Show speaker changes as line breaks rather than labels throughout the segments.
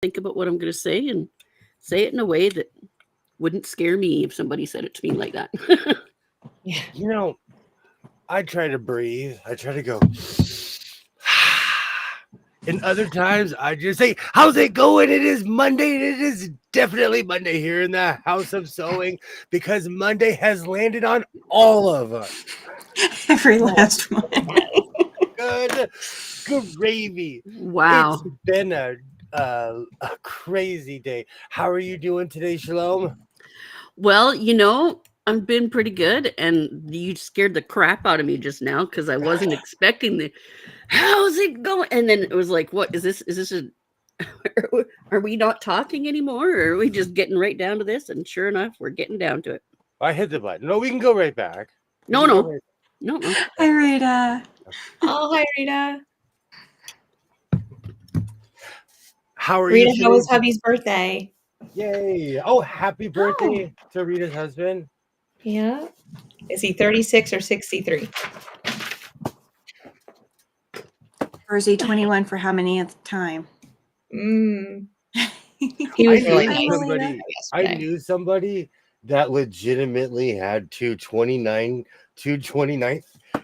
think about what I'm going to say and say it in a way that wouldn't scare me if somebody said it to me like that.
Yeah.
You know, I try to breathe. I try to go. And other times I just say, how's it going? It is Monday. And it is definitely Monday here in the House of Sewing because Monday has landed on all of us.
Every last one.
Good gravy.
Wow.
It's been a crazy day. How are you doing today, Shalom?
Well, I've been pretty good, and you scared the crap out of me just now because I wasn't expecting the. How's it going? And then it was like, what is this? Is this a? Are we not talking anymore, or are we just getting right down to this? And sure enough, we're getting down to it.
I hit the button. No, we can go right back.
No, no, no, no.
Hi, Rita.
Oh, hi, Rita.
How are
Rita,
you?
how was hubby's birthday?
Yay! Oh, happy birthday to Rita's husband.
Yeah. Is he 36 or 63?
Or is he 21 for how many at the time?
He was really nice.
I knew somebody that legitimately had two 29th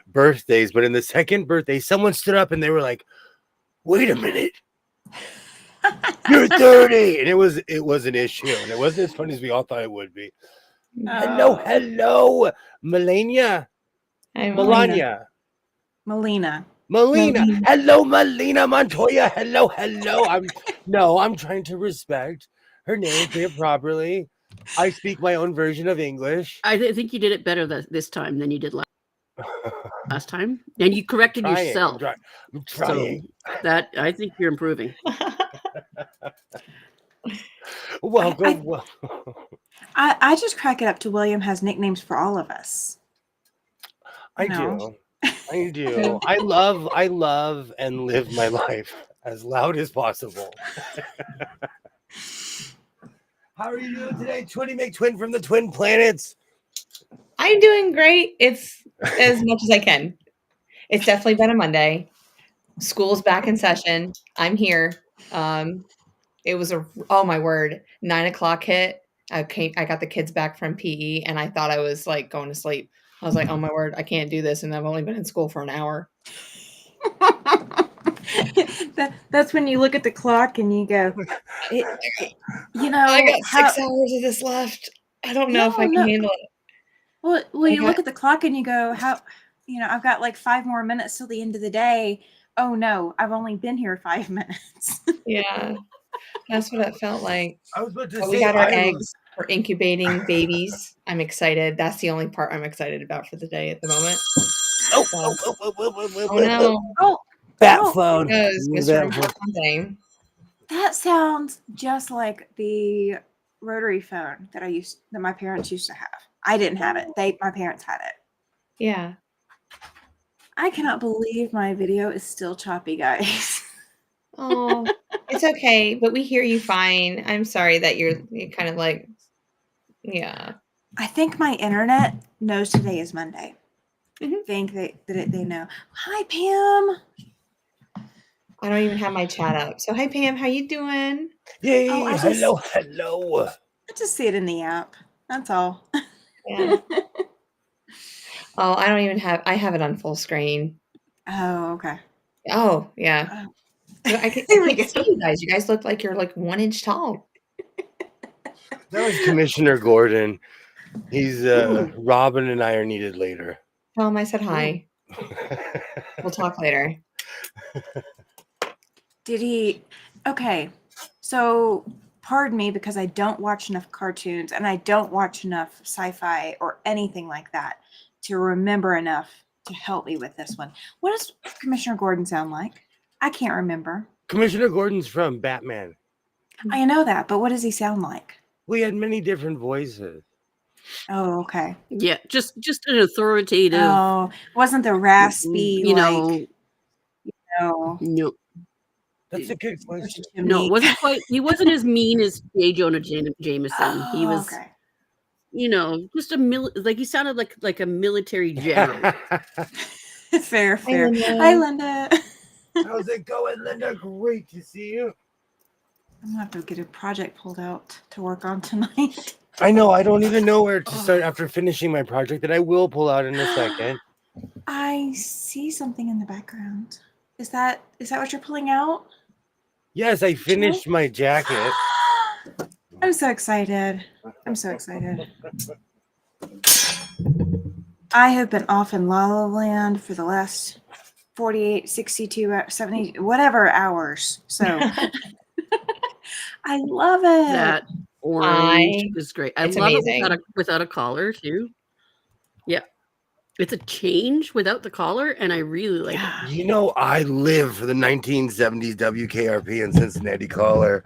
birthdays, but in the second birthday, someone stood up and they were like, "Wait a minute, you're 30," and it was an issue, and it wasn't as funny as we all thought it would be. Hello, Melania.
Hi,
Melania.
Melina.
Hello, Melina Montoya. Hello. I'm trying to respect her name, say it properly. I speak my own version of English.
I think you did it better this time than you did last time, and you corrected yourself.
I'm trying.
So that I think you're improving.
Welcome.
I just crack it up to William has nicknames for all of us.
I do. I love and live my life as loud as possible. How are you doing today, Twinny McTwin from the Twin Planets?
I'm doing great. It's as much as I can. It's definitely been a Monday. School's back in session. I'm here. It was oh my word, 9 o'clock hit. I got the kids back from PE and I thought I was like going to sleep. I was like, oh my word, I can't do this. And I've only been in school for an hour.
That's when you look at the clock and you go,
I got 6 hours of this left. I don't know if I can handle it.
Well, you look at the clock and you go, I've got like 5 more minutes till the end of the day. Oh no, I've only been here 5 minutes.
Yeah, that's what it felt like.
I was about to
say, we got our eggs. We're incubating babies. I'm excited. That's the only part I'm excited about for the day at the moment. Oh no!
Bat phone.
That sounds just like the rotary phone that my parents used to have. I didn't have it. My parents had it.
Yeah.
I cannot believe my video is still choppy, guys.
Oh, it's okay, but we hear you fine. I'm sorry that you're kind of like, yeah.
I think my internet knows today is Monday. I think they know. Hi, Pam.
I don't even have my chat up. So, hi, Pam. How you doing?
Yay. Hello.
I just see it in the app. That's all.
Yeah. Oh, I don't even have. I have it on full screen.
Oh, okay.
Oh, yeah. I can see you guys. You guys look like you're like 1 inch tall.
That was Commissioner Gordon. He's Robin and I are needed later.
Tell him I said hi. We'll talk later.
Did he? Okay. So, pardon me because I don't watch enough cartoons and I don't watch enough sci-fi or anything like that to remember enough to help me with this one. What does Commissioner Gordon sound like? I can't remember.
Commissioner Gordon's from Batman.
I know that, but what does he sound like?
We had many different voices.
Oh, okay.
Yeah, just an authoritative.
Oh, wasn't the raspy,
No.
That's a good question.
No, it wasn't quite. He wasn't as mean as J. Jonah Jameson.
Oh,
he was,
okay.
Just he sounded like a military general.
Fair. Hi, Linda.
How's it going, Linda? Great to see you.
I'm gonna have to get a project pulled out to work on tonight.
I know. I don't even know where to start after finishing my project that I will pull out in a second.
I see something in the background. Is that what you're pulling out?
Yes, I finished my jacket.
I'm so excited. I'm so excited. I have been off in La La Land for the last 48, 62, 70, whatever hours. So I love it.
That orange is great. I
It's
love
amazing.
it without a collar too. Yeah. It's a change without the collar, and I really like it.
You know, I live for the 1970s WKRP in Cincinnati collar,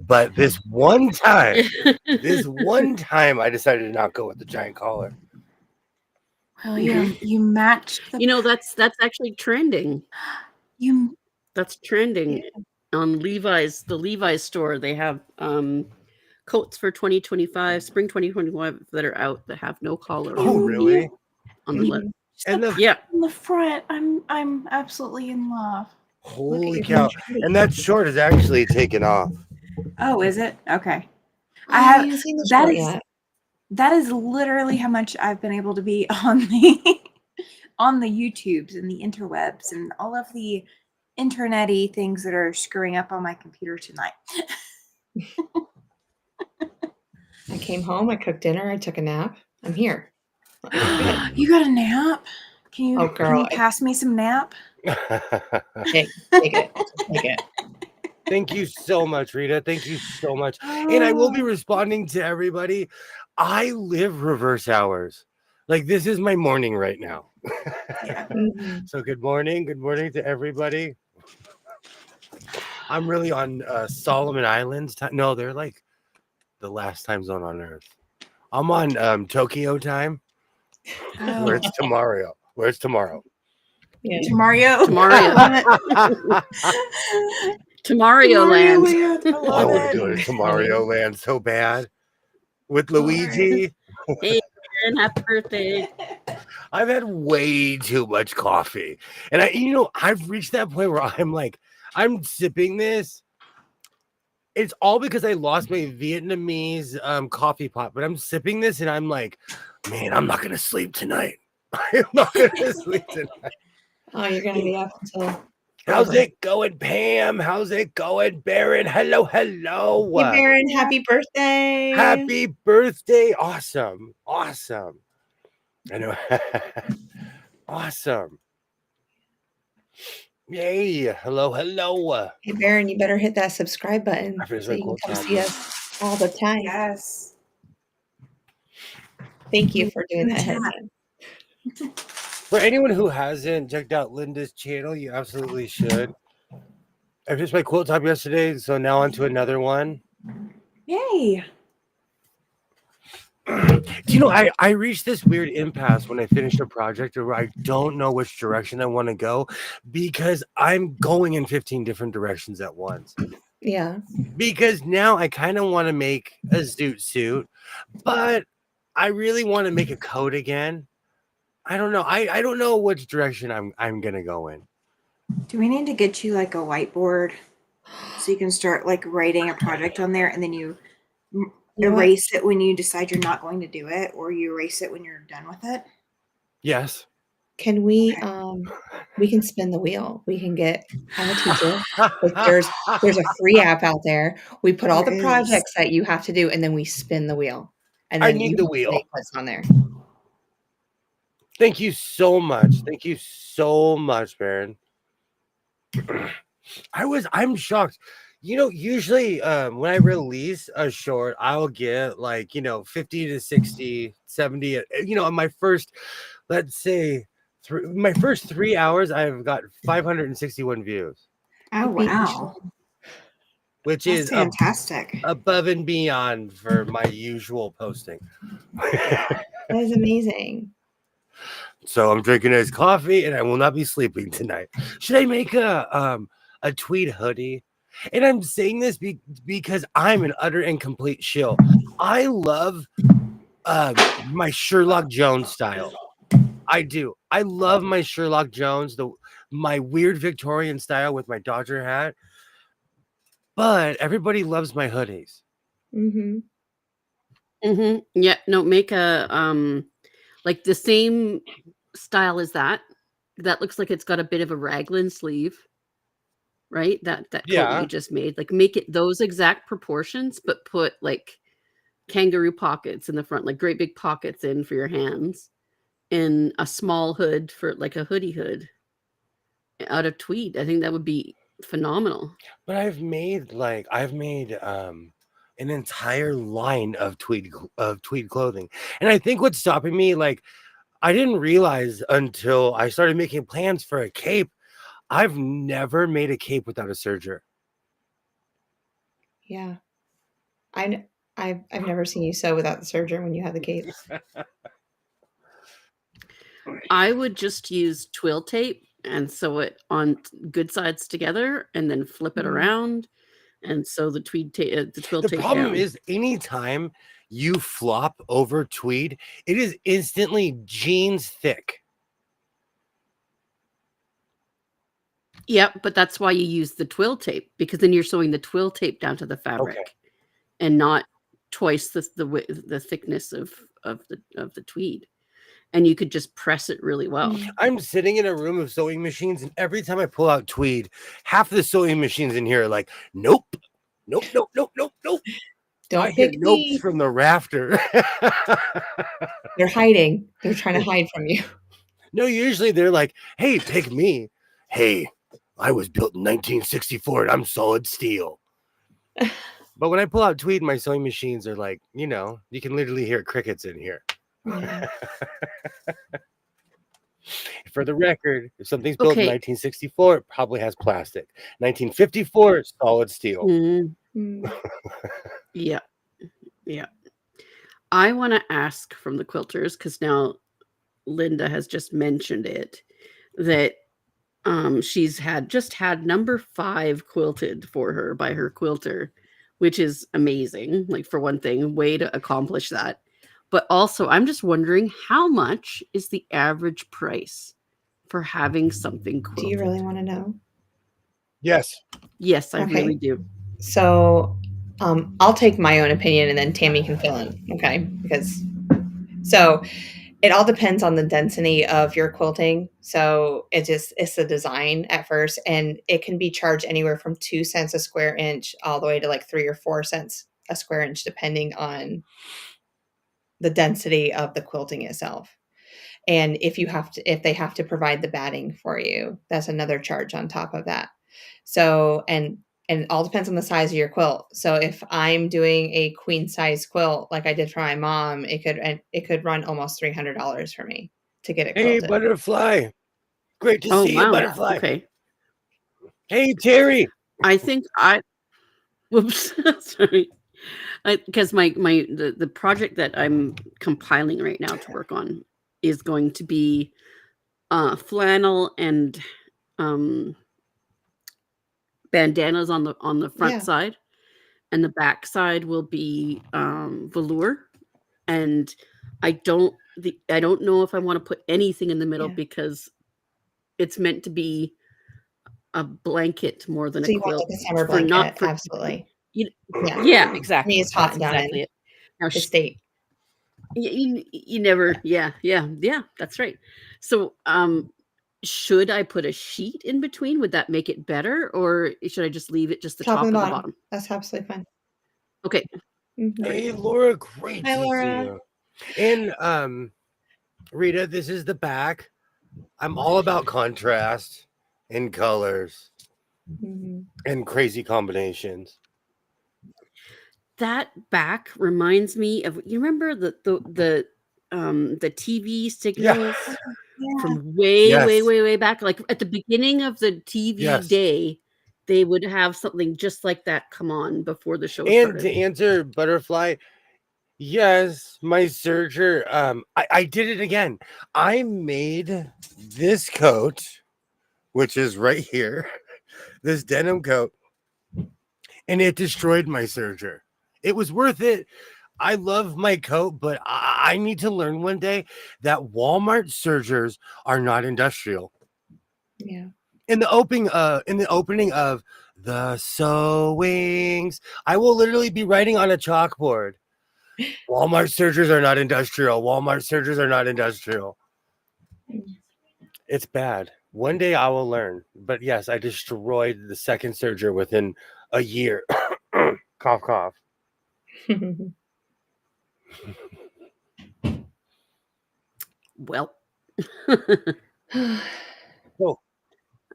but this one time, I decided to not go with the giant collar.
Well, you matched the
You know, that's actually trending.
you
That's trending on Levi's, the Levi's store. They have coats for 2025, spring 2025 that are out that have no collar
Oh, really?
on the left.
And the
Yeah.
in the front. I'm absolutely in love.
holy
your
cow!
pretty.
And that short is actually taken off.
Oh, is it? Okay.
I haven't seen the
that
short
is-
yet.
That is literally how much I've been able to be on the on the YouTubes and the interwebs and all of the internet-y things that are screwing up on my computer tonight.
I came home, I cooked dinner, I took a nap. I'm here.
You got a nap? Can you,
Oh, girl,
can you pass me some nap?
Take it. Take it.
Thank you so much, Rita. Thank you so much. And I will be responding to everybody. I live reverse hours. Like, this is my morning right now.
Yeah.
So good morning to everybody. I'm really on Solomon Islands time. No, they're like the last time zone on Earth. I'm on Tokyo time, where it's tomorrow.
Yeah.
Mario.
Tamario. Tamario Land.
I
I
love
want to
it.
go to Tamario Land so bad with Luigi.
Hey, Aaron, happy birthday.
I've had way too much coffee, and I've reached that point where I'm like, I'm sipping this. It's all because I lost my Vietnamese coffee pot, but I'm sipping this and I'm like, man, I'm not gonna sleep tonight. I'm not gonna sleep tonight.
Oh, you're gonna be up until.
How's it going, Pam? How's it going, Baron? Hello.
Hey, Baron, happy birthday!
Happy birthday. Awesome. I know. Awesome. Yay. Hello.
Hey, Baron, you better hit that subscribe button
I feel
so
like
you can
we'll
come
talk.
see us all the time.
Yes.
Thank you for doing that,
Chat.
Headman.
For anyone who hasn't checked out Linda's channel, you absolutely should. I finished my quilt top yesterday, so now on to another one.
Yay.
I reached this weird impasse when I finished a project where I don't know which direction I want to go because I'm going in 15 different directions at once.
Yeah.
Because now I kind of want to make a zoot suit, but I really want to make a coat again. I don't know. I don't know which direction I'm gonna go in.
Do we need to get you like a whiteboard so you can start like writing a project on there and then you
You know what?
erase it when you decide you're not going to do it, or you erase it when you're done with it?
Yes.
Can we can spin the wheel. We can have a teacher. Like there's a free app out there. We put all
There
the
is.
projects that you have to do and then we spin the wheel. And
I
then
need
you
the
have to
wheel.
make what's on there.
Thank you so much. Thank you so much, Baron. I'm shocked. Usually when I release a short, I'll get like, 50 to 60, 70. On my first, let's say, my first 3 hours, I've got 561 views,
Oh, wow.
which
That's
is
fantastic.
above and beyond for my usual posting.
That is amazing.
So I'm drinking his coffee and I will not be sleeping tonight. Should I make a tweed hoodie? And I'm saying this because I'm an utter and complete shill. I love my Sherlock Jones style. I do. I love my Sherlock Jones, my weird Victorian style with my Dodger hat. but everybody loves my hoodies.
Mm-hmm.
Yeah, no, make a like the same style as that. That looks like it's got a bit of a raglan sleeve, right? That coat that
Yeah.
you just made. Like make it those exact proportions, but put like kangaroo pockets in the front, like great big pockets in for your hands, and a small hood for like a hoodie hood out of tweed. I think that would be phenomenal.
But I've made an entire line of tweed clothing. And I think what's stopping me, like, I didn't realize until I started making plans for a cape. I've never made a cape without a serger.
Yeah. I've never seen you sew without the serger when you have the cape.
I would just use twill tape and sew it on good sides together and then flip it
Mhm.
around and sew the the twill
The
tape
problem
down.
is anytime you flop over tweed, it is instantly jeans thick.
Yep, but that's why you use the twill tape, because then you're sewing the twill tape down to the fabric and not twice the thickness of the tweed. And you could just press it really well.
Mm.
I'm sitting in a room of sewing machines, and every time I pull out tweed, half the sewing machines in here are like, nope, nope, nope, nope, nope, nope. I
Don't
hear
pick
nopes
me.
from the rafter.
They're hiding. They're trying to hide from you.
No, usually they're like, hey, pick me. Hey, I was built in 1964 and I'm solid steel. But when I pull out tweed, my sewing machines are like, you can literally hear crickets in here.
Yeah.
For the record, if something's built in
Okay.
1964, it probably has plastic. 1954, solid steel.
Mm,
Mm.
yeah. Yeah. I want to ask from the quilters, because now Linda has just mentioned it, that she's had number 5 quilted for her by her quilter, which is amazing. Like, for one thing, way to accomplish that. But also, I'm just wondering, how much is the average price for having something quilted?
Do you really want to know?
Yes.
Yes, I
Okay.
really do.
So I'll take my own opinion and then Tammy can fill in. Okay. So it all depends on the density of your quilting. So it's the design at first, and it can be charged anywhere from 2 cents a square inch all the way to like 3 or 4 cents a square inch, depending on the density of the quilting itself. And if they have to provide the batting for you, that's another charge on top of that. So, and it all depends on the size of your quilt. So if I'm doing a queen size quilt, like I did for my mom, it could run almost $300 for me to get it
Hey,
quilted.
butterfly. Great to
Oh,
see you,
wow.
butterfly.
Okay.
Hey, Terry.
I think whoops, sorry. Because the project that I'm compiling right now to work on is going to be flannel and bandanas on the front
Yeah.
side, and the back side will be velour. And I don't know if I want to put anything in the middle,
Yeah.
because it's meant to be a blanket more than
So
a
you want
quilt.
like a summer
For not
blanket?
for
Absolutely.
you,
Yeah.
yeah,
I
exactly.
mean, it's hot
That's
down
exactly
in
it. Now,
the state.
you never, yeah, that's right. So should I put a sheet in between? Would that make it better, or should I just leave it just the
Top
top
and
and the
bottom.
bottom?
That's absolutely fine.
Okay.
Mhm.
Hey, Laura. Great
Hi,
to see
Laura.
you. And Rita, this is the back. I'm all about contrast and colors
Mhm.
and crazy combinations.
That back reminds me of, you remember the TV signals
Yeah.
from way,
Yes.
way, way, way back? Like at the beginning of the TV
Yes.
day, they would have something just like that come on before the show
And to
started.
answer Butterfly, yes, my serger, I did it again. I made this coat, which is right here, this denim coat, and it destroyed my serger. It was worth it. I love my coat, but I need to learn one day that Walmart sergers are not industrial.
Yeah.
In the opening of the sewings. I will literally be writing on a chalkboard. Walmart surgers are not industrial. Walmart surgers are not industrial. It's bad. One day I will learn. But yes, I destroyed the second surger within a year. Cough, cough.
Well,
Oh,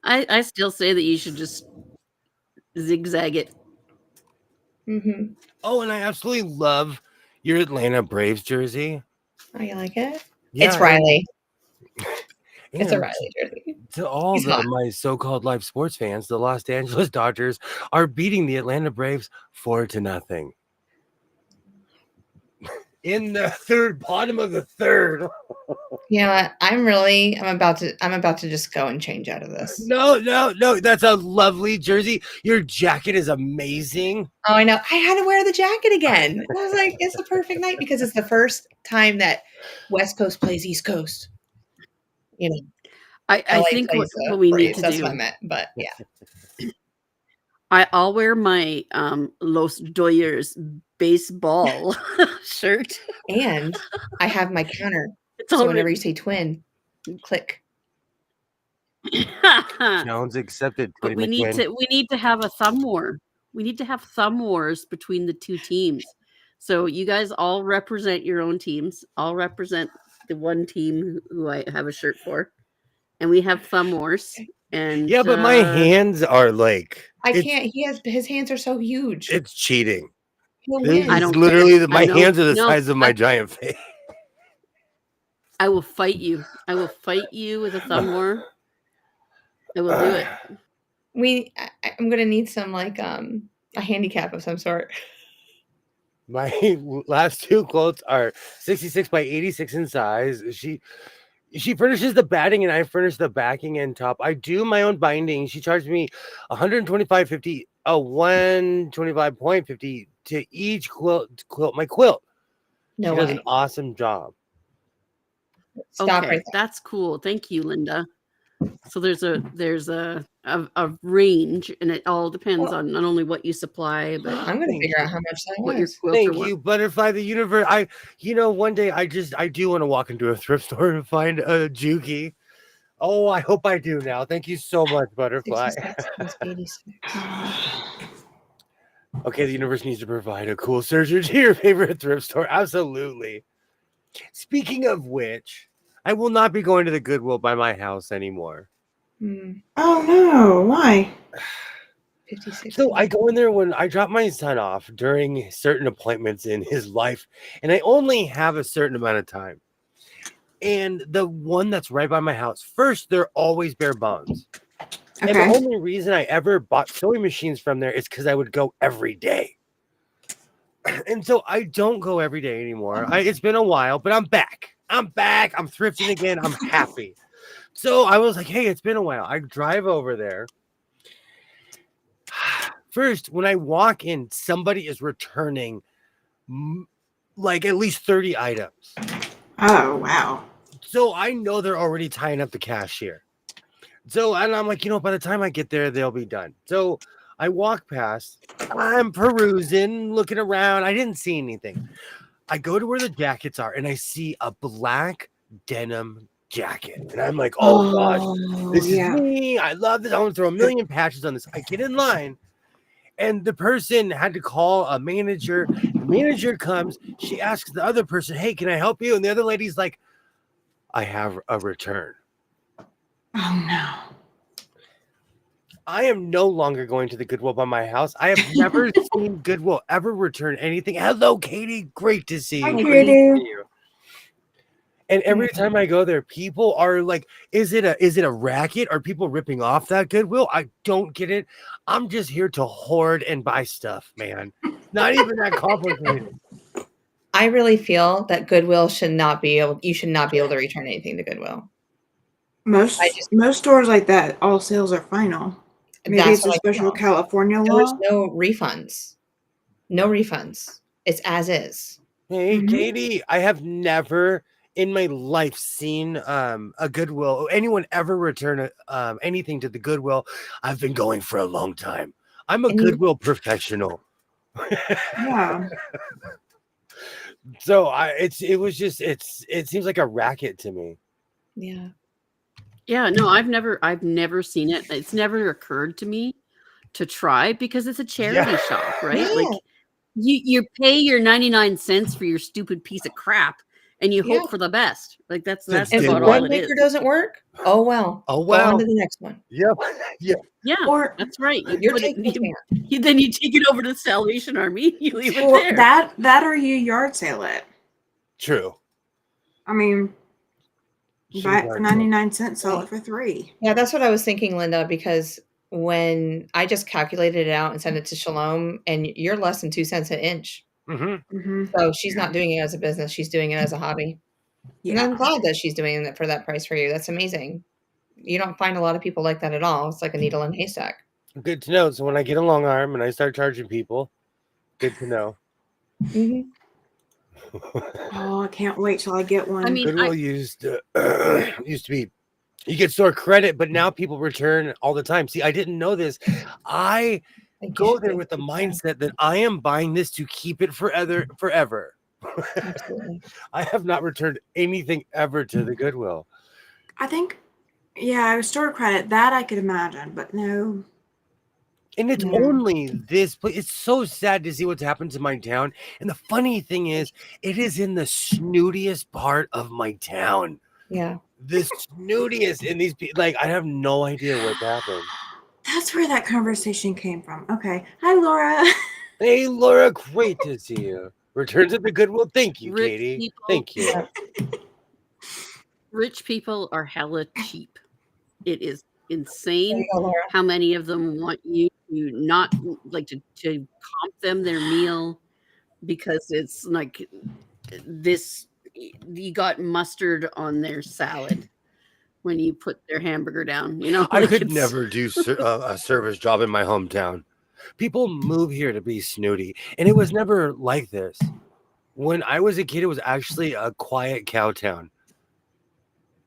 I still say that you should just zigzag it.
Mm-hmm.
oh, and I absolutely love your Atlanta Braves jersey.
Oh, you like it?
Yeah,
It's Riley.
and
It's a Riley jersey.
to all
He's hot.
my so-called live sports fans, the Los Angeles Dodgers are beating the Atlanta Braves 4-0 in the bottom of the third.
Yeah, I'm about to just go and change out of this.
No, that's a lovely jersey. Your jacket is amazing.
Oh, I know. I had to wear the jacket again. And I was like, it's the perfect night because it's the first time that West Coast plays East Coast. You know,
I
LA
think
plays
what we need
Braves.
to
That's
do.
what I meant. But yeah.
I'll wear my Los Doyers baseball shirt.
And I have my counter.
It's
So
already
whenever you say twin, click.
Challenge accepted.
But we need to have a thumb war. We need to have thumb wars between the two teams. So you guys all represent your own teams. I'll represent the one team who I have a shirt for. And we have thumb wars. And
Yeah, but my hands are like
I can't. His hands are so huge.
It's cheating.
He'll
This
win.
I
is
don't
literally
care.
my
I know.
hands are the
No,
size of my giant face.
I will fight you. I will fight you with a thumb war. I will do it.
I'm gonna need some like a handicap of some sort.
My last two quotes are 66 by 86 in size. She furnishes the batting and I furnish the backing and top. I do my own binding. She charged me $125.50, 125.50 to each quilt my quilt.
No
She does
way.
an awesome job.
Stop
Okay,
right there.
that's cool. Thank you, Linda. So there's a range, and it all depends
Well,
on not only what you supply, but
I'm gonna
Thank
figure
you.
out how much that
what your
was.
quilts are
Thank
worth.
you, Butterfly the Universe. One day I do want to walk into a thrift store and find a Juki. Oh, I hope I do now. Thank you so much, Butterfly.
66 plus 86.
Okay, the universe needs to provide a cool surgery to your favorite thrift store. Absolutely. Speaking of which, I will not be going to the Goodwill by my house anymore.
Oh no, why?
56.
So I go in there when I drop my son off during certain appointments in his life, and I only have a certain amount of time. And the one that's right by my house, first, they're always bare bones. And the only reason I ever bought sewing machines from there is because I would go every day. And so I don't go every day anymore. It's been a while, but I'm back. I'm thrifting again. I'm happy. So I was like, hey, it's been a while. I drive over there. First, when I walk in, somebody is returning like at least 30 items.
Oh, wow.
So I know they're already tying up the cashier. So, and I'm like, by the time I get there, they'll be done. So I walk past, I'm perusing, looking around. I didn't see anything. I go to where the jackets are and I see a black denim jacket. And I'm like, oh gosh, this is me. I love this. I want to throw a million patches on this. I get in line and the person had to call a manager. The manager comes. She asks the other person, hey, can I help you? And the other lady's like, I have a return.
Oh no.
I am no longer going to the Goodwill by my house. I have never seen Goodwill ever return anything. Hello, Katie. Great to see you.
Hi,
Great
Katie.
to see you. And every time I go there, people are like, is it a racket? Are people ripping off that Goodwill? I don't get it. I'm just here to hoard and buy stuff, man. Not even that complicated.
I really feel that Goodwill should not be able to return anything to Goodwill.
Most stores like that, all sales are final. Maybe
That's
it's a
what I
special
feel.
California
There's
law.
no refunds. No refunds. It's as is.
Hey, Katie, I have never in my life seen a Goodwill, anyone ever return anything to the Goodwill. I've been going for a long time. I'm a
And you-
Goodwill professional.
Yeah.
So it seems like a racket to me.
Yeah.
Yeah, no, I've never seen it. It's never occurred to me to try because it's a charity shop, right?
Yeah.
Like you pay your 99 cents for your stupid piece of crap and you
Yeah.
hope for the best. Like that's
That's
If the
about
what?
all
bread
it is.
maker doesn't work, oh well.
Oh
Go on
well.
to the next one.
Yep. Yeah.
Yeah,
Or
that's right. You
You're
put it,
taking a chance.
then you take it over to the Salvation Army. You leave it
or
there.
that or you yard sale it.
True.
I mean,
Should
buy it
have
for
done
99 cents, sell it for $3.
Yeah, that's what I was thinking, Linda, because when I just calculated it out and sent it to Shalom, and you're less than 2 cents an inch.
that. Mm-hmm.
Mm-hmm.
So she's not doing it as a business, she's doing it as a hobby. And I'm
Yeah.
glad that she's doing it for that price for you. That's amazing. You don't find a lot of people like that at all. It's like a needle in a haystack.
Good to know. So when I get a long arm and I start charging people, good to know.
Mhm.
Oh, I can't wait till I get one.
I mean,
Goodwill used to be you get store credit, but now people return all the time. See, I didn't know this. I
Like you
go
should
there
do
with the
it.
mindset that I am buying this to keep it forever.
Absolutely.
I have not returned anything ever to the Goodwill.
I think, yeah, store credit, that I could imagine, but no.
And it's
Yeah.
only this place. It's so sad to see what's happened to my town. And the funny thing is, it is in the snootiest part of my town.
Yeah.
The snootiest. And these people, like, I have no idea what's happened.
That's where that conversation came from. Okay. Hi, Laura.
Hey, Laura, great to see you. Returns at the Goodwill. Thank you,
rich
Katie.
people,
Thank you.
rich people are hella cheap. It is
There
insane
you go, Laura.
how many of them want you to not like to comp them their meal because it's like this you got mustard on their salad when you put their hamburger down, you know.
I
like
could
it's-
never do a service job in my hometown. People move here to be snooty, and it was never like this. When I was a kid, it was actually a quiet cow town.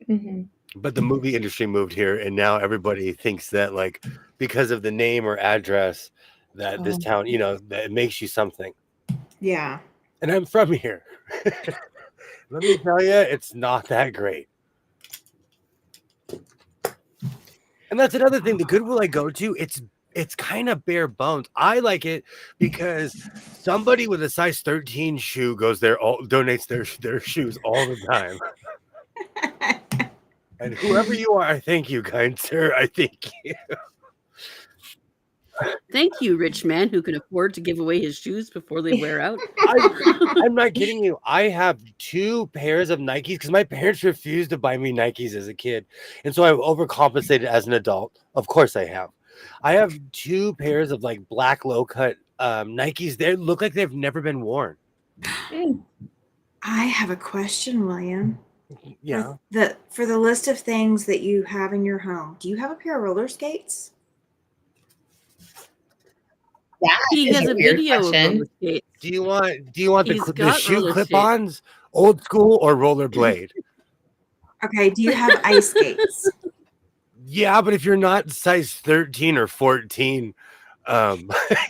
Mhm.
But the movie industry moved here, and now everybody thinks that, like, because of the name or address, that this
Oh.
town, that it makes you something.
Yeah.
And I'm from here. Let me tell you, it's not that great. And that's another thing. The Goodwill I go to, it's kind of bare bones. I like it because somebody with a size 13 shoe goes there, donates their shoes all the time. And whoever you are, I thank you, kind sir. I thank you.
Thank you, rich man who can afford to give away his shoes before they wear out.
I'm not kidding you. I have 2 pairs of Nikes because my parents refused to buy me Nikes as a kid. And so I've overcompensated as an adult. Of course I have. I have 2 pairs of like black low cut Nikes. They look like they've never been worn.
Mm.
I have a question, William.
Yeah.
For the list of things that you have in your home, do you have a pair of roller skates?
That
He
is
has
a
a
weird
video of
question.
roller skates.
Do you want
He's
the
got
shoe
roller
clip-ons, old school or rollerblade?
Okay. Do you have ice skates?
Yeah, but if you're not size 13 or 14,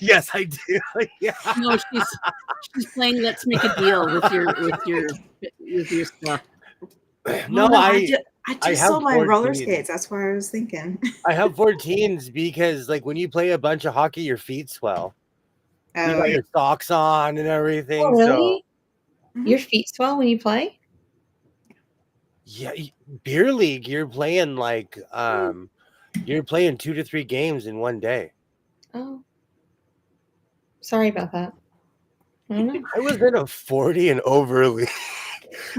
yes, I do. Yeah.
No, she's playing Let's Make a Deal with your stuff.
No,
Well,
I
just
have
sold my roller
14.
skates. That's why I was thinking.
I have 14s because, like, when you play a bunch of hockey, your feet swell. You
Oh,
got
yeah.
your socks on and everything.
Oh, really?
Mhm.
Your feet swell when you play?
So, yeah, beer league, you're playing like you're playing 2 to 3 games in one day.
Oh. Sorry about that. I don't know.
I was in a 40 and over league.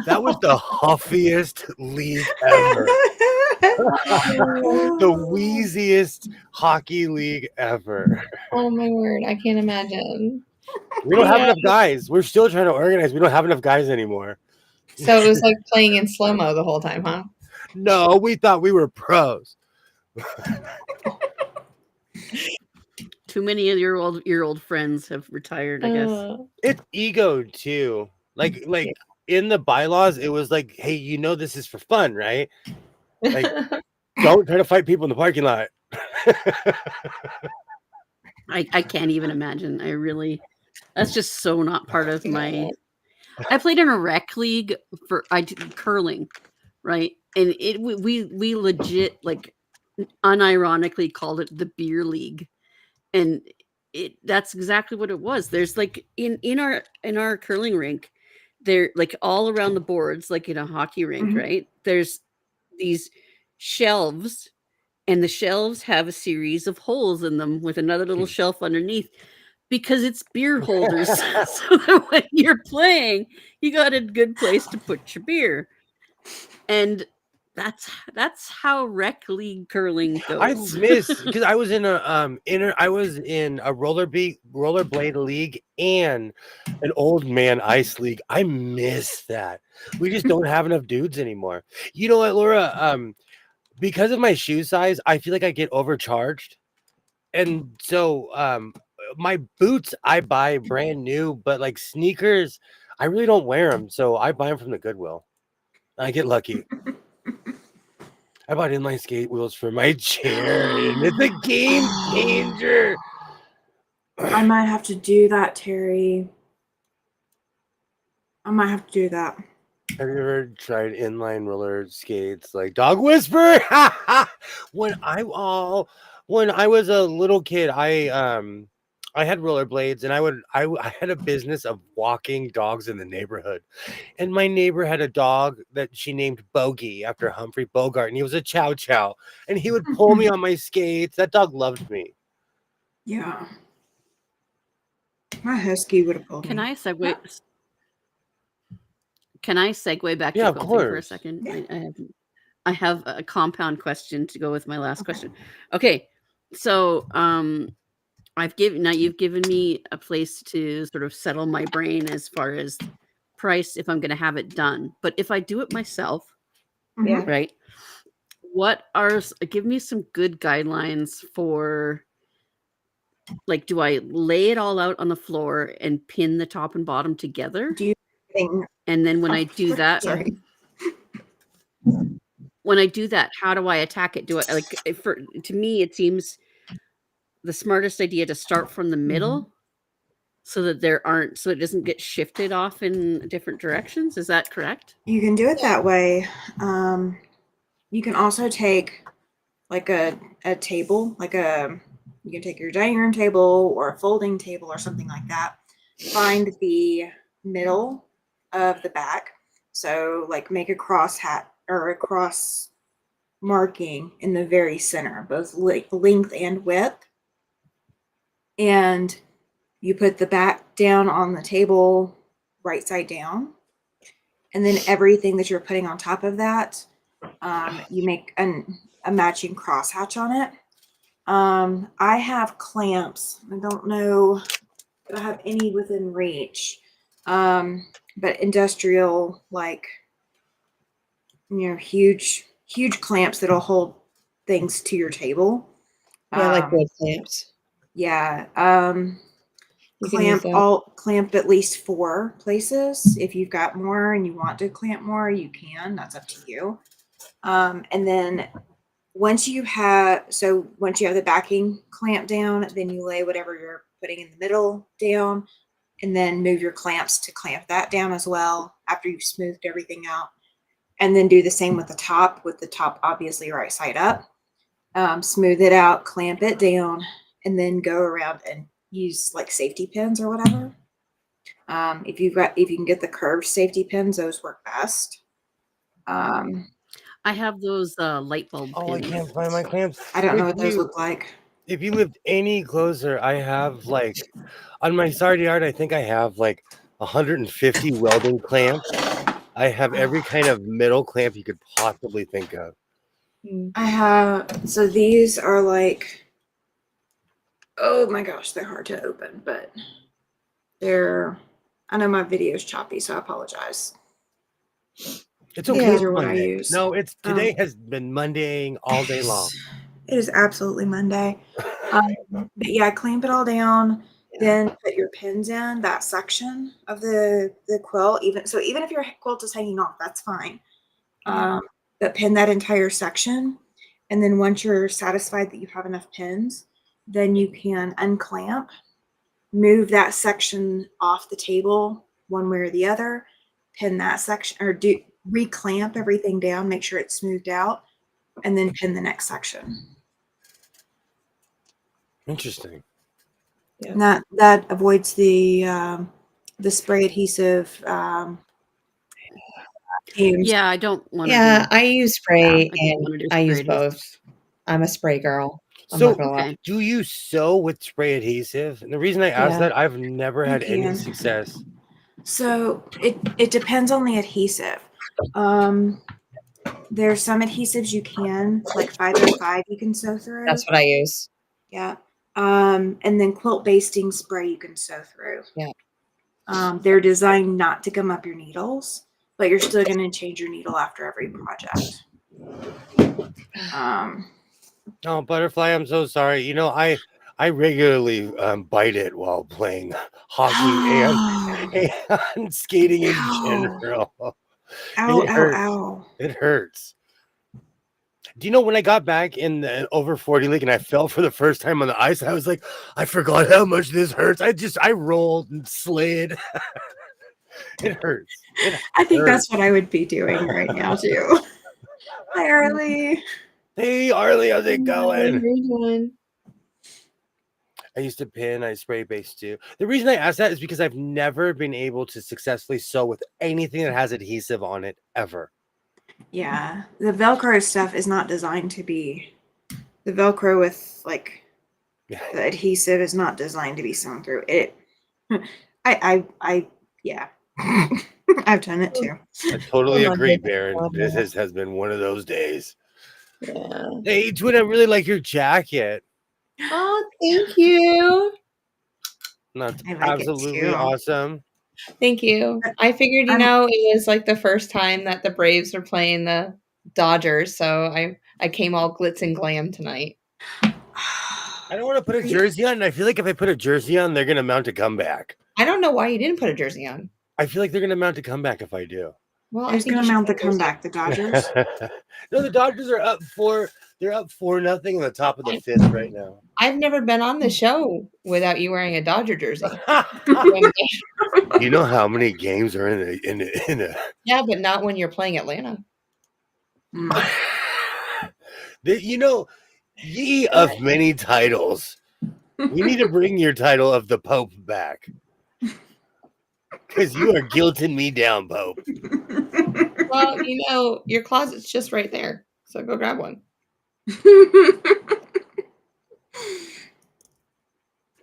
That was the huffiest league ever. The wheeziest hockey league ever.
Oh my word, I can't imagine.
We don't have
Yeah.
enough guys. We're still trying to organize. We don't have enough guys anymore.
So it was like playing in slow-mo the whole time, huh?
No, we thought we were pros.
Too many of your old friends have retired, I guess.
It's ego too. Like in the bylaws, it was like, hey, this is for fun, right? Like, don't try to fight people in the parking lot.
I can't even imagine. That's just so not part of my. I played in a rec league I did curling, right? And we legit like unironically called it the beer league, and that's exactly what it was. There's like in our curling rink, there like all around the boards, like in a hockey rink,
Mhm.
right? There's these shelves, and the shelves have a series of holes in them with another little shelf underneath because it's beer holders. So that when you're playing, you got a good place to put your beer. And that's how rec league curling
I
goes.
miss because I was in a rollerblade league and an old man ice league. I miss that. We just don't have enough dudes anymore. You know what, Laura? Because of my shoe size, I feel like I get overcharged. And so my boots I buy brand new, but like sneakers, I really don't wear them. So I buy them from the Goodwill. I get lucky. I bought inline skate wheels for my chair, and it's a game changer.
I might have to do that, Terry. I might have to do that.
Have you ever tried inline roller skates like Dog Whisper? When I was a little kid, I had rollerblades, and I had a business of walking dogs in the neighborhood. And my neighbor had a dog that she named Bogey after Humphrey Bogart, and he was a chow chow. And he would pull me on my skates. That dog loved me.
Yeah. My husky would have pulled
Can
me.
I segue? Can I segue back
Yeah,
to
of
quilting for a
course.
second?
Yeah.
I have a compound question to go with my last question. Okay, so you've given me a place to sort of settle my brain as far as price if I'm going to have it done. But if I do it myself,
Yeah.
right? Give me some good guidelines for, like, do I lay it all out on the floor and pin the top and bottom together?
Do you think?
And then when I do that,
Sorry.
how do I attack it? Do I like to me it seems the smartest idea to start from the middle so that so it doesn't get shifted off in different directions. Is that correct?
You can do it that way. You can also take like a table, you can take your dining room table or a folding table or something like that. Find the middle of the back. So like make a cross hat or a cross marking in the very center, both length and width. And you put the back down on the table, right side down. And then everything that you're putting on top of that, you make a matching crosshatch on it. I have clamps. I don't know if I have any within reach. But industrial, like, huge clamps that'll hold things to your table.
Yeah, like wood clamps.
Yeah.
You can use
Clamped at least 4 places. If you've got more and you want to clamp more, you can. That's up to you. And then once you have the backing clamp down, then you lay whatever you're putting in the middle down, and then move your clamps to clamp that down as well after you've smoothed everything out. And then do the same with the top obviously right side up. Smooth it out, clamp it down, and then go around and use like safety pins or whatever. If you can get the curved safety pins, those work best.
I have those light bulb
Oh, I
pins.
can't find my clamps.
I don't know what those look like.
If you lived any closer, I have like on my side yard, I think I have like 150 welding clamps. I have every kind of metal clamp you could possibly think of.
So these are like, oh my gosh, they're hard to open, but I know my video's choppy, so I apologize.
It's okay.
These
It's
are what I
Monday.
use.
No, today has been Mondaying all day long.
It is absolutely Monday. But yeah, clamp it all down. Then put your pins in that section of the quilt. Even if your quilt is hanging off, that's fine. But pin that entire section, and then once you're satisfied that you have enough pins, then you can unclamp, move that section off the table one way or the other, pin that section, or do reclamp everything down, make sure it's smoothed out, and then pin the next section.
Interesting.
Yeah.
And that avoids the spray adhesive fumes.
Yeah, I don't want to
Yeah,
do.
I use
I
spray
don't
and
want to do
I use
spray adhesive.
both. I'm a spray girl. I'm
So
not gonna lie.
Okay.
do you sew with spray adhesive? And the reason I ask
Yeah.
that, I've never
You
had any
can.
success.
So it depends on the adhesive. There's some adhesives you can, like 505 you can sew through.
That's what I use.
Yeah. And then quilt basting spray you can sew through.
Yeah.
They're designed not to gum up your needles, but you're still going to change your needle after every project.
Oh, Butterfly, I'm so sorry. You know, I regularly bite it while playing hockey and skating in
Ow.
general.
Ow,
It
ow,
hurts.
ow.
It hurts. Do you know when I got back in the over 40 league and I fell for the first time on the ice, I was like, I forgot how much this hurts. I rolled and slid. It hurts.
I think that's what I would be doing right now too. Hi, Arlie.
Hey, Arlie, how's it
How are
going?
you doing?
I used to pin, I spray base too. The reason I asked that is because I've never been able to successfully sew with anything that has adhesive on it ever.
Yeah, the Velcro stuff is not designed to be. The Velcro with like the adhesive is not designed to be sewn through. It. Yeah. I've done it too.
I totally
Oh,
agree,
Monday.
Baron. This has been one of those days.
Yeah.
Hey, Twin, I really like your jacket.
Oh, thank you.
That's
I like it
absolutely
too.
awesome.
Thank you. I figured, it was like the first time that the Braves were playing the Dodgers, so I came all glitz and glam tonight.
I don't want to put a jersey on, and I feel like if I put a jersey on, they're going to mount a comeback.
I don't know why you didn't put a jersey on.
I feel like they're going to mount a comeback if I do.
Well,
Who's going to mount the comeback? The Dodgers?
No, the Dodgers are up 4-0 in the top of the fifth right now.
I've never been on the show without you wearing a Dodger jersey.
You know how many games are in a
Yeah, but not when you're playing Atlanta.
You know, ye of many titles. We need to bring your title of the Pope back. Because you are guilting me down, Pope.
Well, your closet's just right there. So go grab one.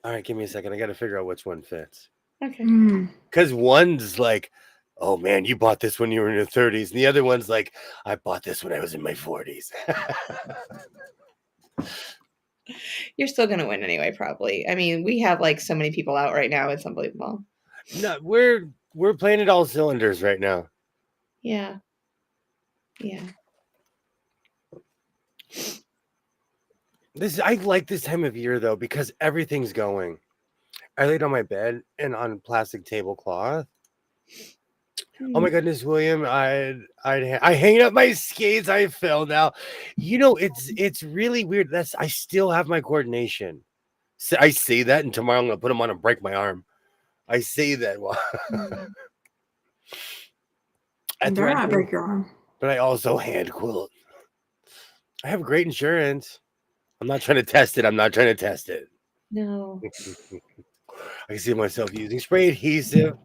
All right, give me a second. I got to figure out which one fits.
Okay.
Because one's like, oh man, you bought this when you were in your 30s. And the other one's like, I bought this when I was in my 40s.
You're still going to win anyway, probably. I mean, we have like so many people out right now. It's unbelievable.
No, we're playing it all cylinders right now.
Yeah. Yeah.
I like this time of year though, because everything's going. I laid on my bed and on plastic tablecloth. Oh my goodness, William! I hang up my skates. I fell now. It's really weird. I still have my coordination. So I say that, and tomorrow I'm gonna put them on and break my arm. I say that
And better not break your arm.
But I also hand quilt. I have great insurance. I'm not trying to test it.
No.
I can see myself using spray adhesive.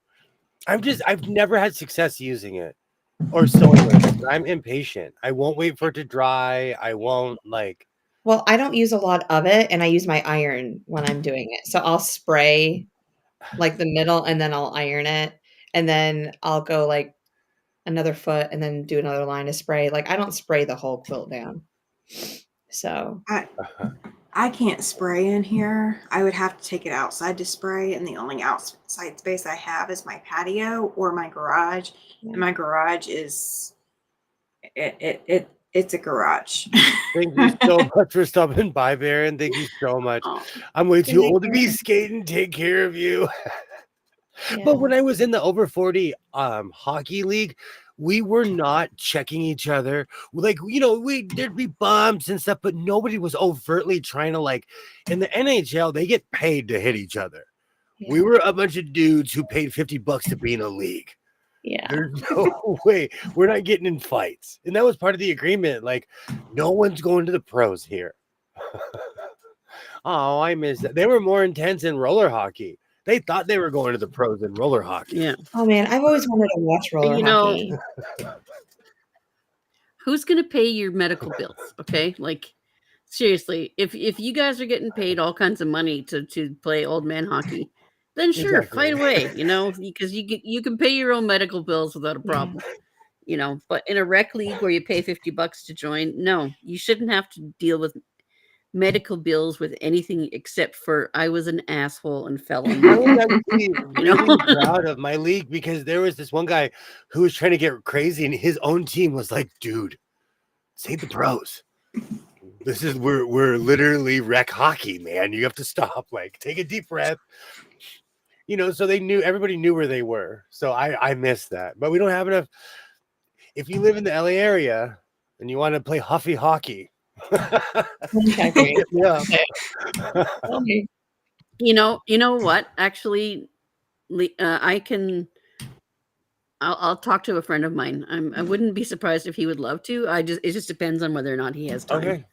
I've never had success using it or sewing with it. I'm impatient. I won't wait for it to dry. I won't
Well, I don't use a lot of it, and I use my iron when I'm doing it. So I'll spray like the middle, and then I'll iron it, and then I'll go like another foot, and then do another line of spray. Like I don't spray the whole quilt down. So
I can't spray in here. I would have to take it outside to spray, and the only outside space I have is my patio or my garage.
Yeah.
And my garage is it's a garage.
Thank you so much for stopping by, Baron. Thank you so much. I'm way too old to be skating. Take care of you.
Yeah.
But when I was in the over 40 hockey league, we were not checking each other. Like, there'd be bumps and stuff, but nobody was overtly trying to, like, in the NHL, they get paid to hit each other.
Yeah.
We were a bunch of dudes who paid $50 to be in a league.
Yeah.
There's no way we're not getting in fights. And that was part of the agreement. Like, no one's going to the pros here. Oh, I miss that. They were more intense in roller hockey. They thought they were going to the pros in roller hockey.
Yeah.
Oh man, I've always wanted to watch roller
You know,
hockey.
Who's going to pay your medical bills? Okay. Like, seriously, if you guys are getting paid all kinds of money to play old man hockey, then sure,
Exactly.
fight away, because you can pay your own medical bills without a problem. But in a rec league where you pay $50 to join, no, you shouldn't have to deal with medical bills with anything except for I was an asshole and fell on
I was
my
actually really proud of my league because there was this one guy who was trying to get crazy, and his own team was like, "Dude, save the pros. This is we're literally rec hockey, man. You have to stop. Like, take a deep breath." So everybody knew where they were. So I missed that, but we don't have enough. If you live in the LA area and you want to play Huffy hockey,
Exactly.
yeah.
Okay.
You know what? Actually, I'll talk to a friend of mine. I wouldn't be surprised if he would love to. It just depends on whether or not he has time.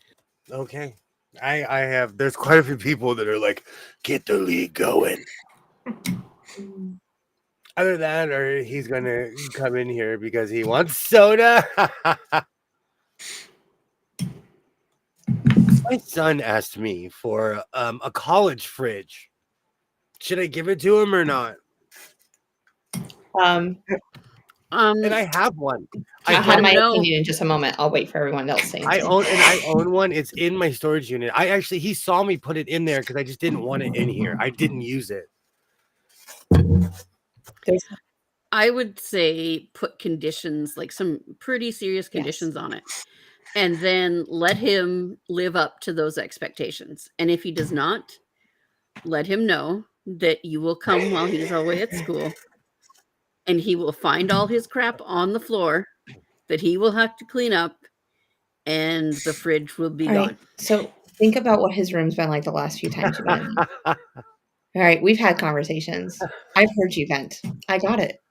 Okay. There's quite a few people that are like, get the league going. Either that or he's gonna come in here because he wants soda. My son asked me for a college fridge. Should I give it to him or not?
Um,
And I have one.
I had my
know.
opinion in just a moment. I'll wait for everyone else saying.
I own one. It's in my storage unit. He saw me put it in there because I just didn't want it in here. I didn't use it.
I would say put conditions, like some pretty serious conditions on it, and then let him live up to those expectations. And if he does not, let him know that you will come while he's away at school, and he will find all his crap on the floor that he will have to clean up, and the fridge will be
All
gone.
right. So think about what his room's been like the last few times you've been in. All right, we've had conversations. I've heard you vent. I got it.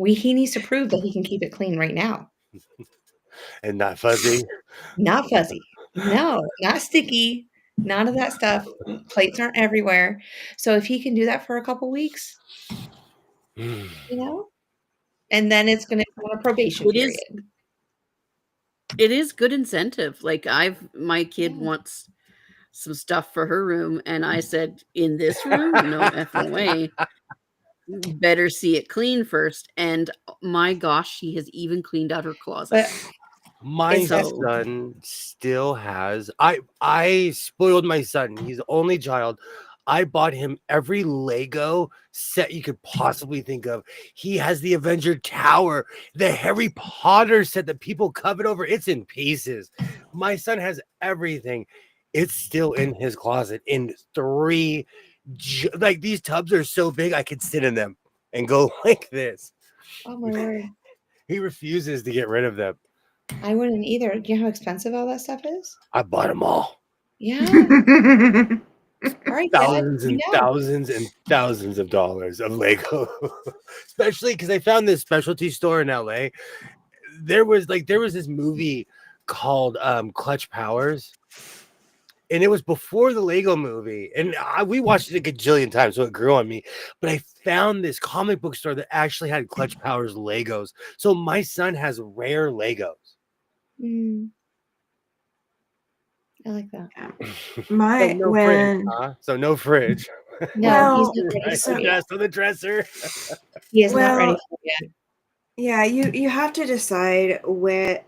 He needs to prove that he can keep it clean right now.
And not fuzzy.
Not fuzzy. No, not sticky. None of that stuff. Plates aren't everywhere. So if he can do that for a couple weeks, and then it's going to go on a probation period.
It is good incentive. Like my kid wants some stuff for her room, and I said, in this room, no effing way. Better see it clean first. And my gosh, she has even cleaned out her closet.
But
my son still has. I spoiled my son. He's the only child. I bought him every Lego set you could possibly think of. He has the Avenger Tower, the Harry Potter set that people covet over. It's in pieces. My son has everything. It's still in his closet in 3. Like, these tubs are so big I could sit in them and go like this.
Oh my word.
He refuses to get rid of them.
I wouldn't either. Do you know how expensive all that stuff is?
I bought them all.
Yeah. All right,
thousands and thousands and thousands of dollars of Lego. Especially because I found this specialty store in LA. There was this movie called Clutch Powers. And it was before the Lego movie. And we watched it a gajillion times, so it grew on me. But I found this comic book store that actually had Clutch Powers Legos. So my son has rare Legos.
I like that.
So no fridge.
No, he's not ready for it.
On the dresser.
He is not ready for it yet.
Yeah, you have to decide what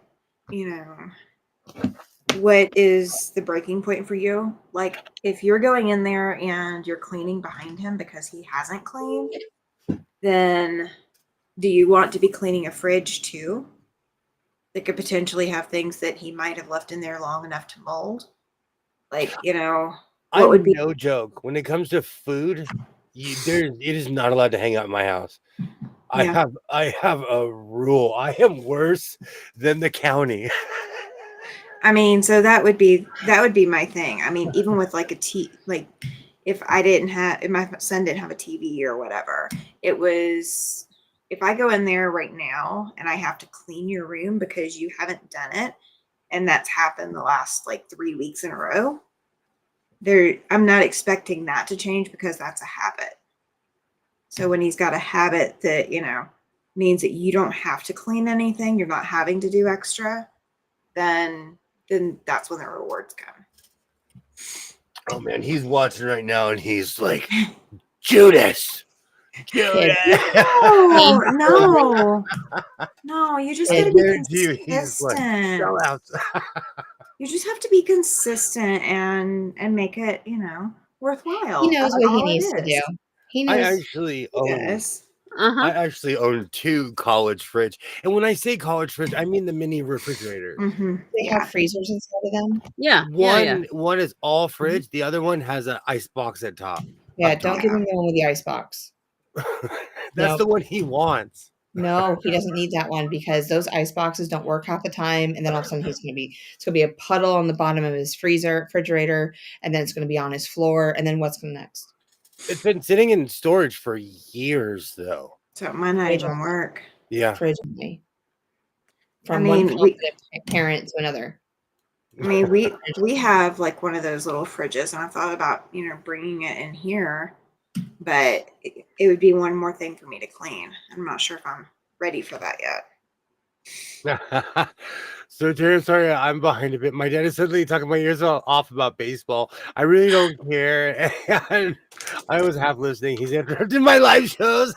is the breaking point for you. Like, if you're going in there and you're cleaning behind him because he hasn't cleaned, then do you want to be cleaning a fridge too? That could potentially have things that he might have left in there long enough to mold. Like, what would be
no joke when it comes to food? It is not allowed to hang out in my house.
Yeah.
I have a rule. I am worse than the county.
I mean, so that would be my thing. I mean, even with like if my son didn't have a TV or whatever, it was if I go in there right now and I have to clean your room because you haven't done it, and that's happened the last like 3 weeks in a row, I'm not expecting that to change because that's a habit. So when he's got a habit that, means that you don't have to clean anything, you're not having to do extra, then that's when the rewards come.
Oh man, he's watching right now and he's like, Judas. Judas.
No, you just
I
gotta be
guarantee you he's like,
consistent.
sell out.
You just have to be consistent and make it, worthwhile.
He knows
That's
what he
all it
needs to do.
is.
He
I
knows.
actually
He
own
does.
I actually own 2 college fridge. And when I say college fridge, I mean the mini refrigerators.
They have freezers inside of them.
Yeah.
One is all fridge, the other one has an ice box at top.
Yeah,
Up
don't
top.
give him the one with the ice box.
That's
Nope.
the one he wants.
No, he doesn't need that one because those ice boxes don't work half the time, and then all of a sudden it's gonna be a puddle on the bottom of his refrigerator, and then it's gonna be on his floor, and then what's next?
It's been sitting in storage for years though.
So it might not even work.
Yeah.
Fridge only. From
I mean,
one confident parent to another.
I mean, we have like one of those little fridges, and I thought about bringing it in here, but it would be one more thing for me to clean. I'm not sure if I'm ready for that yet.
So Terry, sorry, I'm behind a bit. My dad is suddenly talking my ears off about baseball. I really don't care. And I was half listening. He's interrupting my live shows.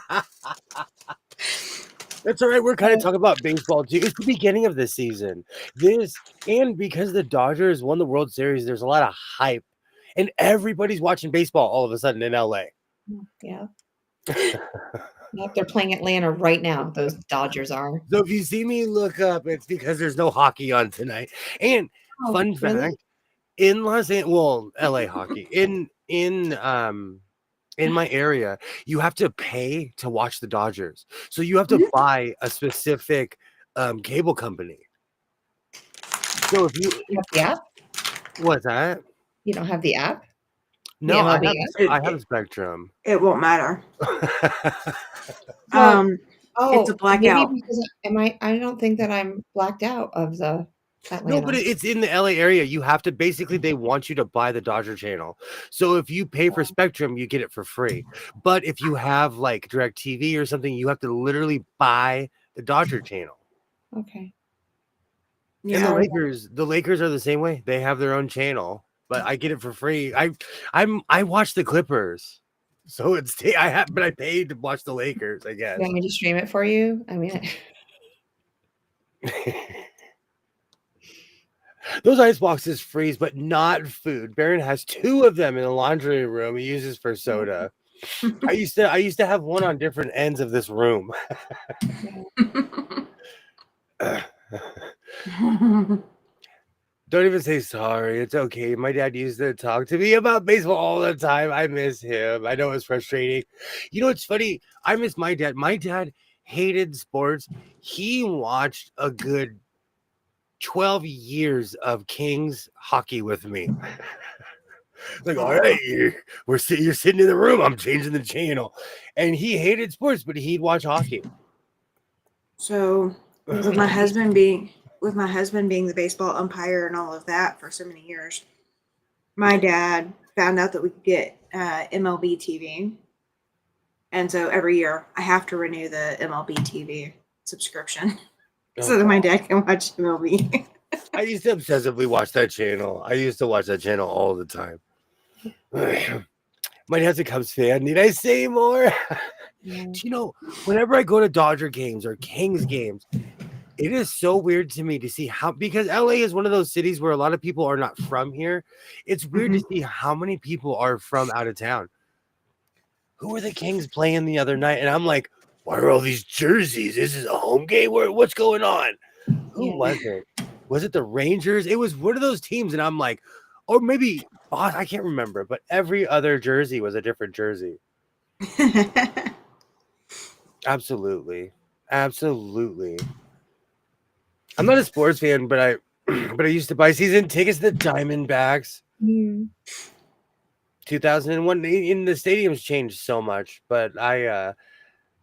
That's all right. We're kind of talking about baseball too. It's the beginning of the season. And because the Dodgers won the World Series, there's a lot of hype, and everybody's watching baseball all of a sudden in LA.
Yeah. Yep, they're playing Atlanta right now. Those Dodgers are.
So if you see me look up, it's because there's no hockey on tonight. And fun fact, in LA hockey in my area, you have to pay to watch the Dodgers. So you have to buy a specific cable company. So if you
have the app,
what's that?
You don't have the app?
No, I have Spectrum.
It won't matter. It's a blackout.
Maybe because I don't think that I'm blacked out of the Atlanta.
No, but it's in the LA area. You have to they want you to buy the Dodger channel. So if you pay for Spectrum, you get it for free. But if you have like DirecTV or something, you have to literally buy the Dodger channel.
Okay.
Yeah. And the Lakers are the same way. They have their own channel, but I get it for free. I watch the Clippers. So but I paid to watch the Lakers, I guess.
You want me to stream it for you? I mean,
those ice boxes freeze, but not food. Baron has 2 of them in the laundry room. He uses for soda. I used to have one on different ends of this room. Don't even say sorry. It's okay. My dad used to talk to me about baseball all the time. I miss him. I know it's frustrating. You know, it's funny. I miss my dad. My dad hated sports. He watched a good 12 years of Kings hockey with me. Like, all right, you're sitting in the room. I'm changing the channel. And he hated sports, but he'd watch hockey.
So with my husband being the baseball umpire and all of that for so many years, my dad found out that we could get MLB TV. And so every year I have to renew the MLB TV subscription so that my dad can watch MLB.
I used to obsessively watch that channel. I used to watch that channel all the time. My dad's a Cubs fan. Need I say more?
Yeah.
You know, whenever I go to Dodger games or Kings games, it is so weird to me to see because LA is one of those cities where a lot of people are not from here. It's weird to see how many people are from out of town. Who were the Kings playing the other night? And I'm like, why are all these jerseys? This is a home game. What's going on? Who was it? Was it the Rangers? It was one of those teams. And I'm like, or maybe I can't remember, but every other jersey was a different jersey. Absolutely. Absolutely. I'm not a sports fan, but I but I used to buy season tickets to the Diamondbacks.
Mm.
2001 in the stadiums changed so much, but I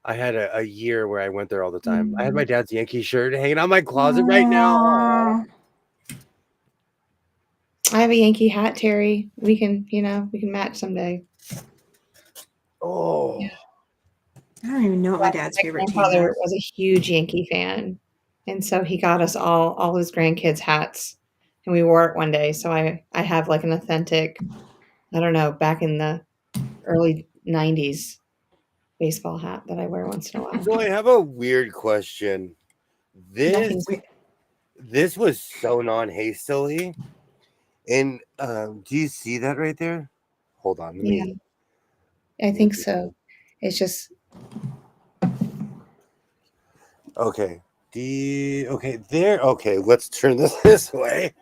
had a year where I went there all the time. I had my dad's Yankee shirt hanging on my closet right now. Aw.
Aw.
I have a Yankee hat, Terry. We can match someday.
Oh.
Yeah.
I don't even know what my dad's
My
favorite team
grandfather
is.
was a huge Yankee fan, and so he got us all his grandkids hats, and we wore it one day. So I have like an authentic, I don't know, back in the early '90s baseball hat that I wear once in a while.
So I have a weird question. This
Nothing's
this was sewn on hastily. And do you see that right there? Hold on,
yeah, I think so. It's just
Okay. Okay, there. Okay, let's turn this way.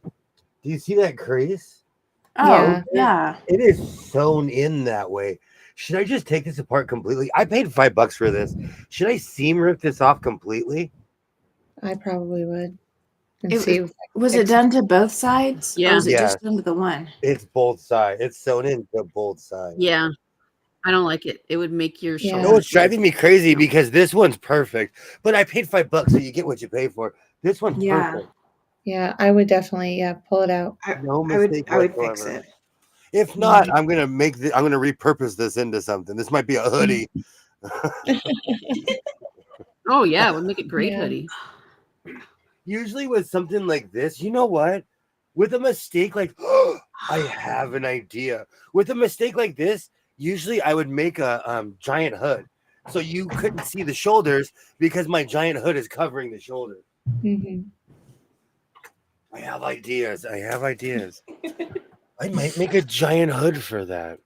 Do you see that crease?
Oh,
Yeah.
yeah.
It is sewn in that way. Should I just take this apart completely? I paid $5 for this. Should I seam rip this off completely?
I probably would. And
It
see
was,
if I
was
can
it
fix
done to both sides? Or
Yeah.
was it
Yeah,
just done to the one?
it's both sides. It's sewn into both sides.
Yeah. I don't like it. It would make your
Yeah.
No, it's
shoulders
driving me crazy because this one's perfect. But I paid $5, so you get what you pay for. This one's
Yeah.
perfect.
Yeah, I would definitely pull it out.
No
I would
mistake
fix
whatsoever.
it.
If not, I'm gonna I'm gonna repurpose this into something. This might be a hoodie.
Oh yeah, it would make a great
Yeah.
hoodie.
Usually with something like this, you know what? With a mistake like I have an idea. With a mistake like this, usually I would make a giant hood. So you couldn't see the shoulders because my giant hood is covering the shoulder.
Mhm.
I have ideas. I have ideas. I might make a giant hood for that.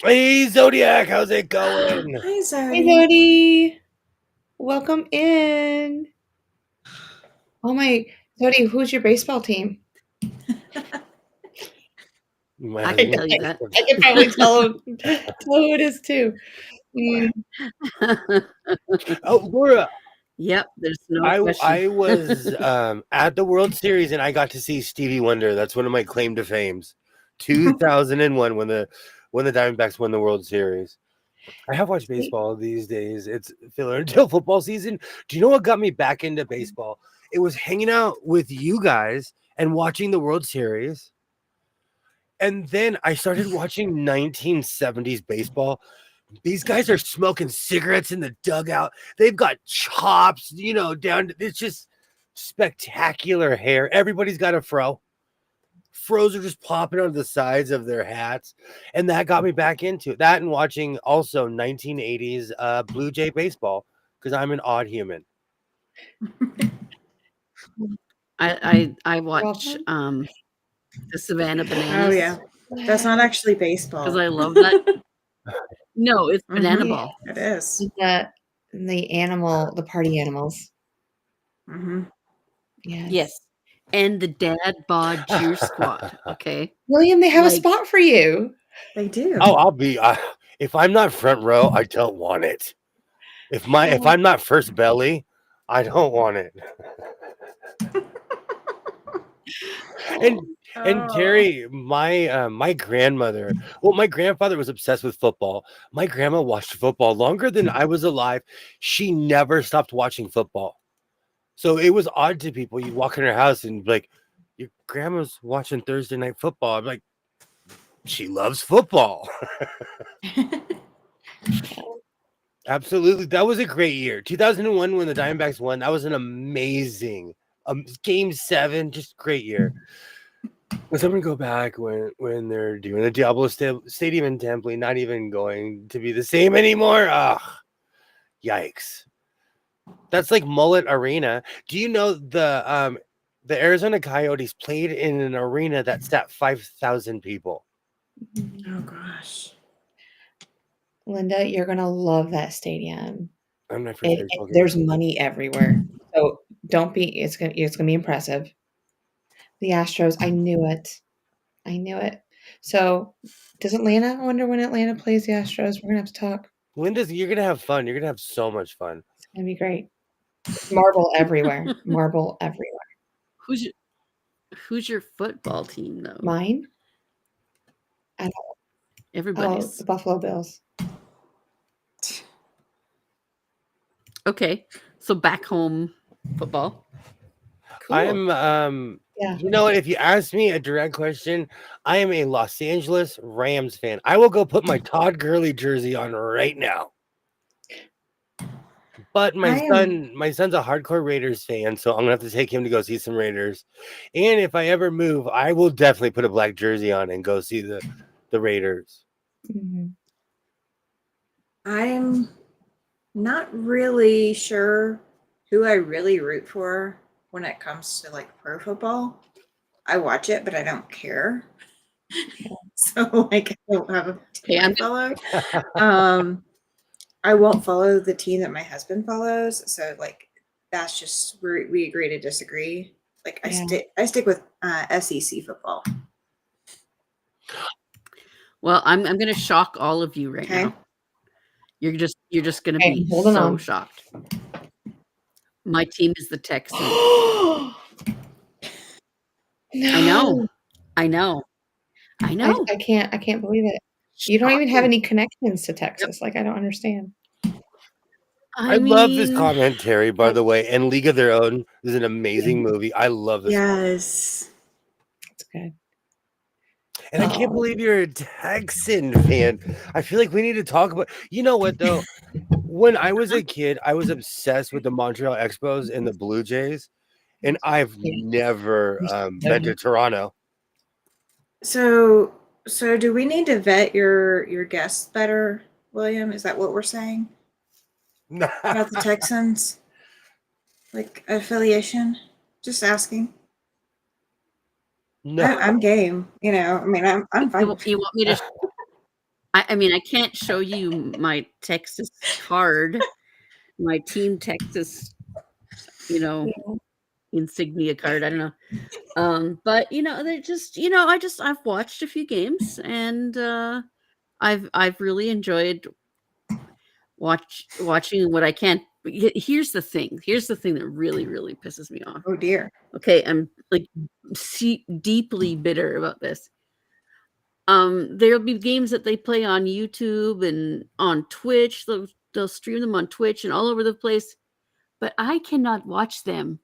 Hey Zodiac, how's it going?
Hi,
Hey,
Zoe.
Zodi. Welcome in. Oh my, Zodi, who's your baseball team?
I can tell you that.
I can probably tell who it is too. Mm.
Oh, Laura,
Yep, there's no question.
I was at the World Series and I got to see Stevie Wonder. That's one of my claim to fames. 2001 when the Diamondbacks won the World Series. I have watched baseball these days. It's filler until football season. Do you know what got me back into baseball? It was hanging out with you guys and watching the World Series. And then I started watching 1970s baseball. These guys are smoking cigarettes in the dugout. They've got chops, down. It's just spectacular hair. Everybody's got a fro. Fros are just popping out of the sides of their hats. And that got me back into it. That and watching also 1980s Blue Jay baseball because I'm an odd human.
I watch the Savannah Bananas.
Oh, yeah. That's not actually
because
baseball.
I love that. No, it's banana
Mhm.
ball.
It is.
The party animals.
Mm-hmm.
Yes.
Yes, and the dad bod cheer squad. Okay,
William, they have a
Like-
spot for you.
They do.
Oh, I'll be if I'm not front row, I don't want it. If I'm not first belly, I don't want it. And
Oh.
Terry, my grandmother, well, my grandfather was obsessed with football. My grandma watched football longer than I was alive. She never stopped watching football. So it was odd to people. You'd walk in her house and be like, your grandma's watching Thursday night football. I'm like, she loves football. Absolutely. That was a great year. 2001 when the Diamondbacks won. That was an amazing game 7, just great year. Was someone go back when they're doing the Diablo Stadium in Temple, not even going to be the same anymore? Ugh, yikes! That's like Mullet Arena. Do you know the Arizona Coyotes played in an arena that sat 5,000 people?
Oh, gosh.
Linda, you're gonna love that stadium.
I'm my first baseball game.
There's money everywhere, so don't be. It's gonna be impressive. The Astros, I knew it. So, does Atlanta? I wonder when Atlanta plays the Astros. We're gonna have to talk.
Linda's, you're gonna have fun. You're gonna have so much fun.
It's gonna be great. Marble everywhere. Marble everywhere.
Who's your Who's your football team though?
Mine? I don't. Oh,
Everybody's.
the Buffalo Bills.
Okay. So back home football. Cool.
I'm
Yeah.
you know what? If you ask me a direct question, I am a Los Angeles Rams fan. I will go put my Todd Gurley jersey on right now. But my son's a hardcore Raiders fan, so I'm gonna have to take him to go see some Raiders. And if I ever move, I will definitely put a black jersey on and go see the Raiders.
Mhm.
I'm not really sure who I really root for when it comes to like pro football. I watch it, but I don't care. So like I don't have a team I follow. I won't follow the team that my husband follows. So like that's just we agree to disagree. Like I stick with SEC football.
Well, I'm going to shock all of you right now. You're just going to be so shocked. My team is the Texans.
No.
I know.
I can't believe it. You don't even have any connections to Texas. Like I don't understand.
I love this commentary, by the way, and League of Their Own is an amazing movie. I love this.
Yes.
It's good.
And I can't believe you're a Texan fan. I feel like we need to talk about. You know what though? When I was a kid, I was obsessed with the Montreal Expos and the Blue Jays, and I've never been to Toronto.
So do we need to vet your guests better, William? Is that what we're saying? About the Texans? Like affiliation? Just asking.
No.
I'm game. You know, I mean, I'm fine.
You want me to? I mean, I can't show you my Texas card, my Team Texas, insignia card. I don't know. But they just, I've watched a few games and I've really enjoyed watching what I can. But here's the thing that really, really pisses me off.
Oh dear.
Okay, I'm like deeply bitter about this. There'll be games that they play on YouTube and on Twitch. They'll stream them on Twitch and all over the place. But I cannot watch them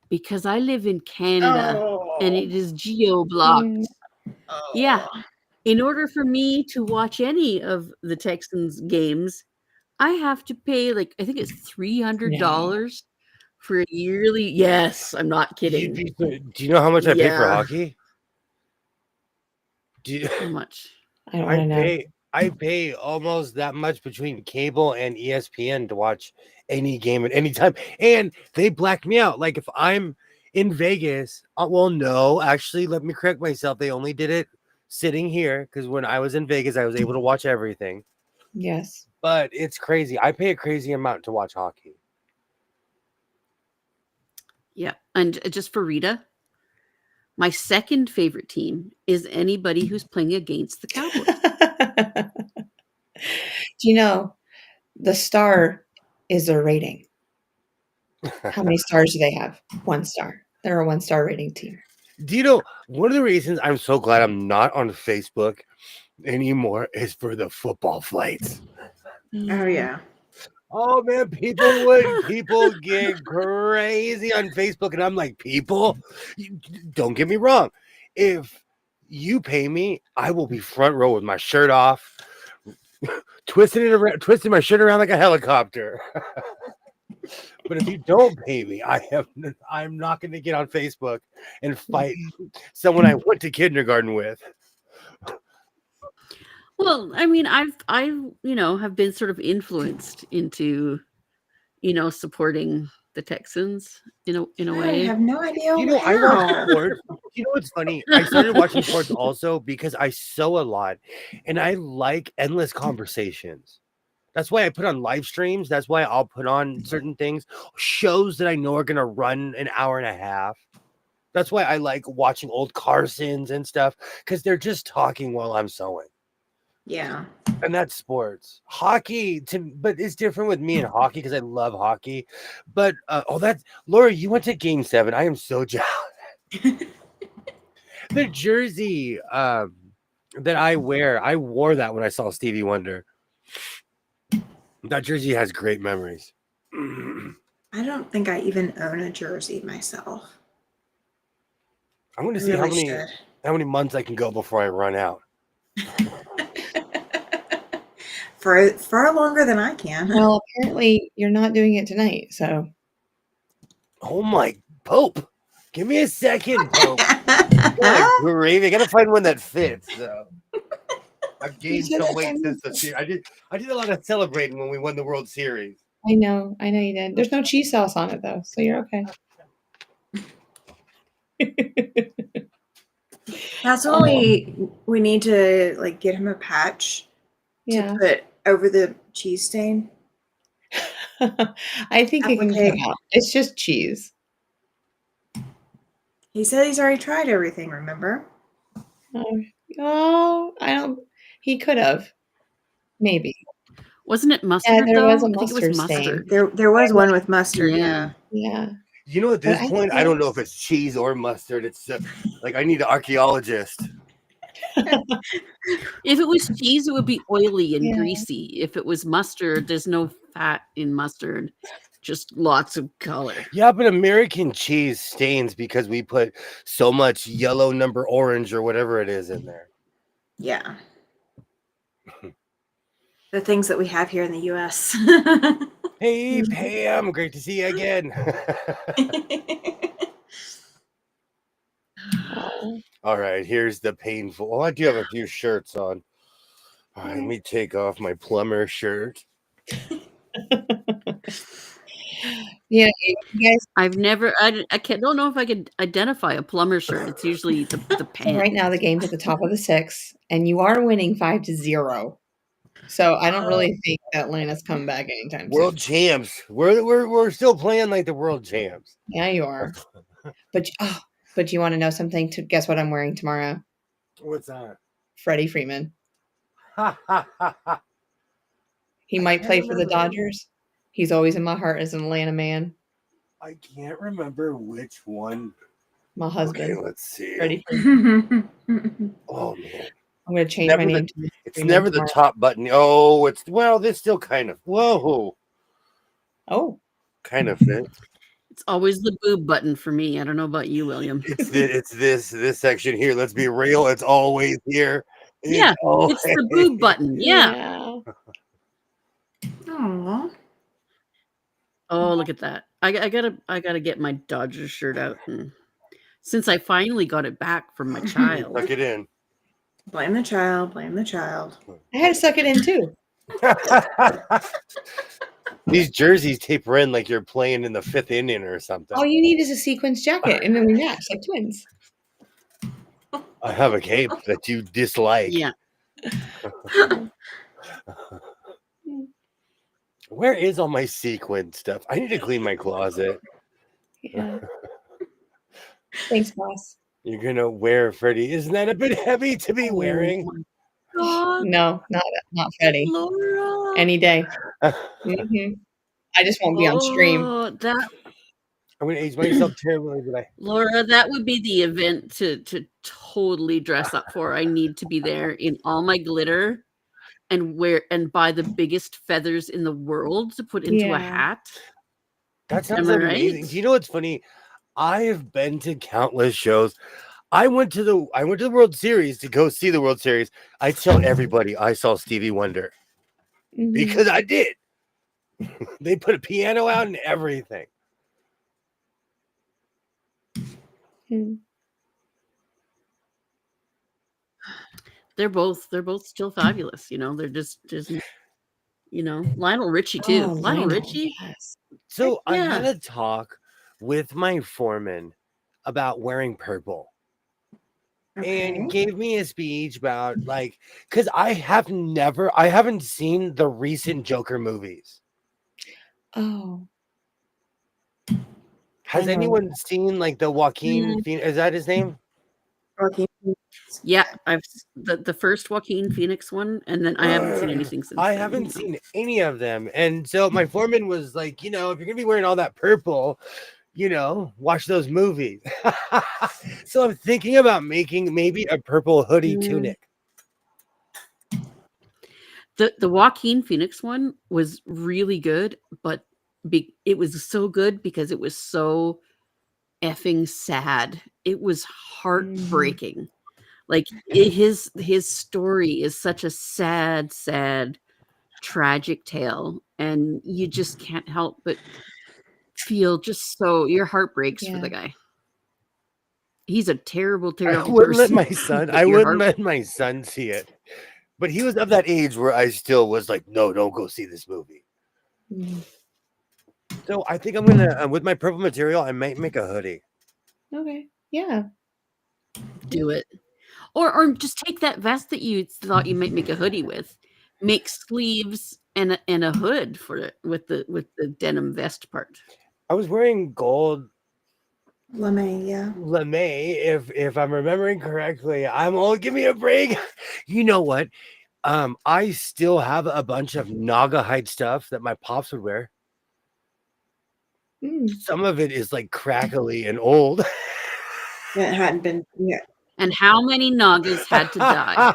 because I live in Canada and it is geo-blocked. Yeah. In order for me to watch any of the Texans games, I have to pay I think it's $300 for a yearly. Yes, I'm not kidding.
Do you know how much I pay for hockey?
How much?
I don't want to know.
I pay almost that much between cable and ESPN to watch any game at any time, and they black me out. Like if I'm in Vegas, well, no, actually, let me correct myself. They only did it sitting here because when I was in Vegas, I was able to watch everything.
Yes,
but it's crazy. I pay a crazy amount to watch hockey.
Yeah, and just for Rita, my second favorite team is anybody who's playing against the Cowboys.
Do you know the star is their rating? How many stars do they have? 1 star. They're a 1-star rating team.
Do you know one of the reasons I'm so glad I'm not on Facebook anymore is for the football fights?
Oh yeah.
Oh man, people get crazy on Facebook, and I'm like, people, don't get me wrong. If you pay me, I will be front row with my shirt off, twisting my shirt around like a helicopter. But if you don't pay me, I'm not going to get on Facebook and fight someone I went to kindergarten with.
Well, I mean, I have been sort of influenced into, supporting the Texans in a way.
I have no idea.
I watch sports. You know what's funny? I started watching sports also because I sew a lot, and I like endless conversations. That's why I put on live streams. That's why I'll put on certain things, shows that I know are going to run an hour and a half. That's why I like watching old Carsons and stuff, because they're just talking while I'm sewing.
Yeah.
And that's sports. Hockey, but it's different with me and hockey because I love hockey. But that's Laura, you went to Game 7. I am so jealous. The jersey that I wear, I wore that when I saw Stevie Wonder. That jersey has great memories.
I don't think I even own a jersey myself.
I'm going to
I
see
really
how many months I can go before I run out.
For far longer than I can.
Well, apparently you're not doing it tonight, so.
Oh my Pope! Give me a second, Pope. Gravy. I gotta find one that fits. Though. I've gained some weight since the series. I did a lot of celebrating when we won the World Series.
I know you did. There's no cheese sauce on it though, so you're okay.
That's what we need to like get him a patch to put over the cheese stain.
I think it can come out. It's just cheese.
He said he's already tried everything, remember?
Oh, I don't. He could have. Maybe.
Wasn't it mustard?
Yeah, there
though?
was a
I think it was
mustard stain.
mustard.
There was one with mustard.
Yeah.
Yeah.
You know, at this point, I don't know if it's cheese or mustard. It's like I need an archaeologist.
If it was cheese, it would be oily and greasy. If it was mustard, there's no fat in mustard, just lots of color.
Yeah, but American cheese stains because we put so much yellow number orange or whatever it is in there.
Yeah. The things that we have here in the U.S.
Hey, Pam, great to see you again. All right, here's the painful. Oh, I do have a few shirts on. All right, let me take off my plumber shirt.
Yeah, you guys.
I've never. I don't know if I could identify a plumber shirt. It's usually the pants.
Right now, the game's at the top of the 6th, and you are winning 5-0. So I don't really think that Atlanta's come back anytime soon.
World champs. We're still playing like the world champs.
Yeah, you are. But you want to know something? Guess what I'm wearing tomorrow?
What's that?
Freddie Freeman.
Ha ha ha ha.
He might play for the Dodgers. He's always in my heart as an Atlanta man.
I can't remember which one.
My husband.
Okay, let's see.
Freddie Freeman.
Oh man.
I'm going to change my name to
it's never the top button. Oh, this still kind of. Whoa.
Oh.
Kind of fits.
It's always the boob button for me. I don't know about you, William.
It's this section here. Let's be real. It's always here.
It's the boob button. Yeah.
Aww.
Oh, look at that. I gotta get my Dodgers shirt out. And since I finally got it back from my child.
Tuck it in.
Blame the child. Blame the child.
I had to suck it in too.
These jerseys taper in like you're playing in the 5th inning or something.
All you need is a sequence jacket, and then we match like twins.
I have a cape that you dislike.
Yeah.
Where is all my sequin stuff? I need to clean my closet.
Yeah. Thanks, boss.
You're gonna wear Freddie. Isn't that a bit heavy to be wearing?
God,
No, not Freddie.
Laura.
Any day. Mm-hmm. I just won't be on stream.
I'm
gonna age myself terribly, but
Laura, that would be the event to totally dress up for. I need to be there in all my glitter and buy the biggest feathers in the world to put into a hat.
That sounds amazing. Do you know what's funny? I have been to countless shows. I went to the World Series to go see the World Series. I tell everybody I saw Stevie Wonder because I did. They put a piano out and everything.
They're both still fabulous. They're just Lionel Richie too. Lionel Richie.
Yes.
So I had a talk with my foreman about wearing purple. And gave me a speech about because I haven't seen the recent Joker movies.
Oh.
Has
know.
anyone seen like the Joaquin
Mm.
Phoenix? Is that his name?
Joaquin
Yeah, the first Joaquin Phoenix one, and then I haven't seen anything since
I
then.
haven't seen any of them. And so my foreman was like, if you're gonna be wearing all that purple, watch those movies. So I'm thinking about making maybe a purple hoodie tunic.
The Joaquin Phoenix one was really good, but it was so good because it was so effing sad. It was heartbreaking. Like his story is such a sad, tragic tale, and you just can't help but feel just so your heart breaks for the guy. He's a terrible, terrible person.
I wouldn't let my son see it. But he was of that age where I still was like, no, don't go see this movie. So I think I'm gonna, with my purple material, I might make a hoodie.
Okay. Yeah.
Do it. Or just take that vest that you thought you might make a hoodie with, make sleeves and a hood for it with the denim vest part.
I was wearing gold
lame, yeah.
lame, if I'm remembering correctly. Give me a break. You know what? I still have a bunch of Naga hide stuff that my pops would wear. Some of it is like crackly and old.
It hadn't been yet.
And how many Nagas had to die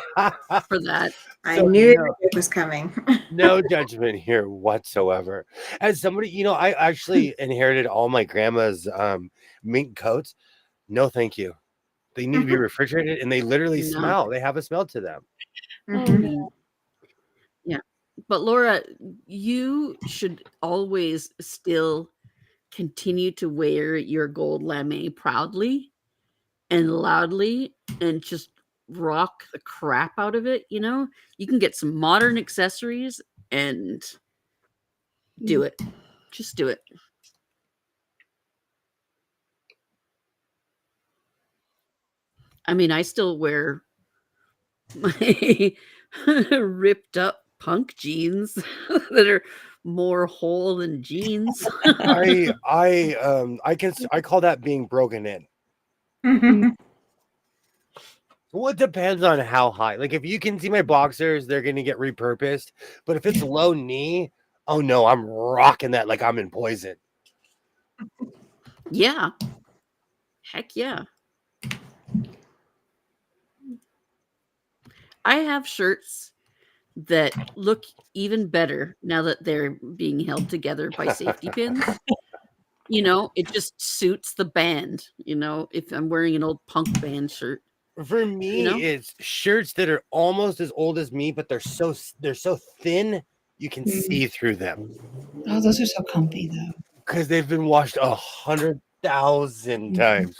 for that?
I knew it was coming.
No judgment here whatsoever. As somebody, I actually inherited all my grandma's mink coats. No, thank you. They need to be refrigerated, and they literally smell. They have a smell to them.
Yeah. But Laura, you should always still continue to wear your gold lame proudly and loudly and just rock the crap out of it. You can get some modern accessories and do it. Just do it. I mean, I still wear my ripped up punk jeans that are more whole than jeans.
I call that being broken in. Well, it depends on how high. Like if you can see my boxers, they're gonna get repurposed. But if it's low knee, oh no, I'm rocking that like I'm in Poison.
Yeah. Heck yeah. I have shirts that look even better now that they're being held together by safety pins. It just suits the band, if I'm wearing an old punk band shirt.
For me, it's shirts that are almost as old as me, but they're so thin you can see through them.
Oh, those are so comfy though.
Because they've been washed 100,000 times.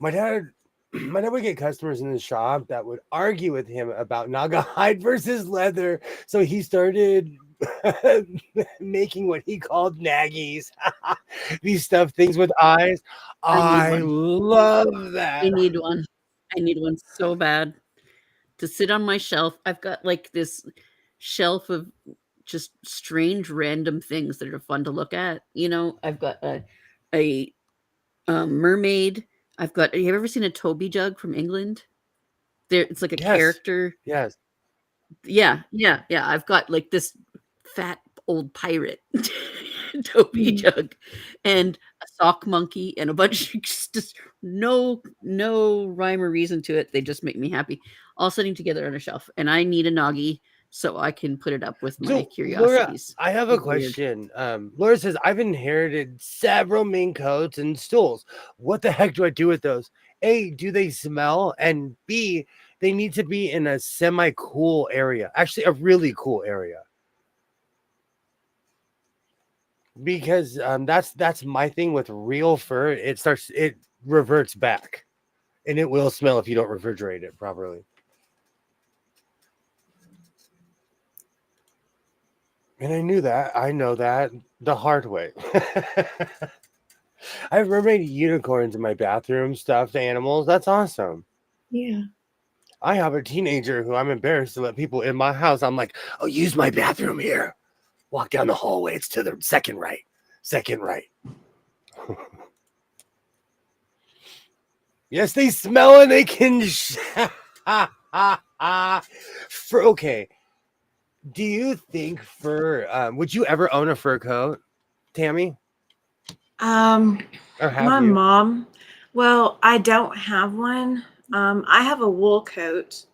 My dad would get customers in the shop that would argue with him about Naga hide versus leather. So he started making what he called naggies. These things with eyes. I love that.
I need one. I need one so bad to sit on my shelf. I've got like this shelf of just strange random things that are fun to look at. I've got a mermaid. Have you ever seen a Toby jug from England? It's like a character.
Yes.
Yeah. I've got like this fat old pirate Toby jug and a sock monkey and a bunch of just no rhyme or reason to it. They just make me happy. All sitting together on a shelf. And I need a Noggy so I can put it up with my curiosities.
Laura, I have a question. Laura says, I've inherited several mink coats and stools. What the heck do I do with those? A, do they smell? And B, they need to be in a semi-cool area. Actually, a really cool area. Because that's my thing with real fur. It reverts back. And it will smell if you don't refrigerate it properly. And I know that the hard way. I have mermaid unicorns in my bathroom, stuffed animals. That's awesome.
Yeah.
I have a teenager who I'm embarrassed to let people in my house. I'm like, oh, use my bathroom here. Walk down the hallway. It's to the second right. Second right. Yes, they smell and they can. Okay. Do you think fur? Would you ever own a fur coat, Tammy? Or have
My
you?
mom. Well, I don't have one. I have a wool coat,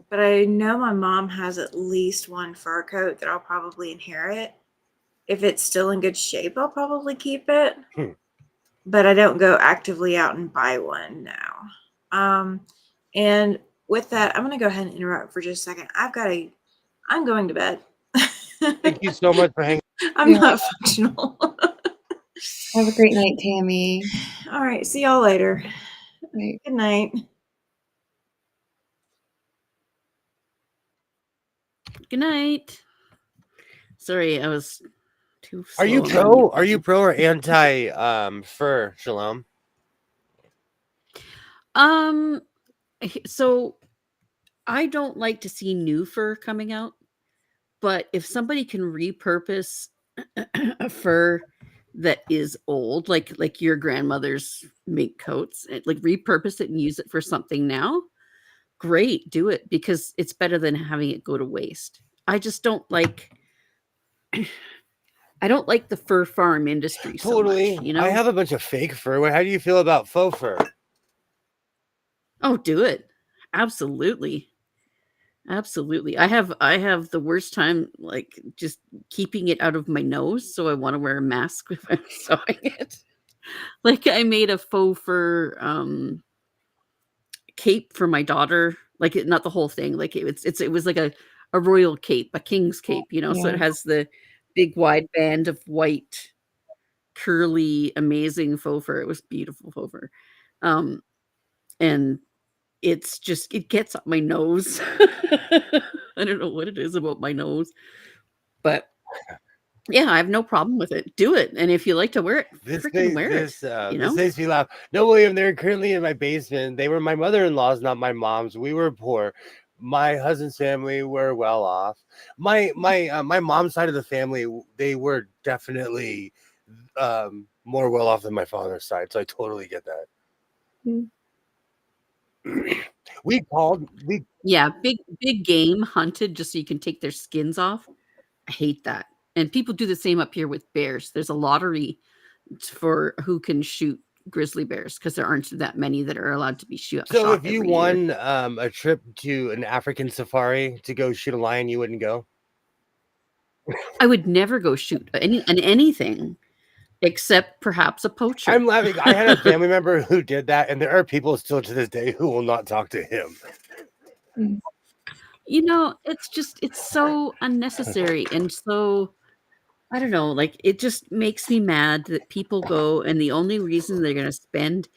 but I know my mom has at least one fur coat that I'll probably inherit. If it's still in good shape, I'll probably keep it.
Hmm.
But I don't go actively out and buy one now. And with that, I'm gonna go ahead and interrupt for just a second. I'm going to bed.
Thank you so much for hanging.
I'm
Yeah.
not functional.
Have a great night, Tammy.
All right, see y'all later.
Right.
Good night.
Good night. Sorry, I was too slow.
Are you
on the
pro?
mute
Are you
button.
pro or anti fur, Shalom?
So I don't like to see new fur coming out, but if somebody can repurpose a fur that is old, like your grandmother's mink coats, like repurpose it and use it for something now, great, do it, because it's better than having it go to waste. I just don't like the fur farm industry so
Totally.
much,
I have a bunch of fake fur. How do you feel about faux fur?
Oh, do it. Absolutely. Absolutely. I have the worst time like just keeping it out of my nose, so I want to wear a mask if I'm sewing it. Like I made a faux fur cape for my daughter, like not the whole thing, like it was like a royal cape, a king's cape, so
Yeah.
it has the big wide band of white curly amazing faux fur. It was beautiful faux fur. Um and it gets up my nose. I don't know what it is about my nose, but yeah, I have no problem with it. Do it, and if you like to wear it, freaking wear it.
This makes me laugh. No, William, they're currently in my basement. They were my mother-in-law's, not my mom's. We were poor. My husband's family were well off. My mom's side of the family, they were definitely more well off than my father's side. So I totally get that.
Mm.
Yeah, big game hunted just so you can take their skins off. I hate that. And people do the same up here with bears. There's a lottery for who can shoot grizzly bears because there aren't that many that are allowed to be shot
So if you
every year.
won a trip to an African safari to go shoot a lion, you wouldn't go?
I would never go shoot anything except perhaps a poacher.
I'm laughing. I had a family member who did that, and there are people still to this day who will not talk to him.
Mm.
It's so unnecessary and so I don't know, like it just makes me mad that people go and the only reason they're going to spend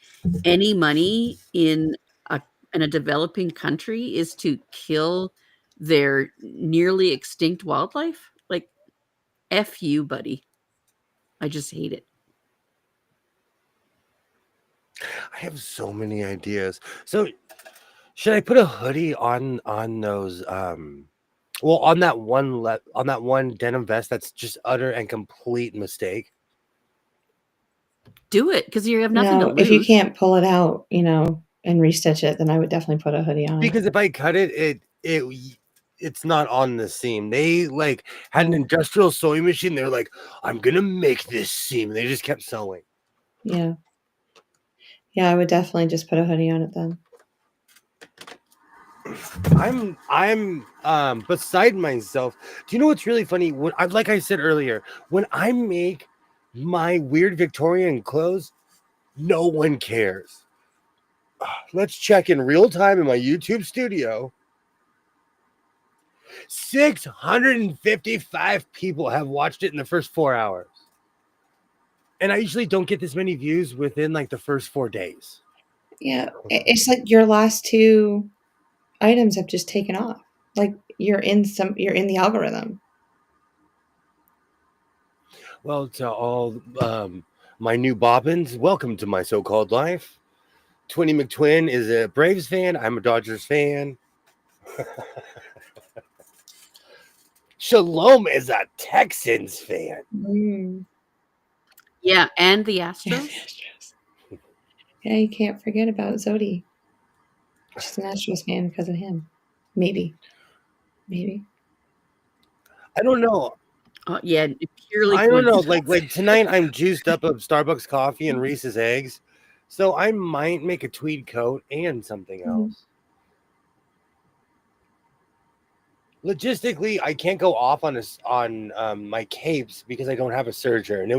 any money in a developing country is to kill their nearly extinct wildlife. Like F you, buddy. I just hate it.
I have so many ideas. So should I put a hoodie on those on that one denim vest that's just utter and complete mistake?
Do it because you have nothing to
No,
lose.
if you can't pull it out, and restitch it, then I would definitely put a hoodie on.
Because if I cut it's not on the seam. They like had an industrial sewing machine. They're like, I'm gonna make this seam. They just kept sewing.
Yeah. Yeah, I would definitely just put a hoodie on it then.
I'm beside myself. Do you know what's really funny? Like I said earlier, when I make my weird Victorian clothes, no one cares. Let's check in real time in my YouTube studio. 655 people have watched it in the first 4 hours. And I usually don't get this many views within like the first 4 days.
Yeah, it's like your last two items have just taken off. Like you're in the algorithm.
Well, to all my new bobbins, welcome to my so-called life. Twinny McTwin is a Braves fan. I'm a Dodgers fan. Shalom is a Texans fan.
Mm.
Yeah, and the
Yeah, the
Astros.
Astros. Yeah, you can't forget about Zodi. She's an Astros fan because of him. Maybe.
I don't know.
Yeah, purely
I don't know.
coincidence.
Like tonight, I'm juiced up of Starbucks coffee and Reese's eggs, so I might make a tweed coat and something
Mhm.
else. Logistically, I can't go off on my capes because I don't have a serger, and it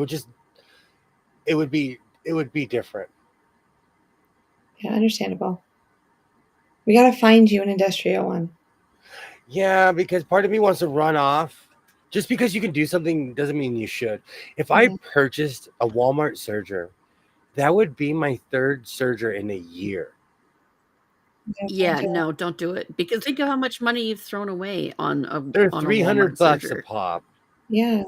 would be different.
Yeah, understandable. We gotta find you an industrial one.
Yeah, because part of me wants to run off. Just because you can do something doesn't mean you should. If I
Yeah.
purchased a Walmart serger, that would be my third serger in a year.
Yeah, no, don't do it because think of how much money you've thrown away on a
They're
on a
$300
Walmart
a
serger.
pop.
Yeah.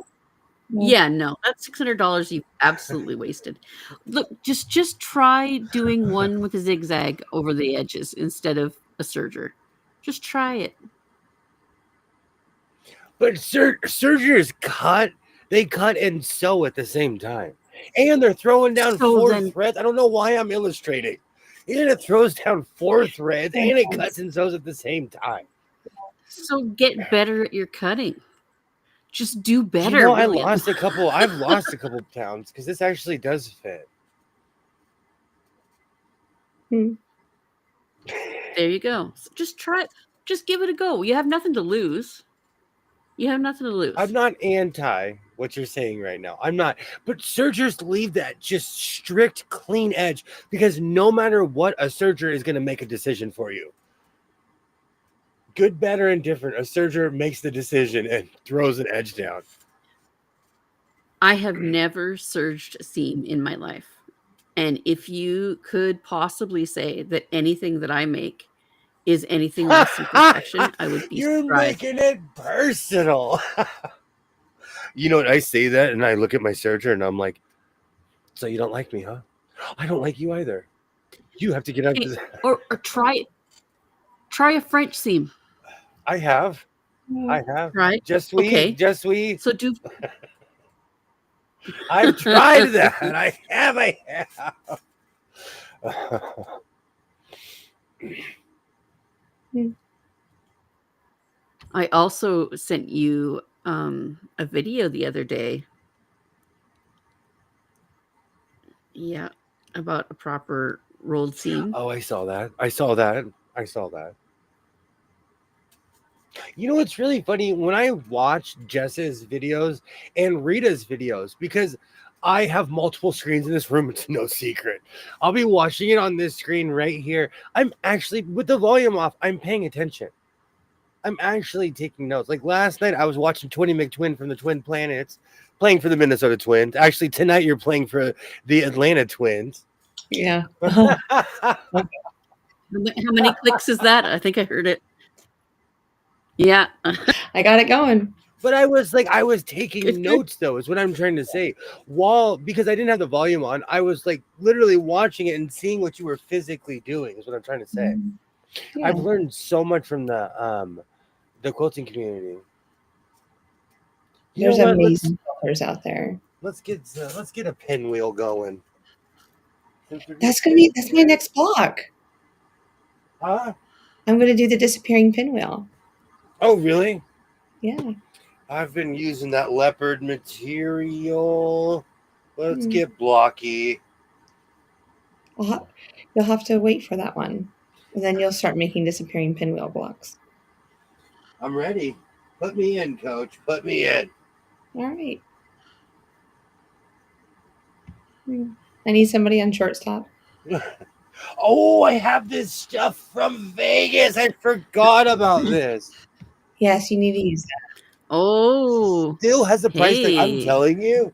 Yeah, no, that's $600 you've absolutely wasted. Look, just try doing one with a zigzag over the edges instead of a serger. Just try it.
But sergers cut, they cut and sew at the same time. And they're throwing down
So
4
then
threads. I don't know why I'm illustrating. And it throws down 4 threads and it cuts
Yes.
and sews at the same time.
so get better at your cutting. Just do
You
better,
know, I've
William.
lost a couple pounds because this actually does fit.
Hmm.
There you go. So just try it. Just give it a go. You have nothing to lose. You have nothing to lose.
I'm not anti what you're saying right now. I'm not. But sergers leave that just strict, clean edge because no matter what, a serger is going to make a decision for you. Good, better, and different. A serger makes the decision and throws an edge down.
I have never serged a seam in my life. And if you could possibly say that anything that I make is anything less than perfection, I would be
You're
surprised.
making it personal. You know what? I say that and I look at my serger and I'm like, so you don't like me, huh? I don't like you either. You have to get out
Hey,
of this.
or try a French seam.
I have.
Right?
Just
Okay.
we.
So do
I've tried that. I have.
I also sent you a video the other day. Yeah, about a proper rolled seam.
Oh, I saw that. You know what's really funny? When I watch Jess's videos and Rita's videos, because I have multiple screens in this room, it's no secret. I'll be watching it on this screen right here. I'm actually, with the volume off, I'm paying attention. I'm actually taking notes. Like last night, I was watching Twinny McTwin from the Twin Planets, playing for the Minnesota Twins. Actually, tonight you're playing for the Atlanta Twins.
Yeah.
How many clicks is that? I think I heard it. Yeah.
I got it going.
But I was taking
Good.
notes though, is what I'm trying to say. Because I didn't have the volume on, I was like literally watching it and seeing what you were physically doing, is what I'm trying to say.
Yeah.
I've learned so much from the quilting community. You
There's
know what?
amazing colors out there.
Let's get a pinwheel going.
That's my next block.
Huh?
I'm gonna do the disappearing pinwheel.
Oh, really?
Yeah.
I've been using that leopard material. Let's
Hmm.
get blocky.
You'll have to wait for that one. And then you'll start making disappearing pinwheel blocks.
I'm ready. Put me in, coach. Put me in.
All right. I need somebody on shortstop.
Oh, I have this stuff from Vegas. I forgot about this.
Yes, you need to use that.
Oh.
Still has a price tag. I'm
Hey.
telling you,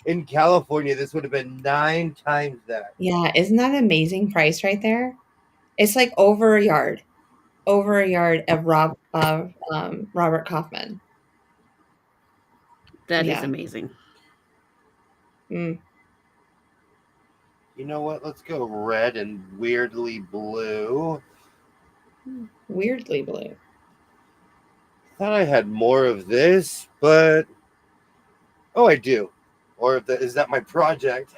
in California, this would have been 9 times that.
Yeah, isn't that an amazing price right there? It's like over a yard of Robert Kaufman.
That is
Yeah.
amazing.
Mm.
You know what? Let's go red and weirdly blue.
Weirdly blue.
thought I had more of this, but oh, I do. Or is that my project?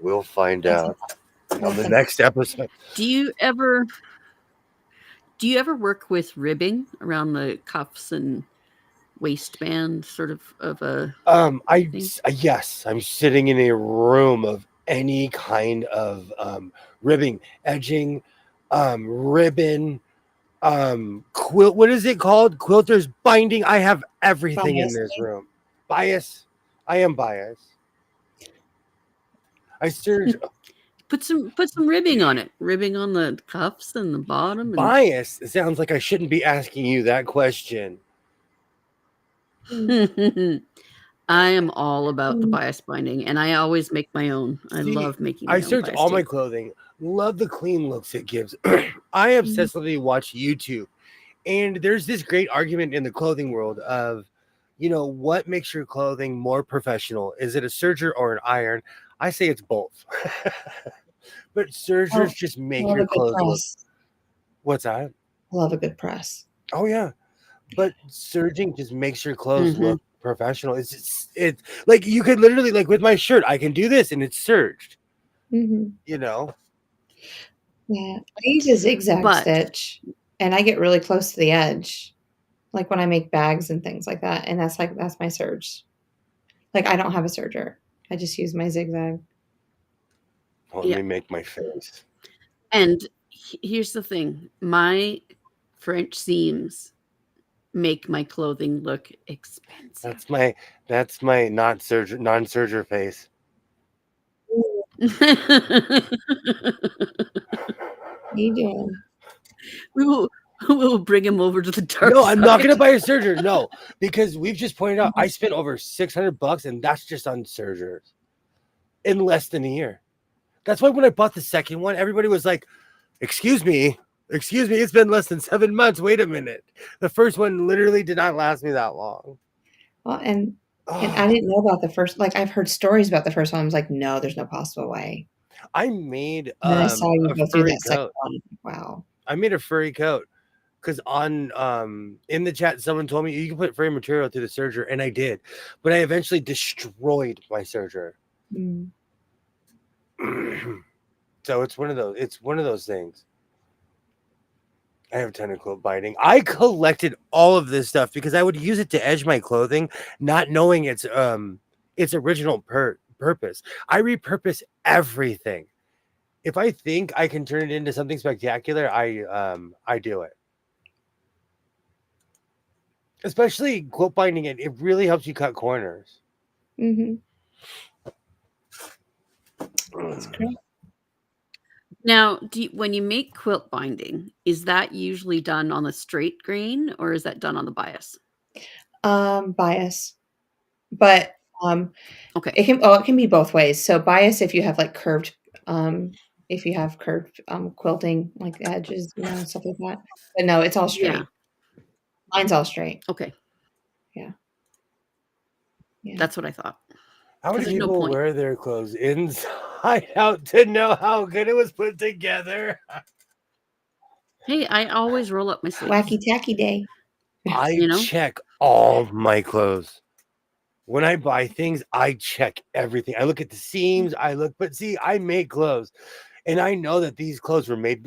We'll find out on the next episode.
Do you ever work with ribbing around the cuffs and waistband sort of a thing?
Yes, I'm sitting in a room of any kind of ribbing, edging, ribbon, quilt. What is it called? Quilters, binding. I have everything in this room. Bias. I am biased. I surge.
Put some ribbing on it. Ribbing on the cuffs and the bottom. And
Bias. It sounds like I shouldn't be asking you that question.
I am all about the bias binding, and I always make my own. I love making my
I
own
search
bias
all my
tape.
clothing. Love the clean looks it gives. I obsessively watch YouTube, and there's this great argument in the clothing world of, what makes your clothing more professional? Is it a serger or an iron? I say it's both. But sergers just make your clothes look. What's that?
I love a good press.
Oh yeah, but serging just makes your clothes look professional. It's like you could literally, like with my shirt, I can do this and it's serged.
Yeah, I use a zigzag stitch, and I get really close to the edge, like when I make bags and things like that. And that's my serge. Like I don't have a serger. I just use my zigzag.
Let me make my face.
And here's the thing: my French seams make my clothing look expensive.
That's my non-serger face.
What are you doing?
We will bring him over to the dark
No, I'm
side.
not gonna buy a serger. No, because we've just pointed out I spent over $600, and that's just on sergers in less than a year. That's why when I bought the second one, everybody was like, excuse me, it's been less than 7 months. Wait a minute. The first one literally did not last me that long.
Well, and I didn't know about the first. Like I've heard stories about the first one. I was like, no, there's no possible way.
I made
And then I saw you go through that second
coat.
one. Wow.
I made a furry coat because on in the chat someone told me you can put furry material through the serger, and I did, but I eventually destroyed my serger. So it's one of those things. I have a ton of quilt binding. I collected all of this stuff because I would use it to edge my clothing, not knowing its original purpose. I repurpose everything. If I think I can turn it into something spectacular, I do it. Especially quilt binding it really helps you cut corners.
That's great.
Now, when you make quilt binding, is that usually done on the straight grain or is that done on the bias?
Bias, but
okay,
it can be both ways. So bias if you have like curved, if you have curved quilting, like edges, stuff like that. But no, it's all straight.
Yeah.
Mine's all straight.
Okay.
Yeah.
That's what I thought.
How many people wear their clothes inside out to know how good it was put together?
Hey, I always roll up my sleeves.
Wacky tacky day.
I check all my clothes. When I buy things, I check everything. I look at the seams. But see, I make clothes, and I know that these clothes were made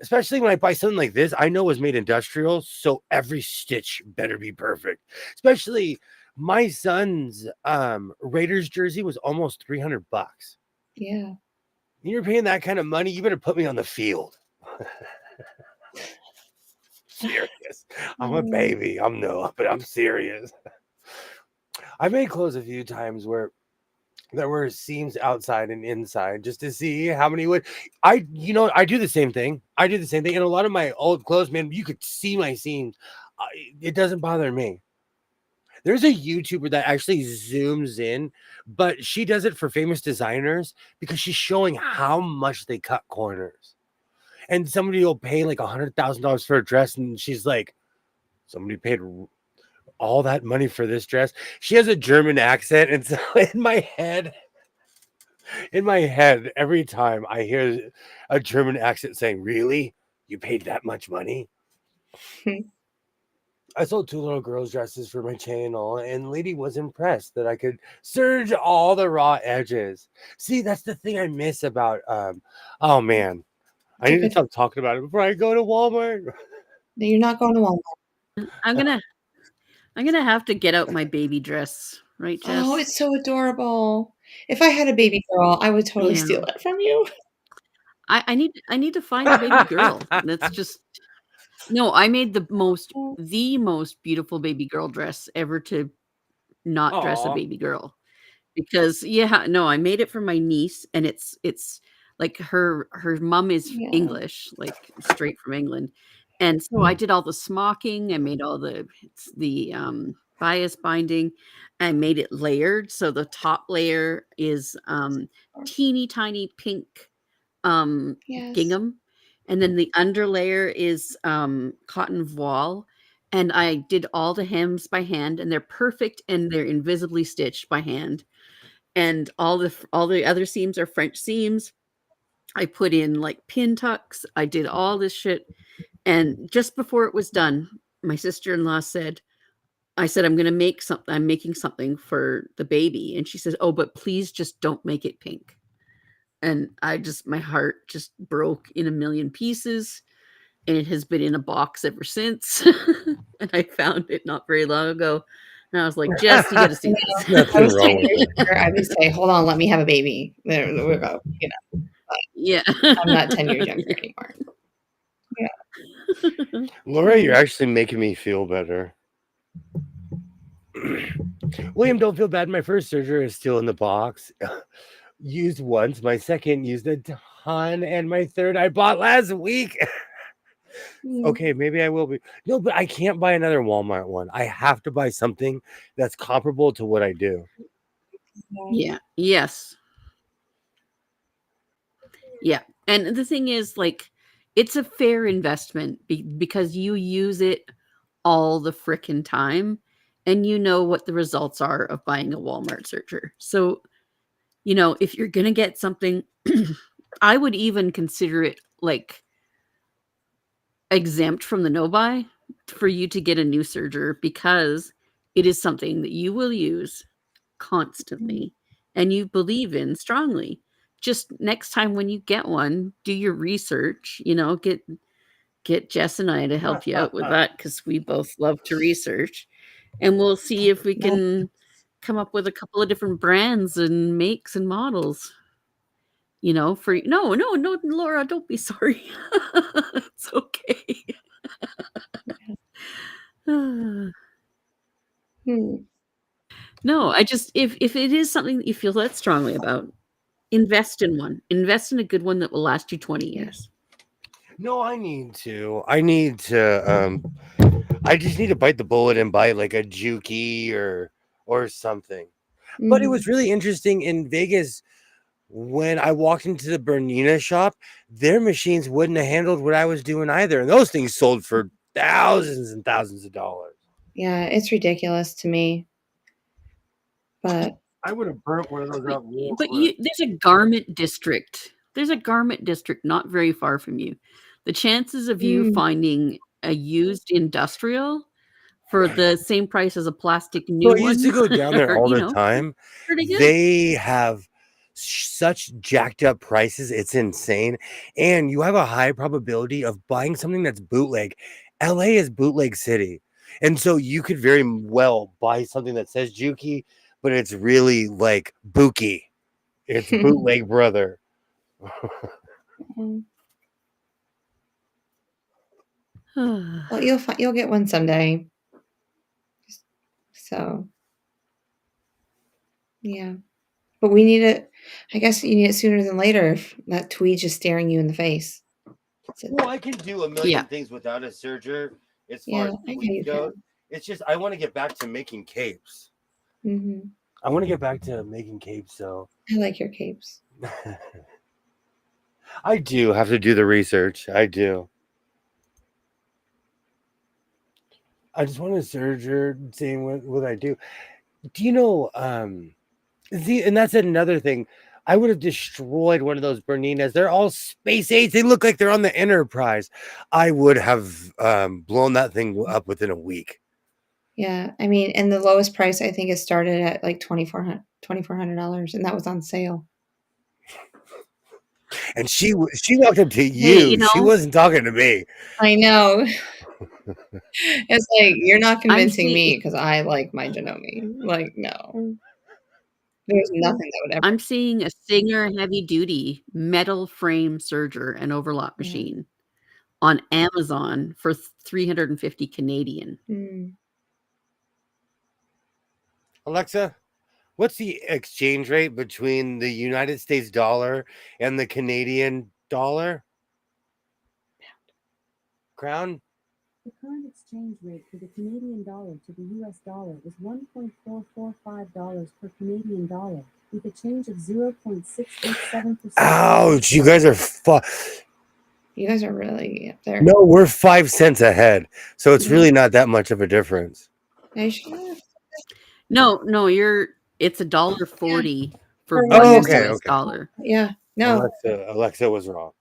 especially when I buy something like this, I know it was made industrial, so every stitch better be perfect. Especially my son's Raiders jersey was almost $300.
Yeah.
You're paying that kind of money, you better put me on the field. Serious. I'm a baby. But I'm serious. I made clothes a few times where there were seams outside and inside just to see how many would. I do the same thing. And a lot of my old clothes, man, you could see my seams. It doesn't bother me. There's a YouTuber that actually zooms in, but she does it for famous designers because she's showing how much they cut corners. And somebody will pay like $100,000 for a dress, and she's like, somebody paid all that money for this dress. She has a German accent, and so in my head, every time I hear a German accent saying, "Really? You paid that much money?" I sold 2 little girls' dresses for my channel, and lady was impressed that I could serge all the raw edges. See, that's the thing I miss about oh man. I
It's a
need to
good.
stop talking about it before I go to Walmart.
No, you're not going to Walmart.
I'm gonna have to get out my baby dress, right,
Oh,
Jess?
it's so adorable. If I had a baby girl, I would totally
Yeah.
steal it from you.
I need to find a baby girl. That's just no, I made the most beautiful baby girl dress ever to not dress a
Aw.
baby girl. Because yeah, no, I made it for my niece, and it's like her mom is
Yeah.
English, like straight from England, and so I did all the smocking, I made all the bias binding, I made it layered, so the top layer is, teeny tiny pink, um,
Yes.
gingham, and then the under layer is, cotton voile, and I did all the hems by hand, and they're perfect, and they're invisibly stitched by hand, and all the other seams are French seams. I put in like pin tucks. I did all this shit, and just before it was done, my sister-in-law said, I said, I'm gonna make something. I'm making something for the baby, and she says, "Oh, but please just don't make it pink." And my heart just broke in a million pieces, and it has been in a box ever since. And I found it not very long ago, and I was like, Jess, you got to see this.
If I
Nothing
was 10
wrong with
years
it.
younger, I would say, "Hold on, let me have a baby." There we go.
Yeah.
I'm not 10 years younger anymore.
Laura, you're actually making me feel better. William, don't feel bad. My first serger is still in the box. Used once. My second used a ton, and my third I bought last week. Okay, maybe I will be. No, but I can't buy another Walmart one. I have to buy something that's comparable to what I do.
Yeah. Yes. Yeah. And the thing is, like, it's a fair investment because you use it all the frickin' time, and you know what the results are of buying a Walmart searcher. So, if you're going to get something, I would even consider it like exempt from the no buy for you to get a new serger, because it is something that you will use constantly and you believe in strongly. Just next time when you get one, do your research, get Jess and I to help you out with that, because we both love to research, and we'll see if we
No.
can come up with a couple of different brands and makes and models. For no, no, no, Laura, don't be sorry. It's okay.
Hmm.
No, I just if it is something that you feel that strongly about, invest in one. Invest in a good one that will last you 20
Yeah.
years.
No, I need to. I just need to bite the bullet and buy like a Juki or something. But it was really interesting in Vegas when I walked into the Bernina shop, their machines wouldn't have handled what I was doing either. And those things sold for thousands and thousands of dollars.
Yeah, it's ridiculous to me. But
I would have burnt one of those up real
But
quick.
there's a garment district. There's a garment district not very far from you. The chances of you finding a used industrial for the same price as a plastic
So
new
I used to
one
go down there
are,
all the time.
pretty good.
They have such jacked up prices. It's insane. And you have a high probability of buying something that's bootleg. LA is bootleg city. And so you could very well buy something that says Juki, but it's really like Buki. It's bootleg brother.
well, you'll get one someday. So yeah, but we need it. I guess you need it sooner than later if that tweed's just staring you in the face. So,
Well, I can do a million things without a serger as far as
I know
tweed
you
goes.
can.
It's just I want to get back to making capes.
Mm-hmm.
I want to get back to making capes, so
I like your capes.
I do have to do the research. I do. I just want a serger seeing what I do. Do you know and that's another thing. I would have destroyed one of those Berninas. They're all space age. They look like they're on the Enterprise. I would have blown that thing up within a week.
Yeah, I mean, and the lowest price I think it started at like $2,400, and that was on sale.
And she walked up to
Hey,
you. She wasn't talking to me.
I know. It's like you're not
I'm
convincing me
seeing
because I like my Janome. Like, no, there's nothing that would ever.
I'm seeing a Singer heavy duty metal frame serger and overlock
Yeah.
machine on Amazon for 350 Canadian.
Mm.
Alexa, what's the exchange rate between the United States dollar and the Canadian dollar? Crown?
The current exchange rate for the Canadian dollar to the US dollar is $1.445 per Canadian dollar, with a change of 0.687%.
Ouch, you guys are
You guys are really up there.
No, we're 5 cents ahead. So it's
Yeah.
really not that much of a difference.
Are you sure?
No, it's $1.40 for
For
one
one
okay,
US
okay.
dollar.
Yeah. No.
Alexa was wrong.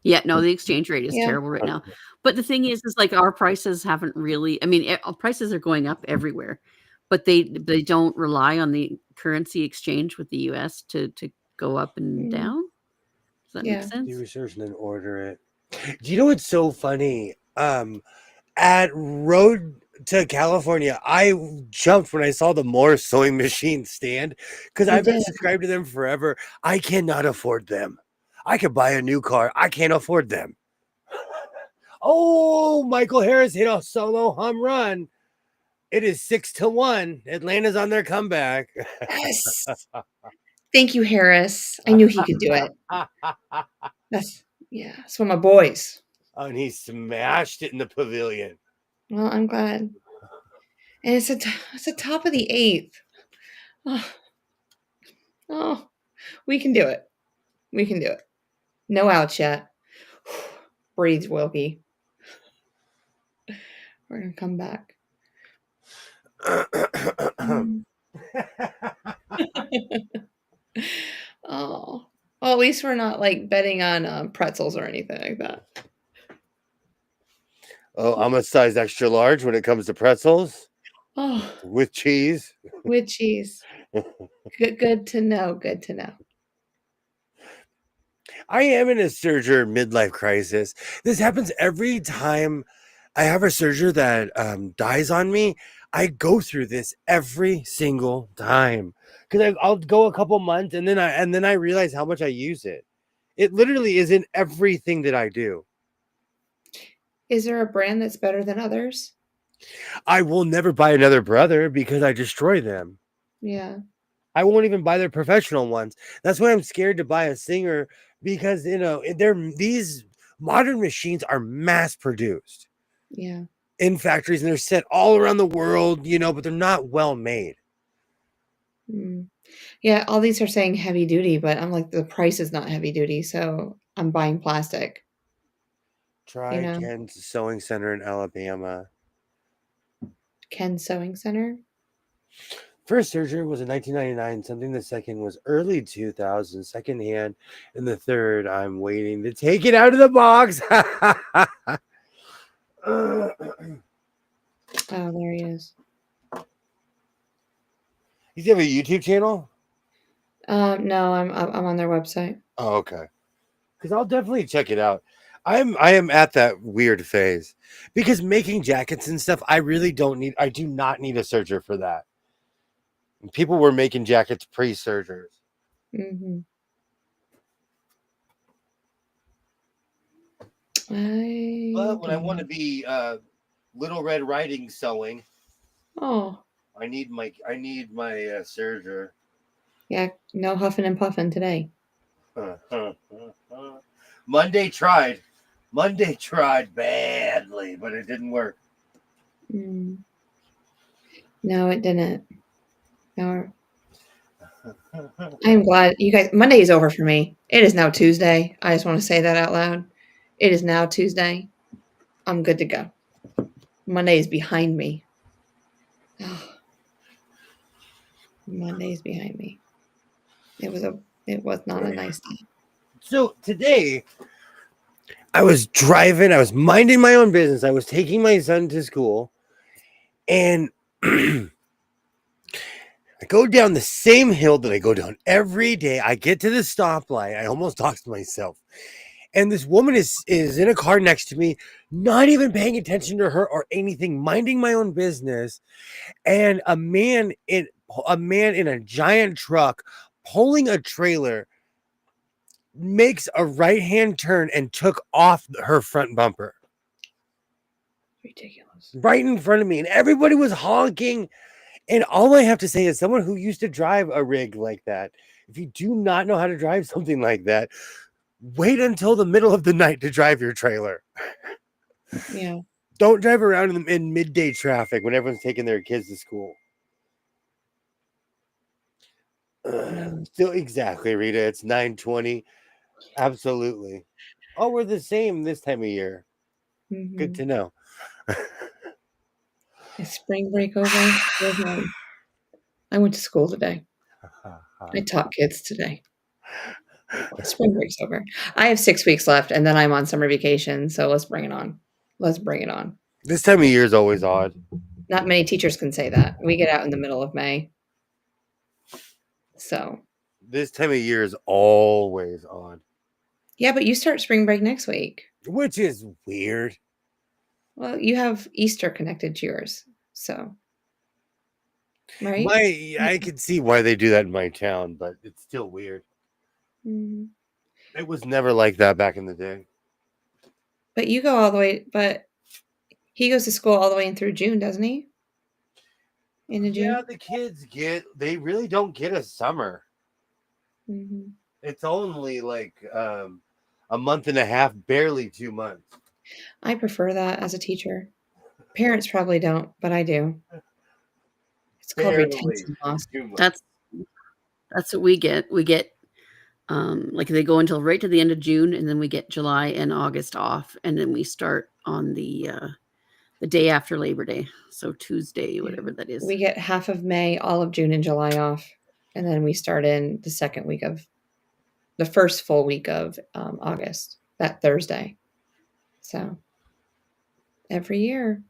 Yeah, no, the exchange rate is
Yeah.
terrible right now. But the thing is like our prices haven't really. I mean, prices are going up everywhere, but they don't rely on the currency exchange with the US to go up and
Mm.
down. Does that
Yeah.
make sense?
Do research and then order it. Do you know what's so funny? At Road to California, I jumped when I saw the Moore sewing machine stand because
You
I've been
did.
subscribed to them forever. I cannot afford them. I could buy a new car. I can't afford them. Oh, Michael Harris hit a solo home run. It is 6-1. Atlanta's on their comeback.
Yes. Thank you, Harris. I knew he could do it. That's one of my boys.
And he smashed it in the pavilion.
Well, I'm glad. And it's the top of the 8th. Oh, we can do it. We can do it. No outs yet. Breathe, Wilkie. We're gonna come back. Oh, well, at least we're not like betting on pretzels or anything like that.
Oh, I'm a size extra large when it comes to pretzels
Oh,
with cheese.
with cheese. Good to know. Good to know.
I am in a Serger midlife crisis. This happens every time I have a Serger that dies on me. I go through this every single time because I'll go a couple months and then I realize how much I use it. It literally is in everything that I do.
Is there a brand that's better than others?
I will never buy another brother because I destroy them.
Yeah.
I won't even buy their professional ones. That's why I'm scared to buy a Singer because these modern machines are mass produced
Yeah.
in factories and they're set all around the world, but they're not well made.
Mm. Yeah, all these are saying heavy duty, but I'm like, the price is not heavy duty, so I'm buying plastic.
Try Ken's Sewing Center in Alabama.
Ken's Sewing Center?
First Serger was in 1999, something the second was early 2000, second hand, and the third I'm waiting to take it out of the box.
Oh, there he is.
You have a YouTube channel?
No, I'm on their website.
Oh, okay. Because I'll definitely check it out. I am at that weird phase because making jackets and stuff, I do not need a serger for that. People were making jackets pre-sergers.
Mm-hmm.
But when I want to be Little Red Riding sewing, I need my serger.
Yeah, no huffing and puffing today.
Monday tried badly, but it didn't work.
No, it didn't. No. I am glad you guys. Monday is over for me. It is now Tuesday. I just want to say that out loud. It is now Tuesday. I'm good to go. Monday is behind me. Monday is behind me. It was not a nice day.
So today I was driving, I was minding my own business. I was taking my son to school, and I go down the same hill that I go down every day. I get to the stoplight. I almost talk to myself. And this woman is in a car next to me, not even paying attention to her or anything, minding my own business. And a man in a giant truck pulling a trailer makes a right-hand turn and took off her front bumper
Ridiculous.
right in front of me, and everybody was honking. And all I have to say is, someone who used to drive a rig like that, if you do not know how to drive something like that, wait until the middle of the night to drive your trailer.
Yeah.
Don't drive around in midday traffic when everyone's taking their kids to school.
No.
Still, exactly, Rita. It's 9:20. Absolutely. Oh, we're the same this time of year. Good
Mhm.
to know.
Is spring break over? Where's mine? I went to school today. I taught kids today. Spring break's over. I have 6 weeks left, and then I'm on summer vacation. So let's bring it on. Let's bring it on.
This time of year is always odd.
Not many teachers can say that. We get out in the middle of May. So,
This time of year is always odd,
yeah, but you start spring break next week.
which is weird.
Well, you have Easter connected to yours. So, right?
I can see why they do that in my town, but it's still weird.
Mhm.
It was never like that back in the day.
But you go all the way, but he goes to school all the way in through June, doesn't he? Into
Yeah,
June?
the kids they really don't get a summer.
Mhm.
It's only like a month and a half, barely 2 months.
I prefer that as a teacher. Parents probably don't, but I do. It's called
Barely
retention loss.
2 months.
That's what we get. We get like they go until right to the end of June, and then we get July and August off, and then we start on the day after Labor Day, so Tuesday, whatever that is.
We get half of May, all of June and July off, and then we start in the first full week of August, that Thursday. So every year.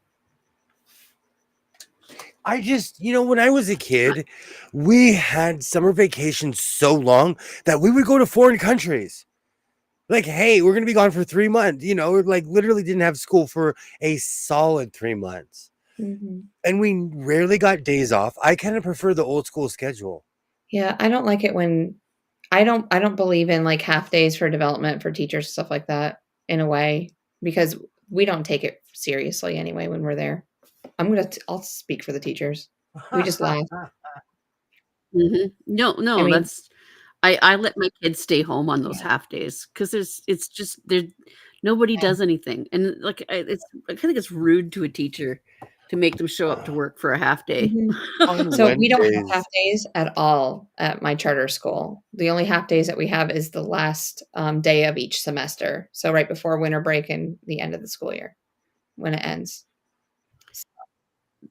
I just, when I was a kid, we had summer vacations so long that we would go to foreign countries. Like, hey, we're going to be gone for 3 months. Like literally didn't have school for a solid 3 months.
Mhm.
And we rarely got days off. I kind of prefer the old school schedule.
Yeah, I don't like it when I don't believe in like half days for development for teachers, stuff like that, in a way, because we don't take it seriously anyway when we're there. I'll speak for the teachers. We just laugh.
No,
I mean,
that's I let my kids stay home on those half days because it's just there. Nobody
Yeah.
does anything, and like I think it's rude to a teacher to make them show up to work for a half day.
Mhm.
On
So we don't have
Wednesdays,
half days at all at my charter school. The only half days that we have is the last day of each semester. So right before winter break and the end of the school year when it ends.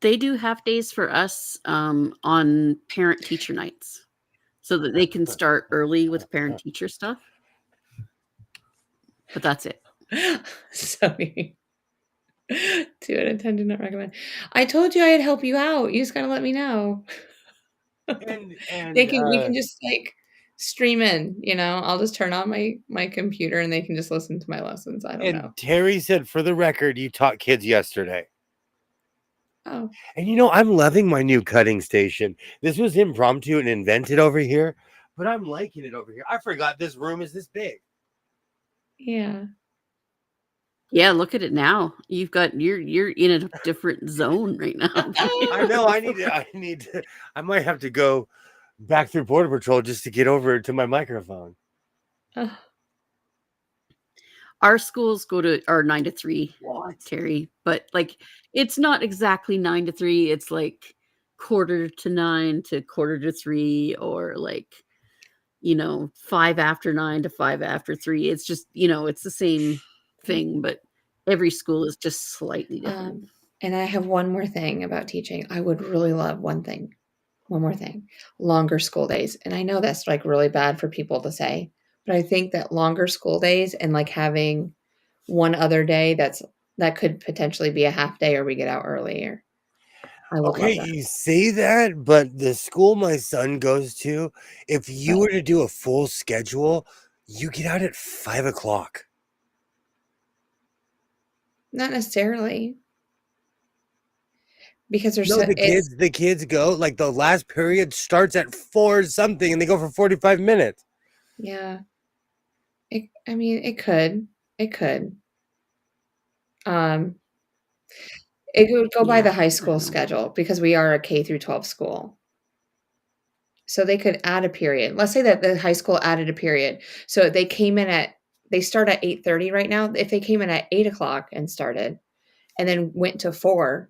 They do half days for us on parent teacher nights, so that they can start early with parent teacher stuff. But that's it.
Sorry. 2 out of 10 do not recommend. I told you I'd help you out. You just gotta let me know.
and
We can just like stream in, I'll just turn on my computer and they can just listen to my lessons. I don't know.
Terry said, for the record, you taught kids yesterday.
Oh,
And I'm loving my new cutting station. This was impromptu and invented over here, but I'm liking it over here. I forgot this room is this big.
yeah.
Yeah, look at it now. You're in a different zone right now.
I know. I might have to go back through Border Patrol just to get over to my microphone.
Our schools are 9 to 3, Terry, but like it's not exactly 9 to 3. It's like 8:45 to 3:45, or like 5 after 9 to 5 after 3. It's just it's the same thing, but every school is just slightly different.
And I have one more thing about teaching. I would really love one thing. one more thing, longer school days. And I know that's like really bad for people to say, but I think that longer school days and like having one other day that could potentially be a half day or we get out earlier. I would
Okay,
love that.
you say that, but the school my son goes to, if you were to do a full schedule, you get out at 5 o'clock.
Not necessarily because there's
No,
so it's
the kids go like the last period starts at 4 something and they go for 45 minutes.
yeah. I mean, it could. It could. Um, it would go by
Yeah,
the high
I
school
don't know.
schedule because we are a K through 12 school. So they could add a period. Let's say that the high school added a period. So they start at 8:30 right now. If they came in at 8 o'clock and started and then went to 4,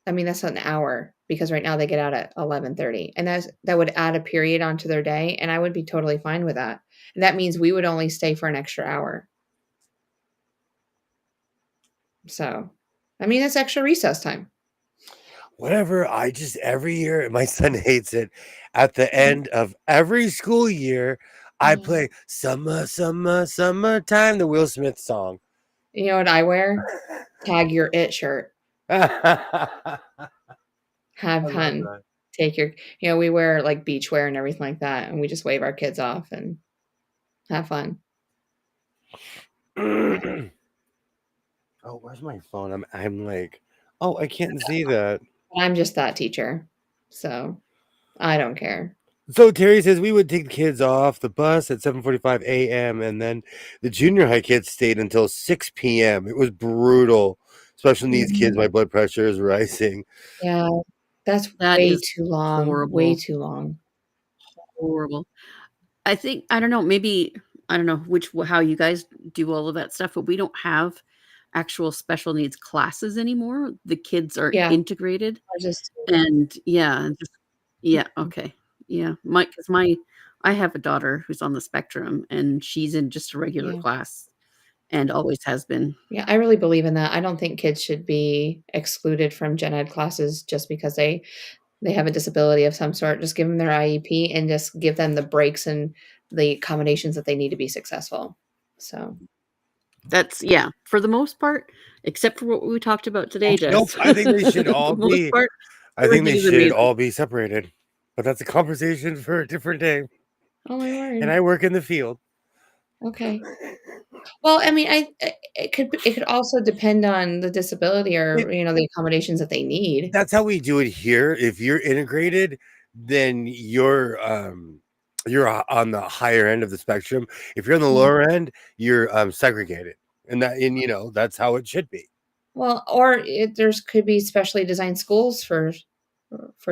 I mean, that's an hour because right now they get out at 11:30. And that would add a period onto their day. And I would be totally fine with that. And that means we would only stay for an extra hour. So, I mean, that's extra recess time.
Whatever. I just every year my son hates it. At the end of every school year, I
Mhm.
play Summer, Summer, Summertime, the Will Smith song.
You know what I wear? Tag your it shirt.
I
Have
love
fun. Take your, we wear like beach wear and everything like that. And we just wave our kids off and have fun.
that. Oh, where's my phone? I'm like, oh, I can't see that.
I'm just that teacher. So I don't care.
So Terry says we would take the kids off the bus at 7:45 a.m. and then the junior high kids stayed until 6 p.m. It was brutal. Special needs kids, my blood pressure is rising.
Yeah. That's
That
way
is
too long. Way
horrible.
too long.
Horrible. I think I don't know, maybe I don't know how you guys do all of that stuff, but we don't have actual special needs classes anymore. The kids are
Yeah.
integrated
I just,
and yeah, okay. Yeah, because I have a daughter who's on the spectrum and she's in just a regular
yeah.
class and always has been.
Yeah. I really believe in that. I don't think kids should be excluded from gen ed classes just because they have a disability of some sort. Just give them their IEP and just give them the breaks and the accommodations that they need to be successful. So,
That's yeah, for the most part, except for what we talked about today,
Nope,
Jess.
I think they should
For
all
the most
be.
part,
I think they
everybody's
should
amazing.
all be separated, but that's a conversation for a different day.
oh my
And
word.
I work in the field.
Okay. Well, I mean, it could also depend on the disability or, the accommodations that they need.
That's how we do it here. If you're integrated, then you're on the higher end of the spectrum. If you're on the
Mhm.
lower end, you're segregated, and that's how it should be.
Well, or there's could be specially designed schools for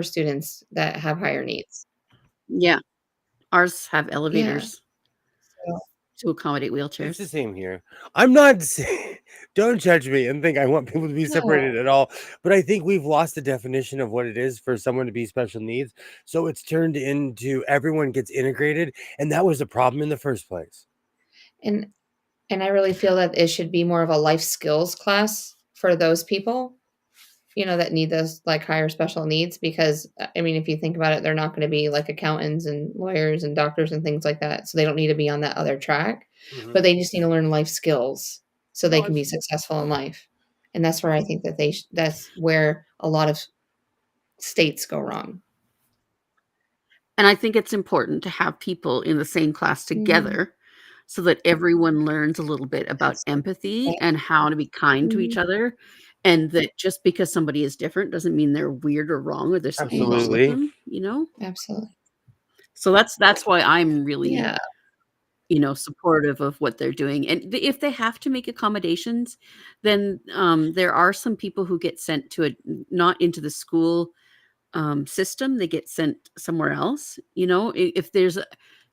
students that have higher needs.
Yeah, ours have
Yeah.
elevators
So,
to accommodate
It's the
wheelchairs.
same here. I'm not saying, don't judge me and think I want people to be
no.
separated at all, but I think we've lost the definition of what it is for someone to be special needs. So it's turned into everyone gets integrated, and that was the problem in the first place.
And I really feel that it should be more of a life skills class for those people, that need those like higher special needs because I mean, if you think about it, they're not going to be like accountants and lawyers and doctors and things like that. So they don't need to be on that other track, but they just need to learn life skills so they
No,
can be successful in life. And that's where I think that that's where a lot of states go wrong.
And I think it's important to have people in the same class
Mhm.
together so that everyone learns a little bit about
Absolutely.
empathy and how to be kind to each
Mhm.
other, and that just because somebody is different doesn't mean they're weird or wrong or there's something wrong with
absolutely.
them?
Absolutely.
So that's why I'm really,
Yeah.
supportive of what they're doing, and if they have to make accommodations, then, there are some people who get sent to not into the school, system, they get sent somewhere else, if there's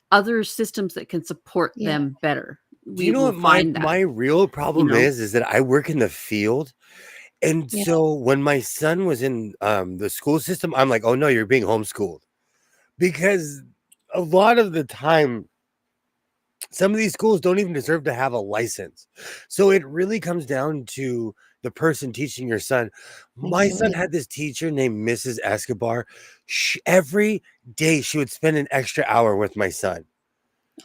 other systems that can support
Yeah.
them better,
Do
we
you know
will
what
find that,
my real problem
know?
is that I work in the field. And
Yeah.
so when my son was in the school system, I'm like, oh no, you're being homeschooled. Because a lot of the time Some of these schools don't even deserve to have a license. So it really comes down to the person teaching your son. My son
Absolutely.
had this teacher named Mrs. Escobar. Every day she would spend an extra hour with my son.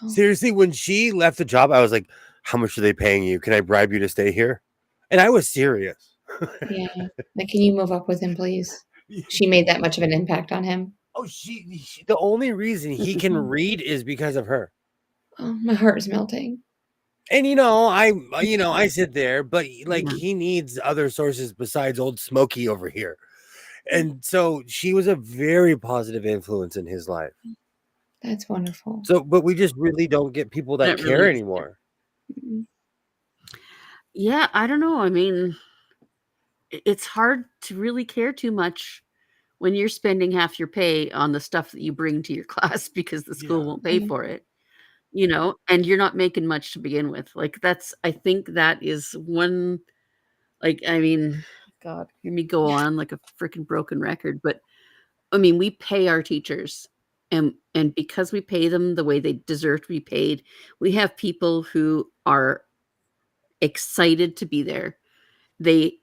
Oh,
Seriously, when she left the job, I was like, how much are they paying you? Can I bribe you to stay here? And I was serious.
yeah. Like, can you move up with him, please? She made that much of an impact on him.
Oh, the only reason he can
Mhm.
read is because of her.
Oh, my heart is melting.
And I sit there, but like
Yeah.
he needs other sources besides old Smokey over here. And so she was a very positive influence in his life.
That's wonderful.
So, but we just really don't get people that
That really
care
is.
anymore.
Mm,
Yeah, I don't know. I mean, it's hard to really care too much when you're spending half your pay on the stuff that you bring to your class because the school
Yeah.
won't pay
yeah.
for it, and you're not making much to begin with. Like I think that is one, like, I mean, God, hear me go on like a freaking broken record, but I mean, we pay our teachers, and because we pay them the way they deserve to be paid, we have people who are excited to be there. They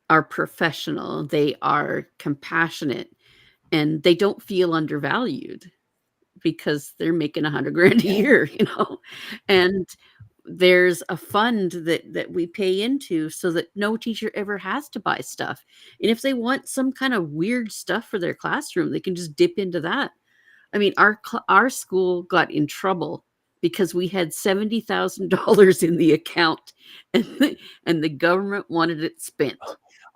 are professional, they are compassionate, and they don't feel undervalued because they're making 100 grand a
Yeah.
year. And there's a fund that we pay into so that no teacher ever has to buy stuff. And if they want some kind of weird stuff for their classroom, they can just dip into that. I mean, our school got in trouble because we had $70,000 in the account, and the government wanted it spent.